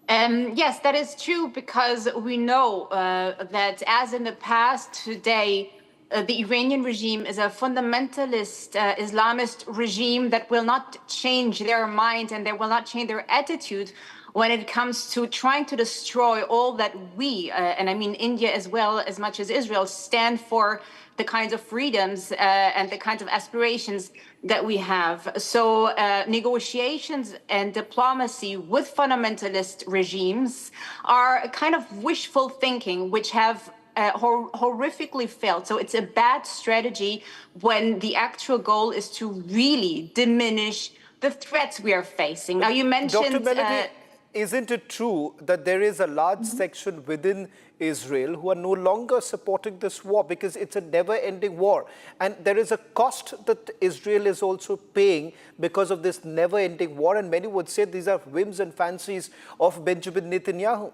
[SPEAKER 12] Yes, that is true, because we know that as in the past, today, the Iranian regime is a fundamentalist Islamist regime that will not change their mind and they will not change their attitude when it comes to trying to destroy all that we, and I mean India as well as much as Israel, stand for the kinds of freedoms and the kinds of aspirations that we have. So negotiations and diplomacy with fundamentalist regimes are a kind of wishful thinking, which have horrifically failed. So it's a bad strategy when the actual goal is to really diminish the threats we are facing. Now, you mentioned...
[SPEAKER 9] Dr. Melody, isn't it true that there is a large section within Israel who are no longer supporting this war because it's a never-ending war? And there is a cost that Israel is also paying because of this never-ending war. And many would say these are whims and fancies of Benjamin Netanyahu.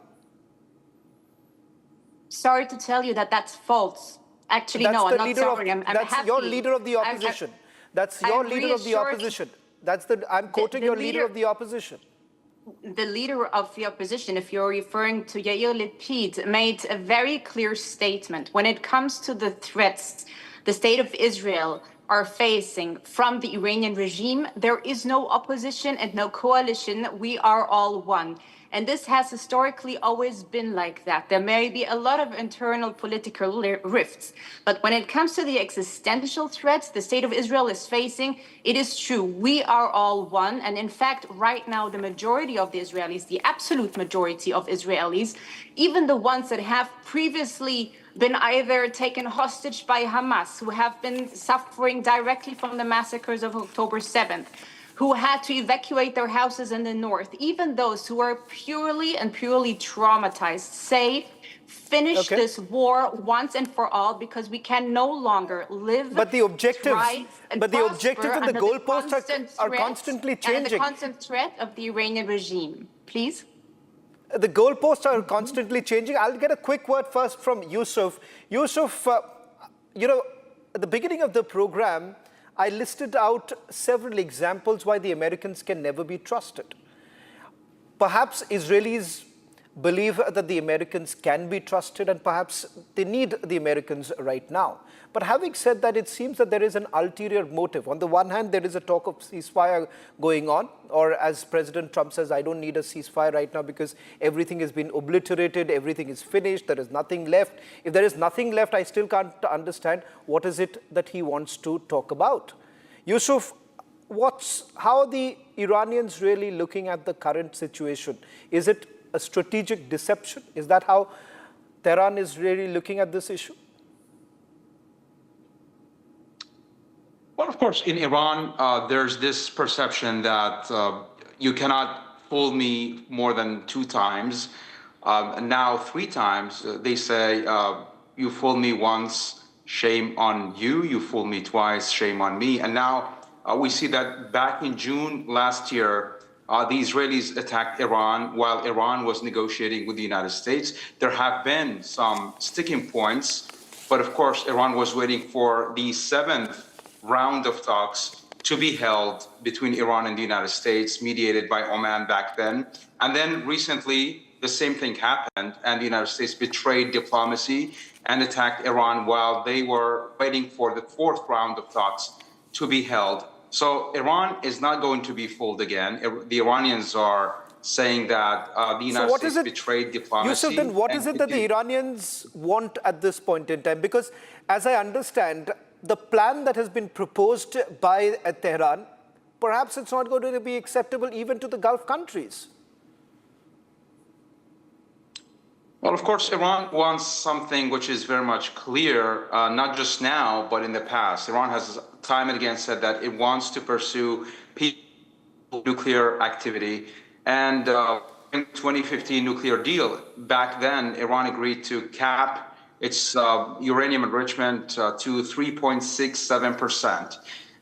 [SPEAKER 12] Sorry to tell you that that's false. Actually, no, I'm not sorry. I'm
[SPEAKER 9] that's
[SPEAKER 12] happy.
[SPEAKER 9] your leader of the opposition. That's your leader of the opposition. I'm quoting your leader of the opposition.
[SPEAKER 12] The leader of the opposition, if you're referring to Yair Lapid, made a very clear statement. When it comes to the threats the state of Israel are facing from the Iranian regime, there is no opposition and no coalition. We are all one. And this has historically always been like that. There may be a lot of internal political rifts, but when it comes to the existential threats the state of Israel is facing, it is true. We are all one. And in fact, right now, the majority of the Israelis, the absolute majority of Israelis, even the ones that have previously been either taken hostage by Hamas, who have been suffering directly from the massacres of October 7th, who had to evacuate their houses in the north, even those who are purely traumatized, say, finish this war once and for all, because we can no longer live,
[SPEAKER 9] but the objectives,
[SPEAKER 12] thrive, and
[SPEAKER 9] but the objectives and the
[SPEAKER 12] under
[SPEAKER 9] goalposts are
[SPEAKER 12] threat
[SPEAKER 9] constantly
[SPEAKER 12] and
[SPEAKER 9] changing.
[SPEAKER 12] the constant threat of the Iranian regime. Please?
[SPEAKER 9] The goalposts are constantly changing. I'll get a quick word first from Yusuf. Yusuf, you know, at the beginning of the program, I listed out several examples why the Americans can never be trusted. Perhaps Israelis believe that the Americans can be trusted, and perhaps they need the Americans right now. But having said that, it seems that there is an ulterior motive. On the one hand, there is a talk of ceasefire going on, or as President Trump says, I don't need a ceasefire right now because everything has been obliterated, everything is finished, there is nothing left. If there is nothing left, I still can't understand what is it that he wants to talk about. Yusuf, how are the Iranians really looking at the current situation? Is it a strategic deception? Is that how Tehran is really looking at this issue?
[SPEAKER 10] Well, of course, in Iran, there's this perception that you cannot fool me more than 2 times. And now 3 times, they say, you fooled me once, shame on you. You fooled me twice, shame on me. And now we see that back in June last year, the Israelis attacked Iran while Iran was negotiating with the United States. There have been some sticking points, but of course, Iran was waiting for the 7th round of talks to be held between Iran and the United States, mediated by Oman back then. And then recently, the same thing happened, and the United States betrayed diplomacy and attacked Iran while they were waiting for the 4th round of talks to be held. So Iran is not going to be fooled again. The Iranians are saying that the United States betrayed diplomacy.
[SPEAKER 9] Yusuf, then what is it that the Iranians want at this point in time? Because as I understand, the plan that has been proposed by Tehran, perhaps it's not going to be acceptable even to the Gulf countries.
[SPEAKER 10] Well, of course, Iran wants something which is very much clear, not just now, but in the past. Iran has time and again said that it wants to pursue nuclear activity. And in the 2015 nuclear deal, back then, Iran agreed to cap its uranium enrichment to 3.67%.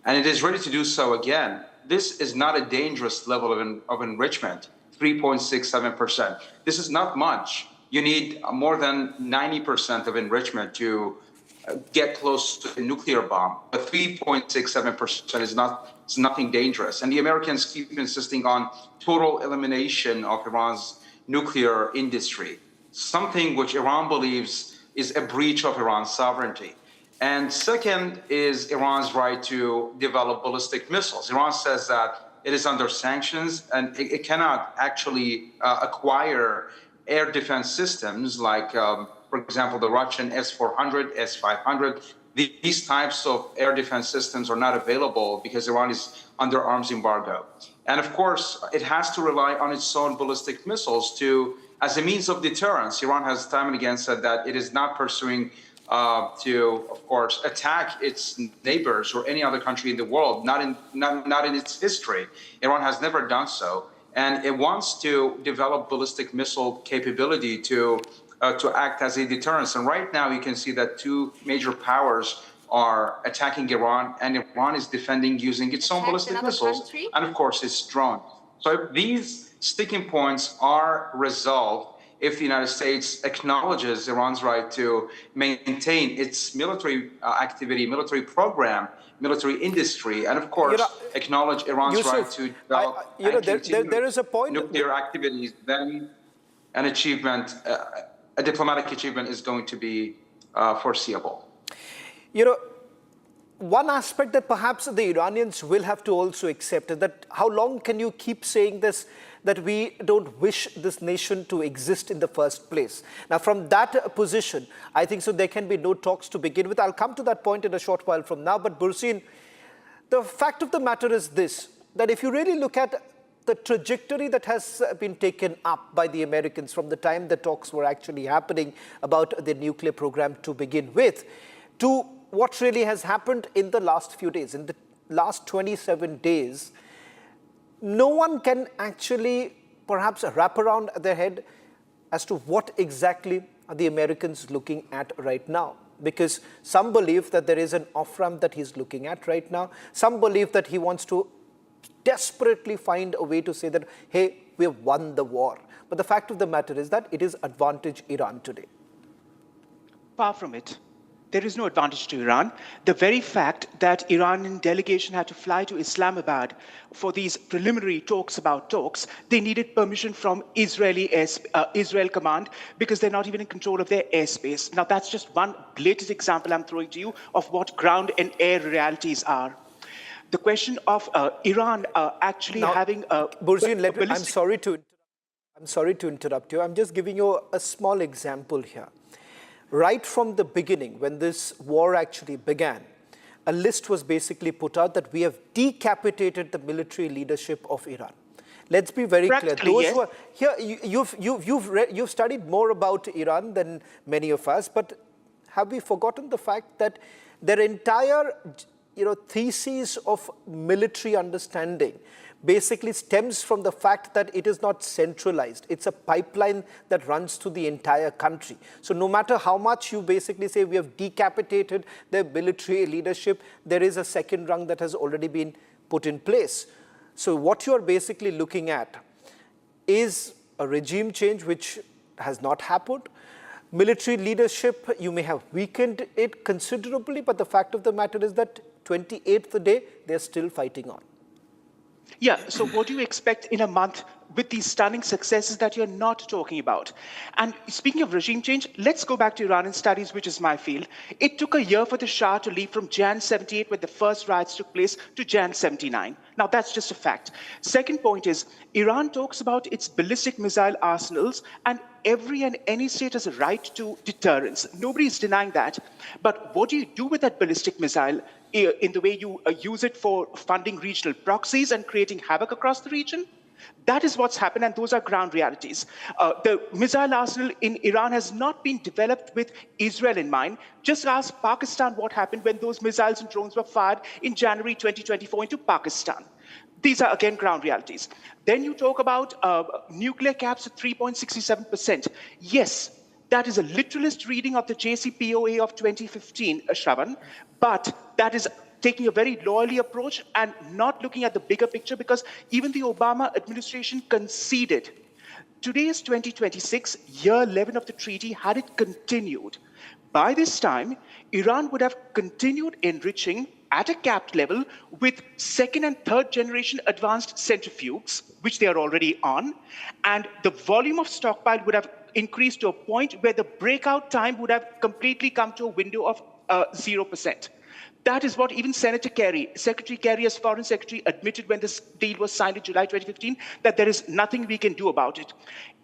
[SPEAKER 10] And it is ready to do so again. This is not a dangerous level of enrichment, 3.67%. This is not much. You need more than 90% of enrichment to get close to a nuclear bomb. But 3.67% is nothing dangerous. And the Americans keep insisting on total elimination of Iran's nuclear industry, something which Iran believes is a breach of Iran's sovereignty. And second is Iran's right to develop ballistic missiles. Iran says that it is under sanctions and it cannot actually acquire air defense systems like, for example, the Russian S-400, S-500. These types of air defense systems are not available because Iran is under arms embargo. And of course, it has to rely on its own ballistic missiles as a means of deterrence. Iran has time and again said that it is not pursuing to, of course, attack its neighbors or any other country in the world, not in its history. Iran has never done so. And it wants to develop ballistic missile capability to act as a deterrence. And right now, you can see that 2 major powers are attacking Iran, and Iran is defending using its own ballistic missiles, and of course, its drones. So if these sticking points are resolved, if the United States acknowledges Iran's right to maintain its military activity, military program, military industry, and of course, acknowledge Iran's right to develop
[SPEAKER 9] there is a point
[SPEAKER 10] nuclear activities, then an achievement, a diplomatic achievement is going to be foreseeable.
[SPEAKER 3] one aspect that perhaps the Iranians will have to also accept is that how long can you keep saying this, that we don't wish this nation to exist in the first place? Now, from that position, I think so there can be no talks to begin with. I'll come to that point in a short while from now. But Bursin, the fact of the matter is this, that if you really look at the trajectory that has been taken up by the Americans from the time the talks were actually happening about the nuclear program to begin with, to what really has happened in the last few days, in the last 27 days, no one can actually perhaps wrap around their head as to what exactly are the Americans looking at right now. Because some believe that there is an off-ramp that he's looking at right now. Some believe that he wants to desperately find a way to say that, hey, we have won the war. But the fact of the matter is that it is advantage Iran today.
[SPEAKER 19] Far from it. There is no advantage to Iran. The very fact that Iranian delegation had to fly to Islamabad for these preliminary talks about talks, they needed permission from Israel command because they're not even in control of their airspace. Now, that's just one latest example I'm throwing to you of what ground and air realities are. The question of Iran actually now, having
[SPEAKER 3] Bursin, I'm sorry to interrupt you. I'm just giving you a small example here. Right from the beginning, when this war actually began, a list was basically put out that we have decapitated the military leadership of Iran. Let's be very clear. Those yes. who are here, you've studied more about Iran than many of us, but have we forgotten the fact that their entire thesis of military understanding basically stems from the fact that it is not centralized. It's a pipeline that runs through the entire country. So no matter how much you basically say we have decapitated their military leadership, there is a second rung that has already been put in place. So what you're basically looking at is a regime change which has not happened. Military leadership, you may have weakened it considerably, but the fact of the matter is that 28th day, they're still fighting on.
[SPEAKER 19] Yeah, so what do you expect in a month with these stunning successes that you're not talking about? And speaking of regime change, let's go back to Iranian studies, which is my field. It took a year for the Shah to leave from Jan 78, when the first riots took place, to Jan 79. Now, that's just a fact. Second point is, Iran talks about its ballistic missile arsenals, and every and any state has a right to deterrence. Nobody's denying that. But what do you do with that ballistic missile in the way you use it for funding regional proxies and creating havoc across the region? That is what's happened, and those are ground realities. The missile arsenal in Iran has not been developed with Israel in mind. Just ask Pakistan what happened when those missiles and drones were fired in January 2024 into Pakistan. These are, again, ground realities. Then you talk about nuclear caps at 3.67%. Yes, that is a literalist reading of the JCPOA of 2015, Shravan, but that is taking a very lawyerly approach and not looking at the bigger picture, because even the Obama administration conceded. Today is 2026, year 11 of the treaty. Had it continued, by this time, Iran would have continued enriching at a capped level with second and third generation advanced centrifuges, which they are already on, and the volume of stockpile would have increased to a point where the breakout time would have completely come to a window of 0%. That is what even Secretary Kerry as Foreign Secretary admitted when this deal was signed in July 2015, that there is nothing we can do about it.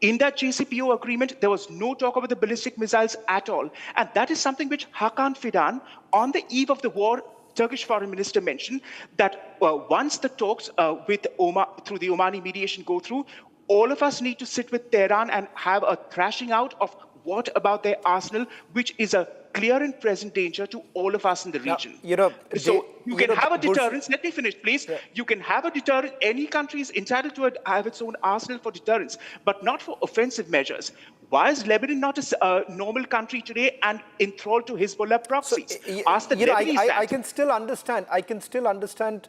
[SPEAKER 19] In that JCPO agreement, there was no talk about the ballistic missiles at all. And that is something which Hakan Fidan, on the eve of the war, Turkish foreign minister, mentioned that once the talks with Oman, through the Omani mediation, go through, all of us need to sit with Tehran and have a thrashing out of what about their arsenal, which is a clear and present danger to all of us in the region.
[SPEAKER 3] Now,
[SPEAKER 19] so you can have a deterrence. Let me finish, please. Yeah. You can have a deterrence. Any country is entitled to have its own arsenal for deterrence, but not for offensive measures. Why is Lebanon not a normal country today and enthralled to Hezbollah proxies? Ask the Lebanese that.
[SPEAKER 3] I can still understand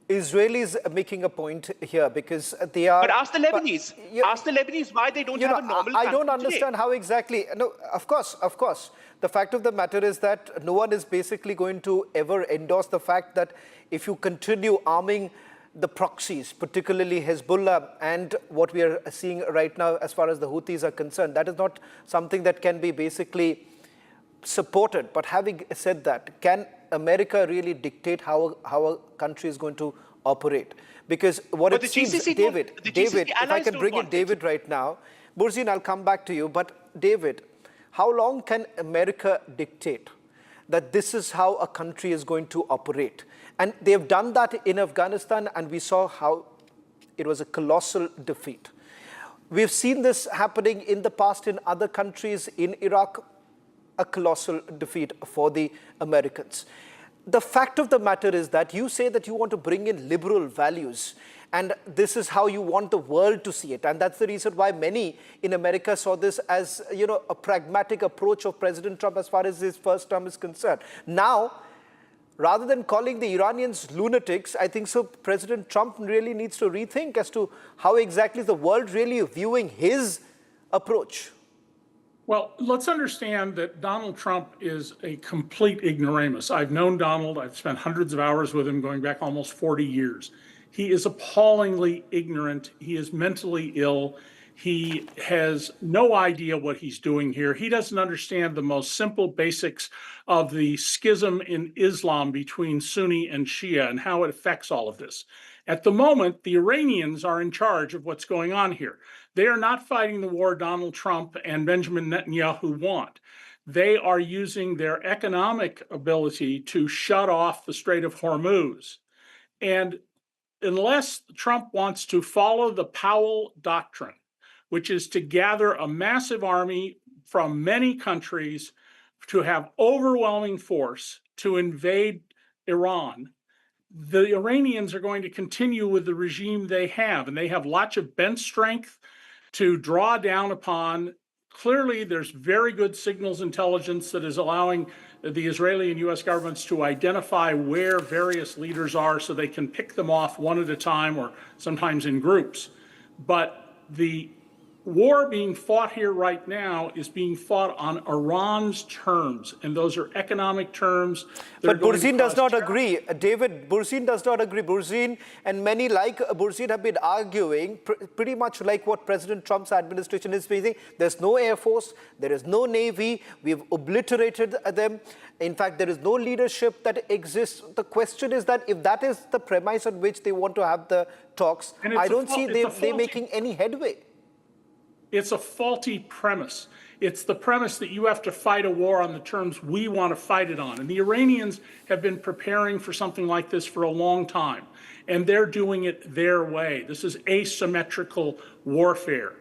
[SPEAKER 3] Israelis making a point here, because they are...
[SPEAKER 19] But ask the Lebanese. Ask the Lebanese why they don't have a normal country
[SPEAKER 3] I don't understand
[SPEAKER 19] today.
[SPEAKER 3] How exactly... No, of course. The fact of the matter is that no one is basically going to ever endorse the fact that if you continue arming the proxies, particularly Hezbollah, and what we are seeing right now as far as the Houthis are concerned, that is not something that can be basically supported. But having said that, can America really dictate how a country is going to operate? Because what it seems, David, if I can bring in David right now, Burzin, I'll come back to you. But David, how long can America dictate that this is how a country is going to operate? And they've done that in Afghanistan, and we saw how it was a colossal defeat. We've seen this happening in the past in other countries. In Iraq, a colossal defeat for the Americans. The fact of the matter is that you say that you want to bring in liberal values, and this is how you want the world to see it. And that's the reason why many in America saw this as, a pragmatic approach of President Trump as far as his first term is concerned. Now, rather than calling the Iranians lunatics, I think so President Trump really needs to rethink as to how exactly the world really viewing his approach.
[SPEAKER 15] Well, let's understand that Donald Trump is a complete ignoramus. I've known Donald. I've spent hundreds of hours with him going back almost 40 years. He is appallingly ignorant. He is mentally ill. He has no idea what he's doing here. He doesn't understand the most simple basics of the schism in Islam between Sunni and Shia and how it affects all of this. At the moment, the Iranians are in charge of what's going on here. They are not fighting the war Donald Trump and Benjamin Netanyahu want. They are using their economic ability to shut off the Strait of Hormuz. And unless Trump wants to follow the Powell Doctrine, which is to gather a massive army from many countries to have overwhelming force to invade Iran, the Iranians are going to continue with the regime they have, and they have lots of bench strength to draw down upon. Clearly, there's very good signals intelligence that is allowing the Israeli and U.S. governments to identify where various leaders are so they can pick them off one at a time or sometimes in groups. But the war being fought here right now is being fought on Iran's terms, and those are economic terms.
[SPEAKER 3] But Burzin does not agree. David, Burzin does not agree. Burzin and many like Burzin have been arguing pretty much like what President Trump's administration is facing. There's no Air Force, there is no Navy, we've obliterated them. In fact, there is no leadership that exists. The question is that if that is the premise on which they want to have the talks, I don't see they making any headway.
[SPEAKER 15] It's a faulty premise. It's the premise that you have to fight a war on the terms we want to fight it on. And the Iranians have been preparing for something like this for a long time, and they're doing it their way. This is asymmetrical warfare.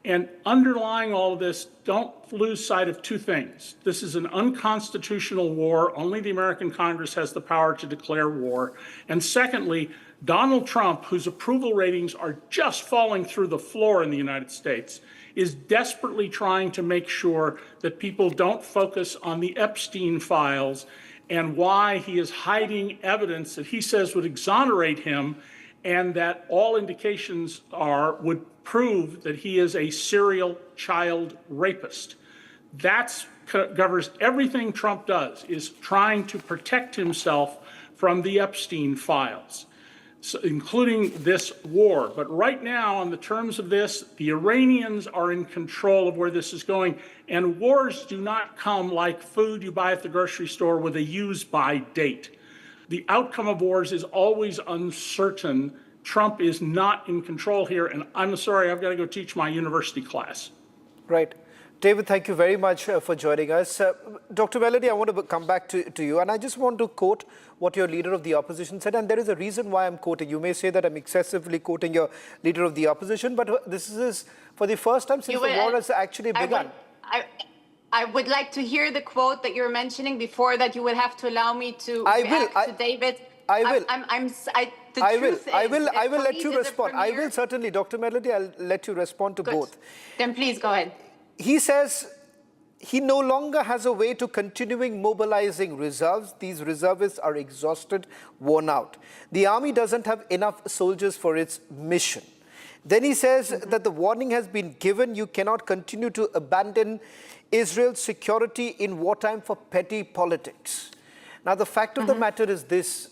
[SPEAKER 15] And underlying all of this, don't lose sight of two things. This is an unconstitutional war. Only the American Congress has the power to declare war. And secondly, Donald Trump, whose approval ratings are just falling through the floor in the United States, is desperately trying to make sure that people don't focus on the Epstein files and why he is hiding evidence that he says would exonerate him, and that all indications would prove that he is a serial child rapist. That governs everything Trump does, is trying to protect himself from the Epstein files, so including this war. But right now, on the terms of this, the Iranians are in control of where this is going. And wars do not come like food you buy at the grocery store with a use-by date. The outcome of wars is always uncertain. Trump is not in control here. And I'm sorry, I've got to go teach my university class.
[SPEAKER 3] Right. David, thank you very much for joining us. Dr. Melody, I want to come back to you, and I just want to quote what your leader of the opposition said, and there is a reason why I'm quoting. You may say that I'm excessively quoting your leader of the opposition, but this is for the first time since the war has actually begun.
[SPEAKER 12] I would like to hear the quote that you're mentioning. Before that, you would have to allow me to react to David.
[SPEAKER 3] I will.
[SPEAKER 12] I
[SPEAKER 3] will let you respond. I will certainly, Dr. Melody, I'll let you respond to both.
[SPEAKER 12] Then please go ahead.
[SPEAKER 3] He says he no longer has a way to continuing mobilizing reserves. These reservists are exhausted, worn out. The army doesn't have enough soldiers for its mission. Then he says that the warning has been given. You cannot continue to abandon Israel's security in wartime for petty politics. Now, the fact of the matter is this,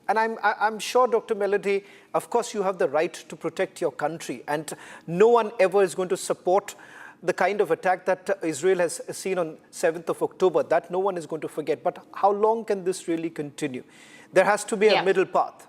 [SPEAKER 3] and I'm sure, Dr. Melody, of course, you have the right to protect your country, and no one ever is going to support the kind of attack that Israel has seen on 7th of October, that no one is going to forget. But how long can this really continue? There has to be a middle path.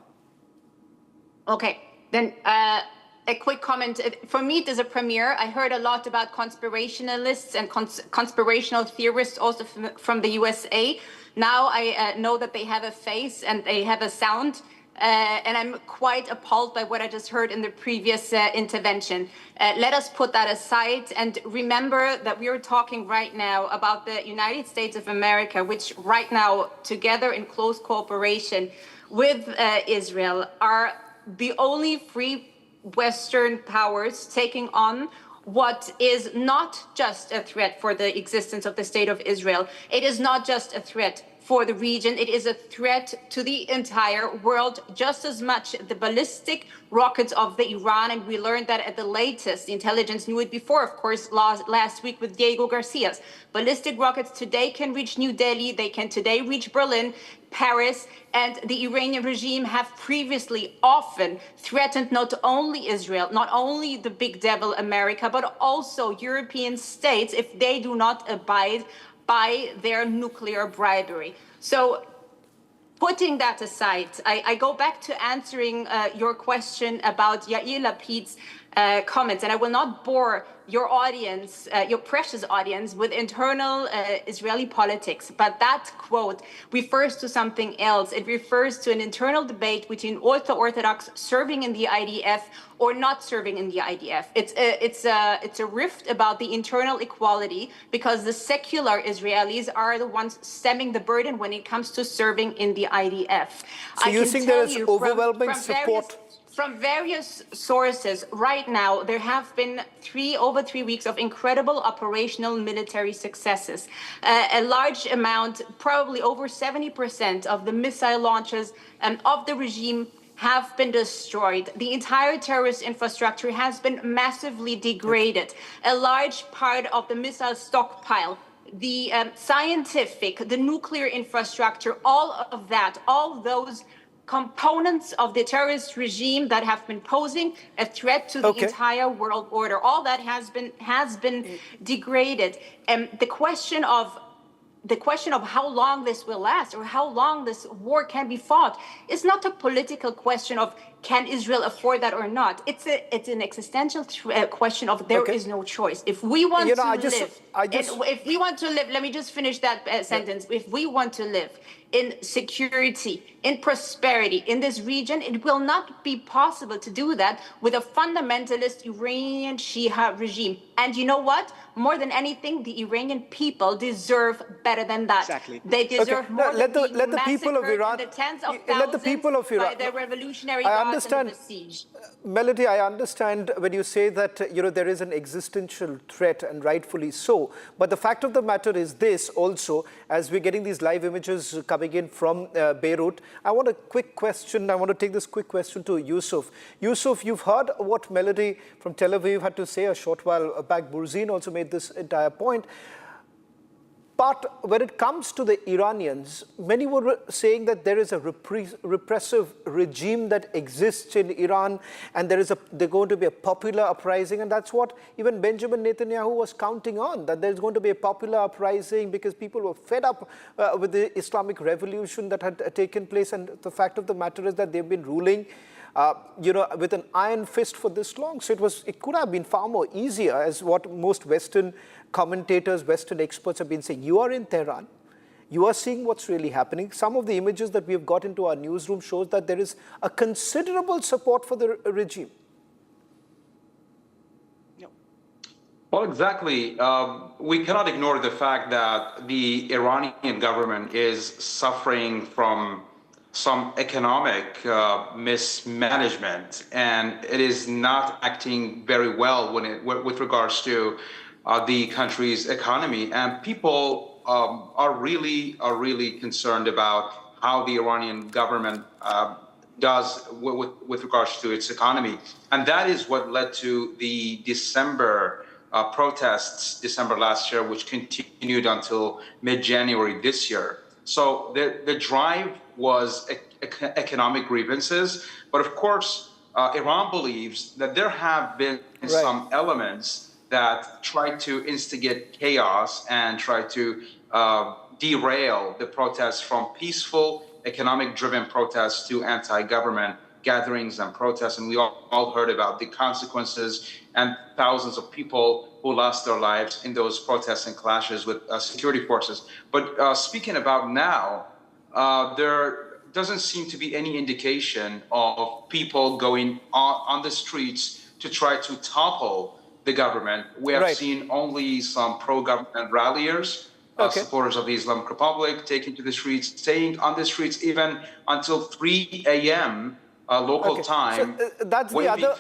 [SPEAKER 12] Okay, then a quick comment. For me, it is a premiere. I heard a lot about conspirationalists and conspirational theorists also from the USA. Now I know that they have a face and they have a sound. And I'm quite appalled by what I just heard in the previous intervention. Let us put that aside and remember that we are talking right now about the United States of America, which right now, together in close cooperation with Israel, are the only free Western powers taking on what is not just a threat for the existence of the State of Israel. It is not just a threat for the region. It is a threat to the entire world, just as much the ballistic rockets of the Iran. And we learned that at the latest. The intelligence knew it before, of course, last week with Diego Garcia's. Ballistic rockets today can reach New Delhi. They can today reach Berlin, Paris, and the Iranian regime have previously often threatened not only Israel, not only the big devil America, but also European states if they do not abide by their nuclear bribery. So putting that aside, I go back to answering your question about Yair Lapid's comments, and I will not bore your audience, your precious audience, with internal Israeli politics. But that quote refers to something else. It refers to an internal debate between ultra-Orthodox serving in the IDF or not serving in the IDF. It's a rift about the internal equality, because the secular Israelis are the ones stemming the burden when it comes to serving in the IDF.
[SPEAKER 3] So you think there is overwhelming support?
[SPEAKER 12] From various sources, right now, there have been over 3 weeks of incredible operational military successes. A large amount, probably over 70% of the missile launches of the regime have been destroyed. The entire terrorist infrastructure has been massively degraded. A large part of the missile stockpile, the scientific, the nuclear infrastructure, all of that, all those components of the terrorist regime that have been posing a threat to the entire world order, all that has been degraded. And the question of how long this will last or how long this war can be fought is not a political question of can Israel afford that or not. It's an existential question of there is no choice. If we want to live, if we want to live, let me just finish that sentence. If we want to live in security, in prosperity in this region, it will not be possible to do that with a fundamentalist Iranian Shia regime. And you know what? More than anything, the Iranian people deserve better than that. Exactly. They deserve more than the people of Iran, the tens of thousands let the people of Iran, by their revolutionary guards and the besieged.
[SPEAKER 3] Melody, I understand when you say that there is an existential threat, and rightfully so. But the fact of the matter is this also, as we're getting these live images coming in from Beirut, I want a quick question. I want to take this quick question to Yusuf. Yusuf, you've heard what Melody from Tel Aviv had to say a short while back. Burzine also made this entire point. But when it comes to the Iranians, many were saying that there is a repressive regime that exists in Iran, and there's going to be a popular uprising, and that's what even Benjamin Netanyahu was counting on, that there's going to be a popular uprising because people were fed up with the Islamic revolution that had taken place, and the fact of the matter is that they've been ruling with an iron fist for this long. So it could have been far more easier, as what most Western commentators, Western experts have been saying. You are in Tehran. You are seeing what's really happening. Some of the images that we have got into our newsroom shows that there is a considerable support for the regime.
[SPEAKER 10] Well, exactly. We cannot ignore the fact that the Iranian government is suffering from some economic mismanagement, and it is not acting very well with regards to the country's economy. And people are really concerned about how the Iranian government does with regards to its economy. And that is what led to the December protests, December last year, which continued until mid-January this year. So the drive was economic grievances, but of course, Iran believes that there have been some elements that try to instigate chaos and try to derail the protests from peaceful, economic-driven protests to anti-government gatherings and protests. And we all heard about the consequences and thousands of people who lost their lives in those protests and clashes with security forces. But speaking about now, there doesn't seem to be any indication of people going on the streets to try to topple the government. We have seen only some pro-government ralliers, supporters of the Islamic Republic taking to the streets, staying on the streets even until 3 a.m. Local time.
[SPEAKER 3] So, that's the other.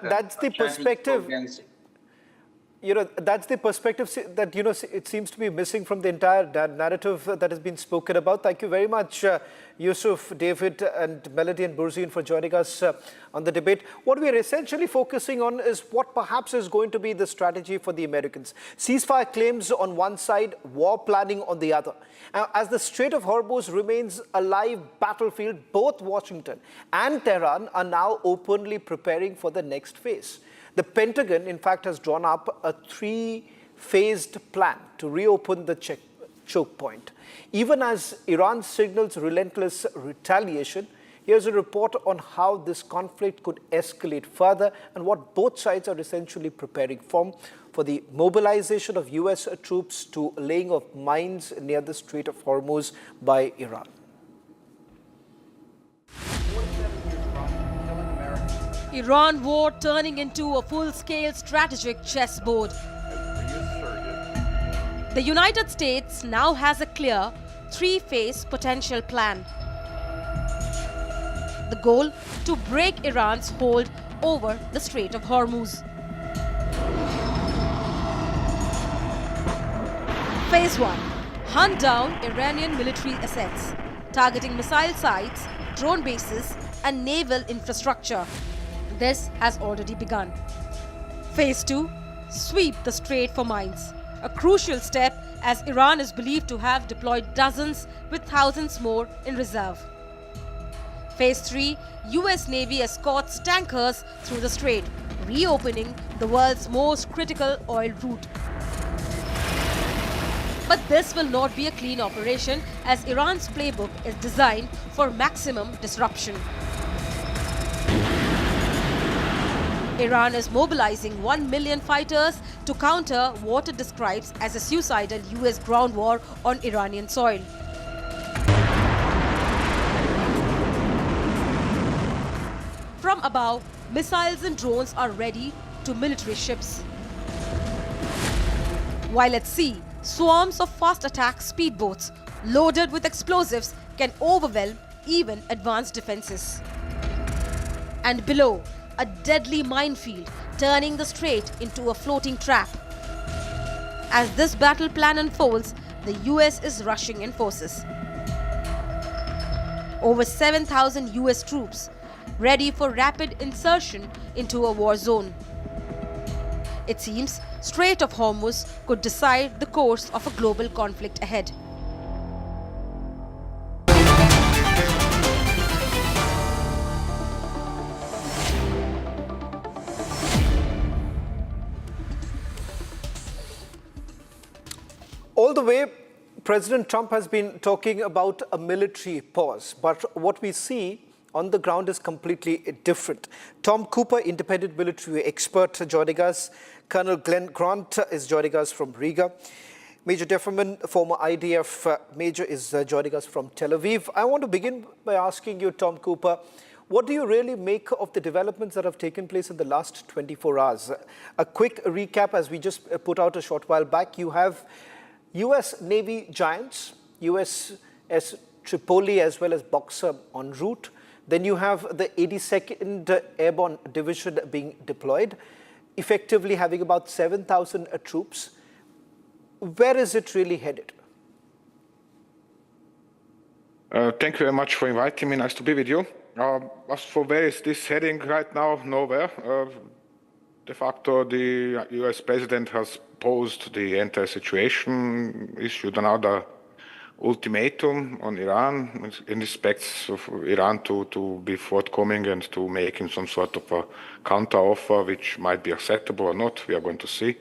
[SPEAKER 3] That's the perspective. That's the perspective that it seems to be missing from the entire narrative that has been spoken about. Thank you very much, Yusuf, David, and Melody and Burzine for joining us on the debate. What we are essentially focusing on is what perhaps is going to be the strategy for the Americans. Ceasefire claims on one side, war planning on the other. As the Strait of Hormuz remains a live battlefield, both Washington and Tehran are now openly preparing for the next phase. The Pentagon, in fact, has drawn up a 3-phased plan to reopen the choke point. Even as Iran signals relentless retaliation, here's a report on how this conflict could escalate further and what both sides are essentially preparing for the mobilization of U.S. troops to laying of mines near the Strait of Hormuz by Iran.
[SPEAKER 11] Iran war turning into a full-scale strategic chessboard. The United States now has a clear 3-phase potential plan. The goal to break Iran's hold over the Strait of Hormuz. Phase 1. Hunt down Iranian military assets, targeting missile sites, drone bases, and naval infrastructure. This has already begun. Phase 2. Sweep the strait for mines. A crucial step as Iran is believed to have deployed dozens with thousands more in reserve. Phase 3. US Navy escorts tankers through the strait, reopening the world's most critical oil route. But this will not be a clean operation as Iran's playbook is designed for maximum disruption. Iran is mobilizing 1 million fighters to counter what it describes as a suicidal US ground war on Iranian soil. From above, missiles and drones are ready to military ships. While at sea, swarms of fast attack speedboats loaded with explosives can overwhelm even advanced defenses. And below, a deadly minefield turning the strait into a floating trap. As this battle plan unfolds, the US is rushing in forces. Over 7,000 US troops ready for rapid insertion into a war zone. It seems Strait of Hormuz could decide the course of a global conflict ahead.
[SPEAKER 3] All the way, President Trump has been talking about a military pause, but what we see on the ground is completely different. Tom Cooper, independent military expert, joining us. Colonel Glenn Grant is joining us from Riga. Major Defferman, former IDF major, is joining us from Tel Aviv. I want to begin by asking you, Tom Cooper, what do you really make of the developments that have taken place in the last 24 hours? A quick recap, as we just put out a short while back, you have US Navy giants, USS Tripoli as well as Boxer en route. Then you have the 82nd Airborne Division being deployed, effectively having about 7,000 troops. Where is it really headed?
[SPEAKER 13] Thank you very much for inviting me. Nice to be with you. As for where is this heading right now, nowhere. De facto, the US president has paused the entire situation, issued another ultimatum on Iran in respect of Iran to be forthcoming and to making some sort of a counter-offer which might be acceptable or not. We are going to see.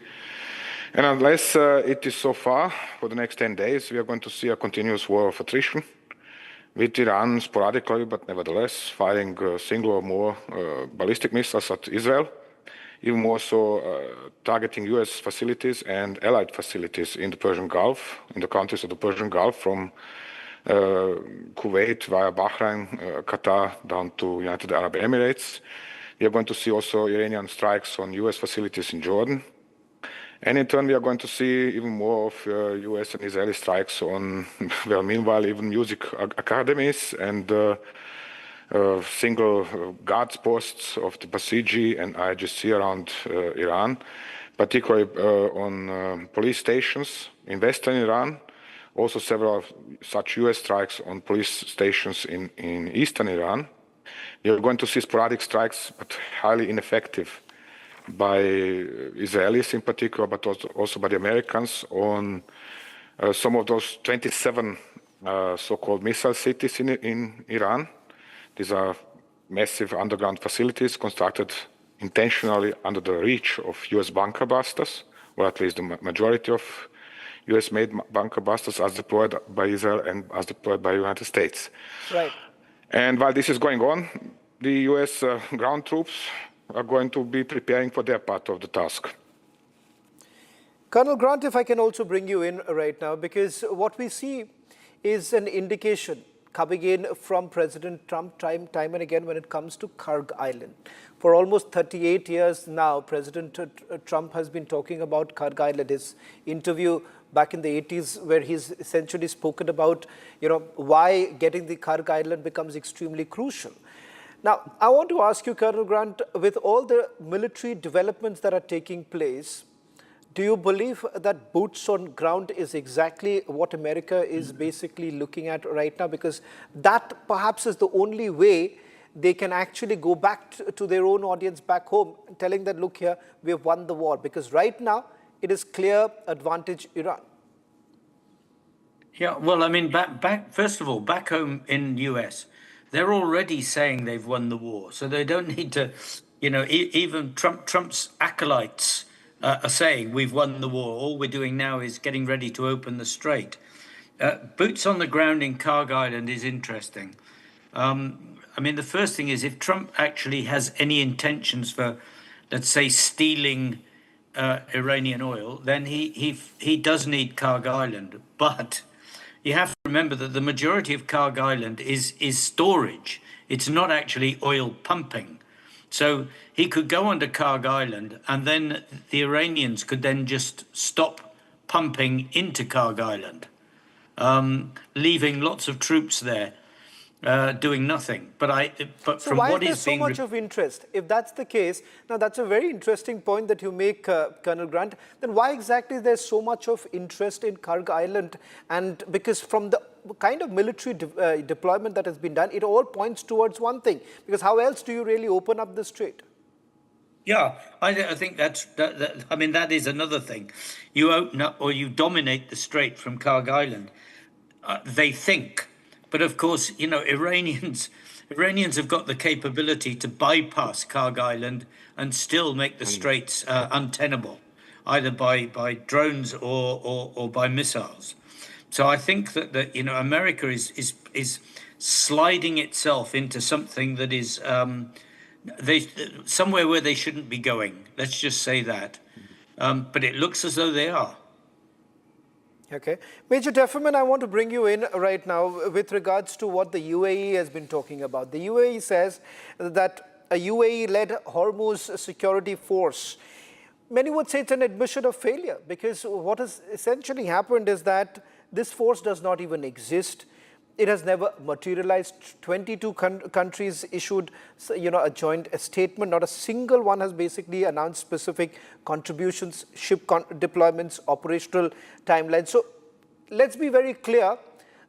[SPEAKER 13] And unless it is so far, for the next 10 days, we are going to see a continuous war of attrition with Iran sporadically, but nevertheless, firing single or more ballistic missiles at Israel, even more so targeting US facilities and allied facilities in the Persian Gulf, in the countries of the Persian Gulf, from Kuwait via Bahrain, Qatar, down to United Arab Emirates. We are going to see also Iranian strikes on US facilities in Jordan. And in turn, we are going to see even more of US and Israeli strikes on, well, meanwhile, even music academies and single guards posts of the Basiji and IRGC around Iran, particularly on police stations in western Iran. Also several such US strikes on police stations in eastern Iran. We are going to see sporadic strikes, but highly ineffective, by Israelis in particular, but also by the Americans on some of those 27 so-called missile cities in Iran. These are massive underground facilities constructed intentionally under the reach of US bunker busters, or at least the majority of US-made bunker busters as deployed by Israel and as deployed by the United States.
[SPEAKER 3] Right.
[SPEAKER 13] And while this is going on, the US ground troops are going to be preparing for their part of the task.
[SPEAKER 3] Colonel Grant, if I can also bring you in right now, because what we see is an indication coming in from President Trump time and again when it comes to Karg Island. For almost 38 years now, President Trump has been talking about Karg Island. His interview back in the 80s, where he's essentially spoken about, why getting the Karg Island becomes extremely crucial. Now, I want to ask you, Colonel Grant, with all the military developments that are taking place, do you believe that boots on ground is exactly what America is basically looking at right now? Because that perhaps is the only way they can actually go back to their own audience back home, telling that, look here, we have won the war. Because right now, it is clear advantage Iran.
[SPEAKER 16] Yeah, well, I mean, first of all, back home in the US, they're already saying they've won the war, so they don't need to, even Trump's acolytes are saying we've won the war. All we're doing now is getting ready to open the strait. Boots on the ground in Karg Island is interesting. I mean, the first thing is if Trump actually has any intentions for, let's say, stealing Iranian oil, then he does need Karg Island. But you have to remember that the majority of Karg Island is storage. It's not actually oil pumping. So he could go onto Karg Island and then the Iranians could then just stop pumping into Karg Island, leaving lots of troops there doing nothing. But
[SPEAKER 3] so
[SPEAKER 16] from
[SPEAKER 3] why
[SPEAKER 16] what
[SPEAKER 3] is
[SPEAKER 16] is
[SPEAKER 3] there
[SPEAKER 16] being
[SPEAKER 3] so much of interest? If that's the case, now that's a very interesting point that you make, Colonel Grant. Then why exactly there's so much of interest in Karg Island? And because from the kind of military deployment that has been done, it all points towards one thing. Because how else do you really open up the strait?
[SPEAKER 16] Yeah, I think that is another thing. You open up or you dominate the strait from Karg Island. They think. But of course, Iranians have got the capability to bypass Karg Island and still make the straits untenable, either by drones or by missiles. So I think that America is sliding itself into something that is somewhere where they shouldn't be going. Let's just say that. But it looks as though they are.
[SPEAKER 3] Okay. Major Defferman, I want to bring you in right now with regards to what the UAE has been talking about. The UAE says that a UAE-led Hormuz security force, many would say it's an admission of failure, because what has essentially happened is that this force does not even exist. It has never materialized. 22 countries issued, a joint statement. Not a single one has basically announced specific contributions, ship deployments, operational timelines. So let's be very clear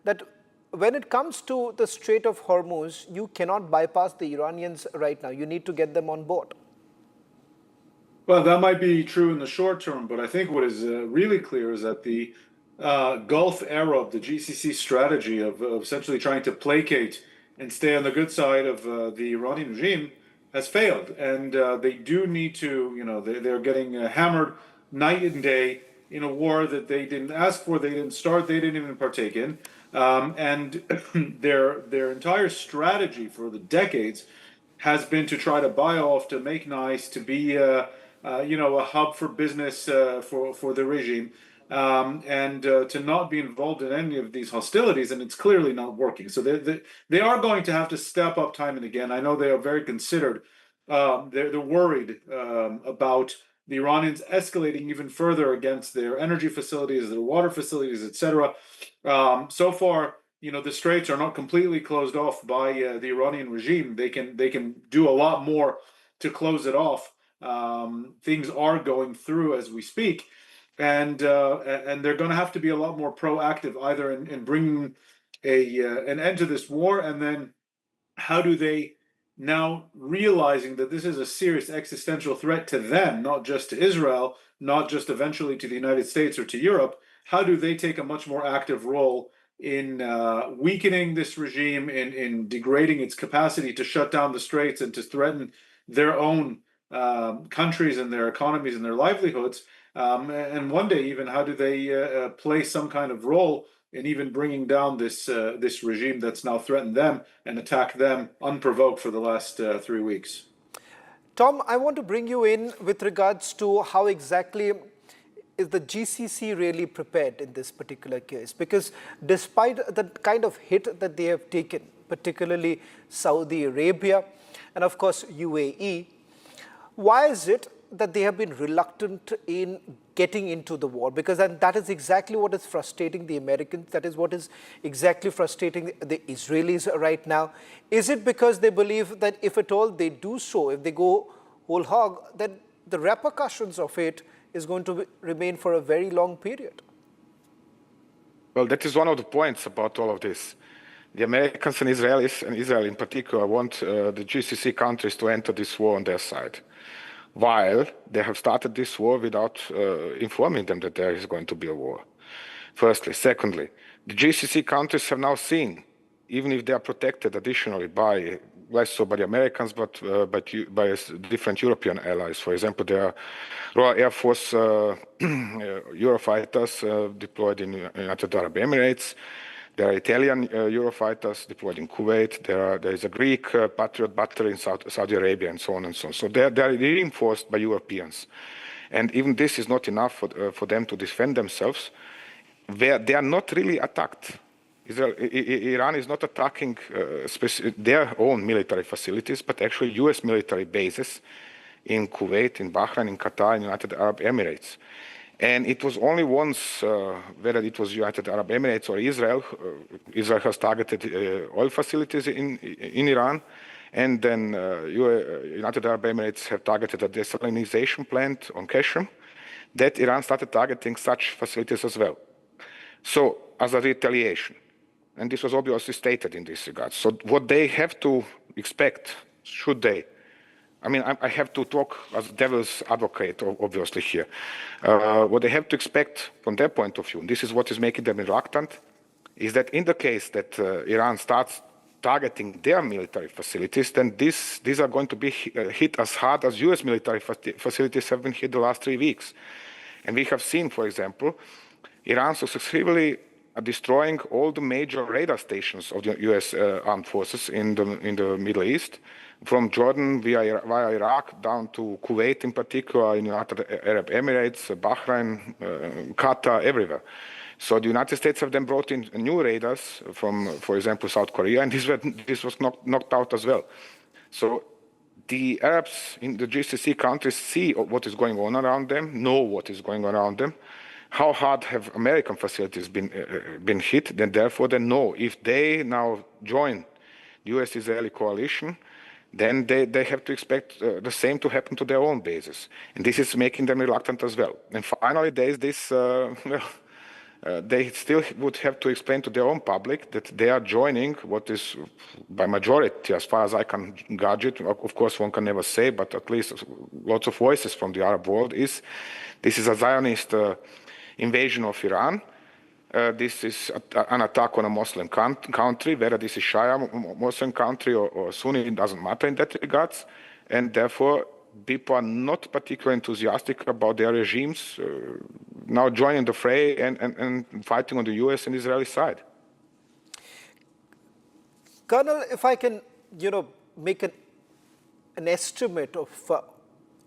[SPEAKER 3] that when it comes to the Strait of Hormuz, you cannot bypass the Iranians right now. You need to get them on board.
[SPEAKER 17] Well, that might be true in the short term, but I think what is really clear is that the
[SPEAKER 14] Gulf Arab, the GCC strategy of essentially trying to placate and stay on the good side of the Iranian regime has failed. And they do need to, they're getting hammered night and day in a war that they didn't ask for, they didn't start, they didn't even partake in. And their entire strategy for the decades has been to try to buy off, to make nice, to be a hub for business for the regime, and to not be involved in any of these hostilities, and it's clearly not working. So they are going to have to step up time and again. I know they are very considered. They're worried about the Iranians escalating even further against their energy facilities, their water facilities, etc. So far, the straits are not completely closed off by the Iranian regime. They can do a lot more to close it off. Things are going through as we speak, and they're going to have to be a lot more proactive, either in bringing an end to this war, and then how do they, now realizing that this is a serious existential threat to them, not just to Israel, not just eventually to the United States or to Europe, how do they take a much more active role in weakening this regime, in degrading its capacity to shut down the straits and to threaten their own countries and their economies and their livelihoods? And one day, even, how do they play some kind of role in even bringing down this regime that's now threatened them and attacked them unprovoked for the last 3 weeks?
[SPEAKER 3] Tom, I want to bring you in with regards to how exactly is the GCC really prepared in this particular case? Because despite the kind of hit that they have taken, particularly Saudi Arabia and of course UAE, why is it that they have been reluctant in getting into the war? Because that is exactly what is frustrating the Americans. That is what is exactly frustrating the Israelis right now. Is it because they believe that if at all they do so, if they go whole hog, then the repercussions of it is going to remain for a very long period?
[SPEAKER 13] Well, that is one of the points about all of this. The Americans and Israelis, and Israel in particular, want the GCC countries to enter this war on their side, while they have started this war without informing them that there is going to be a war. Firstly. Secondly, the GCC countries have now seen, even if they are protected additionally by, less so by the Americans, but by different European allies. For example, there are Royal Air Force Eurofighters deployed in United Arab Emirates. There are Italian Eurofighters deployed in Kuwait. There is a Greek Patriot battery in Saudi Arabia, and so on and so on. So they are reinforced by Europeans. And even this is not enough for them to defend themselves, where they are not really attacked. Iran is not attacking their own military facilities, but actually US military bases in Kuwait, in Bahrain, in Qatar, in United Arab Emirates. And it was only once, whether it was United Arab Emirates or Israel, Israel has targeted oil facilities in Iran, and then United Arab Emirates have targeted a desalinization plant on Qashm, that Iran started targeting such facilities as well. So, as a retaliation. And this was obviously stated in this regard. So what they have to expect, should they, I mean, I have to talk as devil's advocate, obviously, here. What they have to expect from their point of view, and this is what is making them reluctant, is that in the case that Iran starts targeting their military facilities, then these are going to be hit as hard as US military facilities have been hit the last 3 weeks. And we have seen, for example, Iran successfully destroying all the major radar stations of the US armed forces in the Middle East, from Jordan via Iraq down to Kuwait in particular, in United Arab Emirates, Bahrain, Qatar, everywhere. So the United States have then brought in new radars from, for example, South Korea, and this was knocked out as well. So the Arabs in the GCC countries see what is going on around them, know what is going on around them, how hard have American facilities been hit, then therefore they know if they now join the US-Israeli coalition, then they have to expect the same to happen to their own bases. And this is making them reluctant as well. And finally, there is this, they still would have to explain to their own public that they are joining what is, by majority, as far as I can gauge it, of course one can never say, but at least lots of voices from the Arab world, is this is a Zionist invasion of Iran, this is an attack on a Muslim country, whether this is Shia Muslim country or Sunni, it doesn't matter in that regards. And therefore, people are not particularly enthusiastic about their regimes now joining the fray and fighting on the US and Israeli side.
[SPEAKER 3] Colonel, if I can, make an estimate of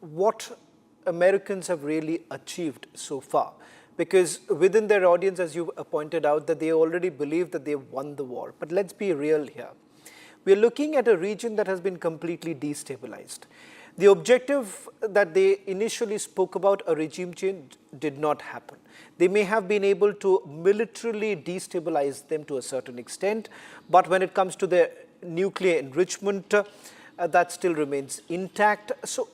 [SPEAKER 3] what Americans have really achieved so far. Because within their audience, as you pointed out, that they already believe that they've won the war. But let's be real here. We're looking at a region that has been completely destabilized. The objective that they initially spoke about, a regime change, did not happen. They may have been able to militarily destabilize them to a certain extent, but when it comes to their nuclear enrichment, that still remains intact. So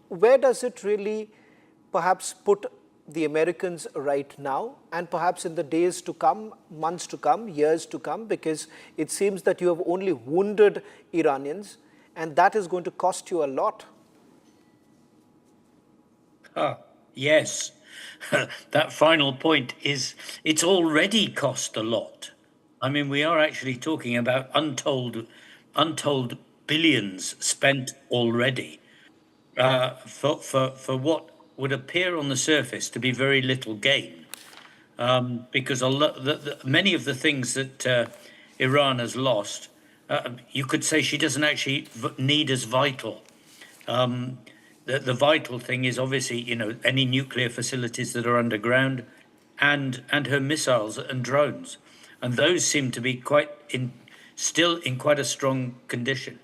[SPEAKER 3] where does it really perhaps put the Americans right now, and perhaps in the days to come, months to come, years to come, because it seems that you have only wounded Iranians, and that is going to cost you a lot?
[SPEAKER 16] Yes, that final point is, it's already cost a lot. I mean, we are actually talking about untold billions spent already for what would appear on the surface to be very little gain, because many of the things that Iran has lost, you could say she doesn't actually need as vital. The vital thing is obviously, any nuclear facilities that are underground, and her missiles and drones, and those seem to be still in quite a strong condition.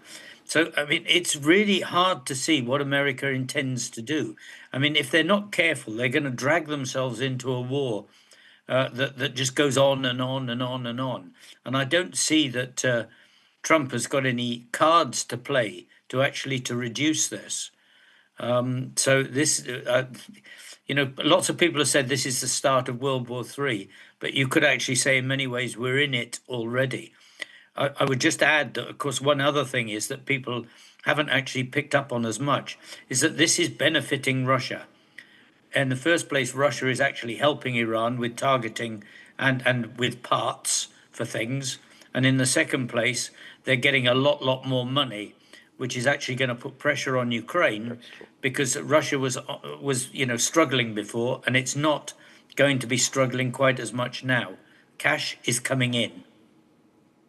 [SPEAKER 16] So, I mean, it's really hard to see what America intends to do. I mean, if they're not careful, they're going to drag themselves into a war that just goes on and on and on and on. And I don't see that Trump has got any cards to play to reduce this. So this, lots of people have said this is the start of World War III, but you could actually say in many ways we're in it already. I would just add that, of course, one other thing is that people haven't actually picked up on as much, is that this is benefiting Russia. In the first place, Russia is actually helping Iran with targeting and with parts for things. And in the second place, they're getting a lot more money, which is actually going to put pressure on Ukraine, because Russia was struggling before, and it's not going to be struggling quite as much now. Cash is coming in.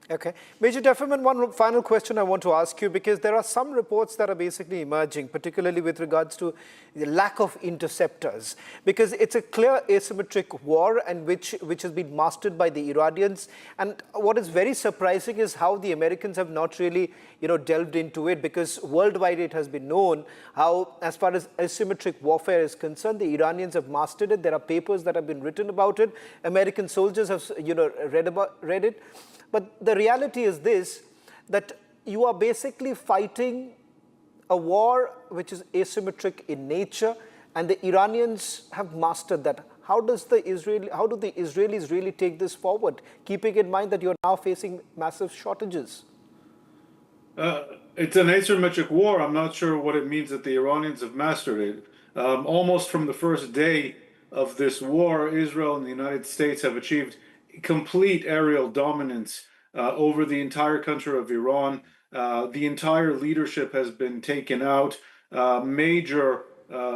[SPEAKER 3] Okay. Major Defferman, one final question I want to ask you, because there are some reports that are basically emerging, particularly with regards to the lack of interceptors, because it's a clear asymmetric war, and which has been mastered by the Iranians. And what is very surprising is how the Americans have not really, delved into it, because worldwide it has been known how, as far as asymmetric warfare is concerned, the Iranians have mastered it. There are papers that have been written about it. American soldiers have, read it. But the reality is this, that you are basically fighting a war which is asymmetric in nature, and the Iranians have mastered that. How do the Israelis really take this forward, keeping in mind that you're now facing massive shortages?
[SPEAKER 14] It's an asymmetric war. I'm not sure what it means that the Iranians have mastered it. Almost from the first day of this war, Israel and the United States have achieved complete aerial dominance over the entire country of Iran. The entire leadership has been taken out. Major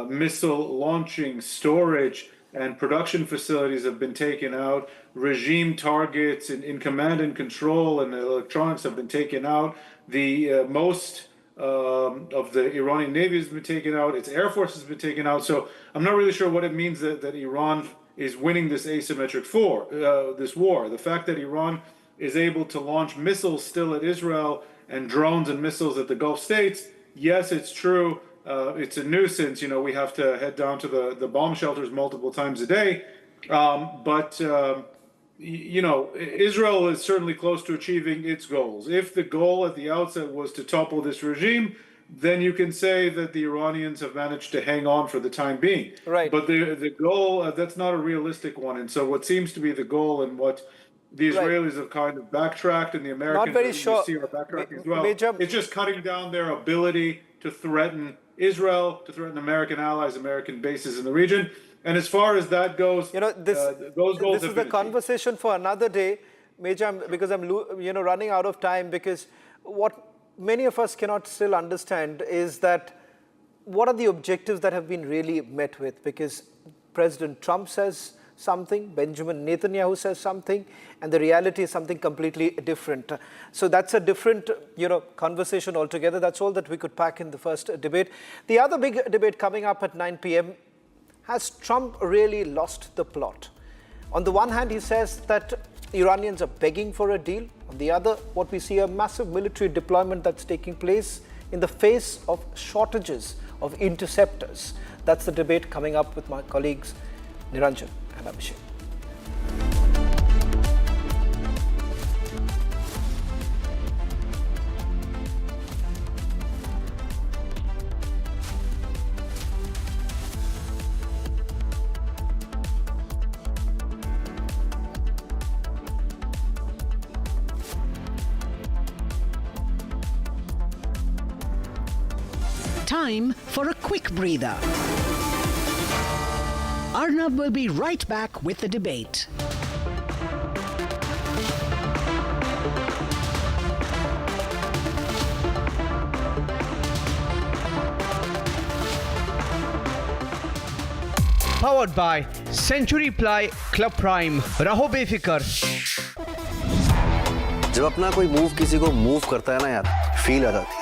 [SPEAKER 14] missile launching, storage, and production facilities have been taken out. Regime targets in command and control and electronics have been taken out. The most of the Iranian Navy has been taken out. Its Air Force has been taken out. So I'm not really sure what it means that Iran is winning this asymmetric this war. The fact that Iran is able to launch missiles still at Israel and drones and missiles at the Gulf states, yes, it's true. It's a nuisance. We have to head down to the bomb shelters multiple times a day. But Israel is certainly close to achieving its goals. If the goal at the outset was to topple this regime, then you can say that the Iranians have managed to hang on for the time being.
[SPEAKER 3] Right.
[SPEAKER 14] But the goal, that's not a realistic one. And so what seems to be the goal, and what the Israelis have kind of backtracked, and the Americans
[SPEAKER 3] Not very sure.
[SPEAKER 14] are backtracking as well, it's just cutting down their ability to threaten Israel, to threaten American allies, American bases in the region. And as far as that goes, those goals
[SPEAKER 3] this is a conversation for another day, Major, because I'm running out of time, because what many of us cannot still understand is that what are the objectives that have been really met with? Because President Trump says something, Benjamin Netanyahu says something, and the reality is something completely different. So that's a different, conversation altogether. That's all that we could pack in the first debate. The other big debate coming up at 9 p.m. Has Trump really lost the plot? On the one hand, he says that Iranians are begging for a deal. On the other, what we see a massive military deployment that's taking place in the face of shortages of interceptors. That's the debate coming up with my colleagues Niranjan and Abhishek.
[SPEAKER 7] Time for a quick breather. Arnab will be right back with the debate.
[SPEAKER 17] Powered by Century Ply Club Prime. रहो बेफिक्र.
[SPEAKER 20] जब अपना कोई move किसी को move करता है ना यार, फील आ जाती है.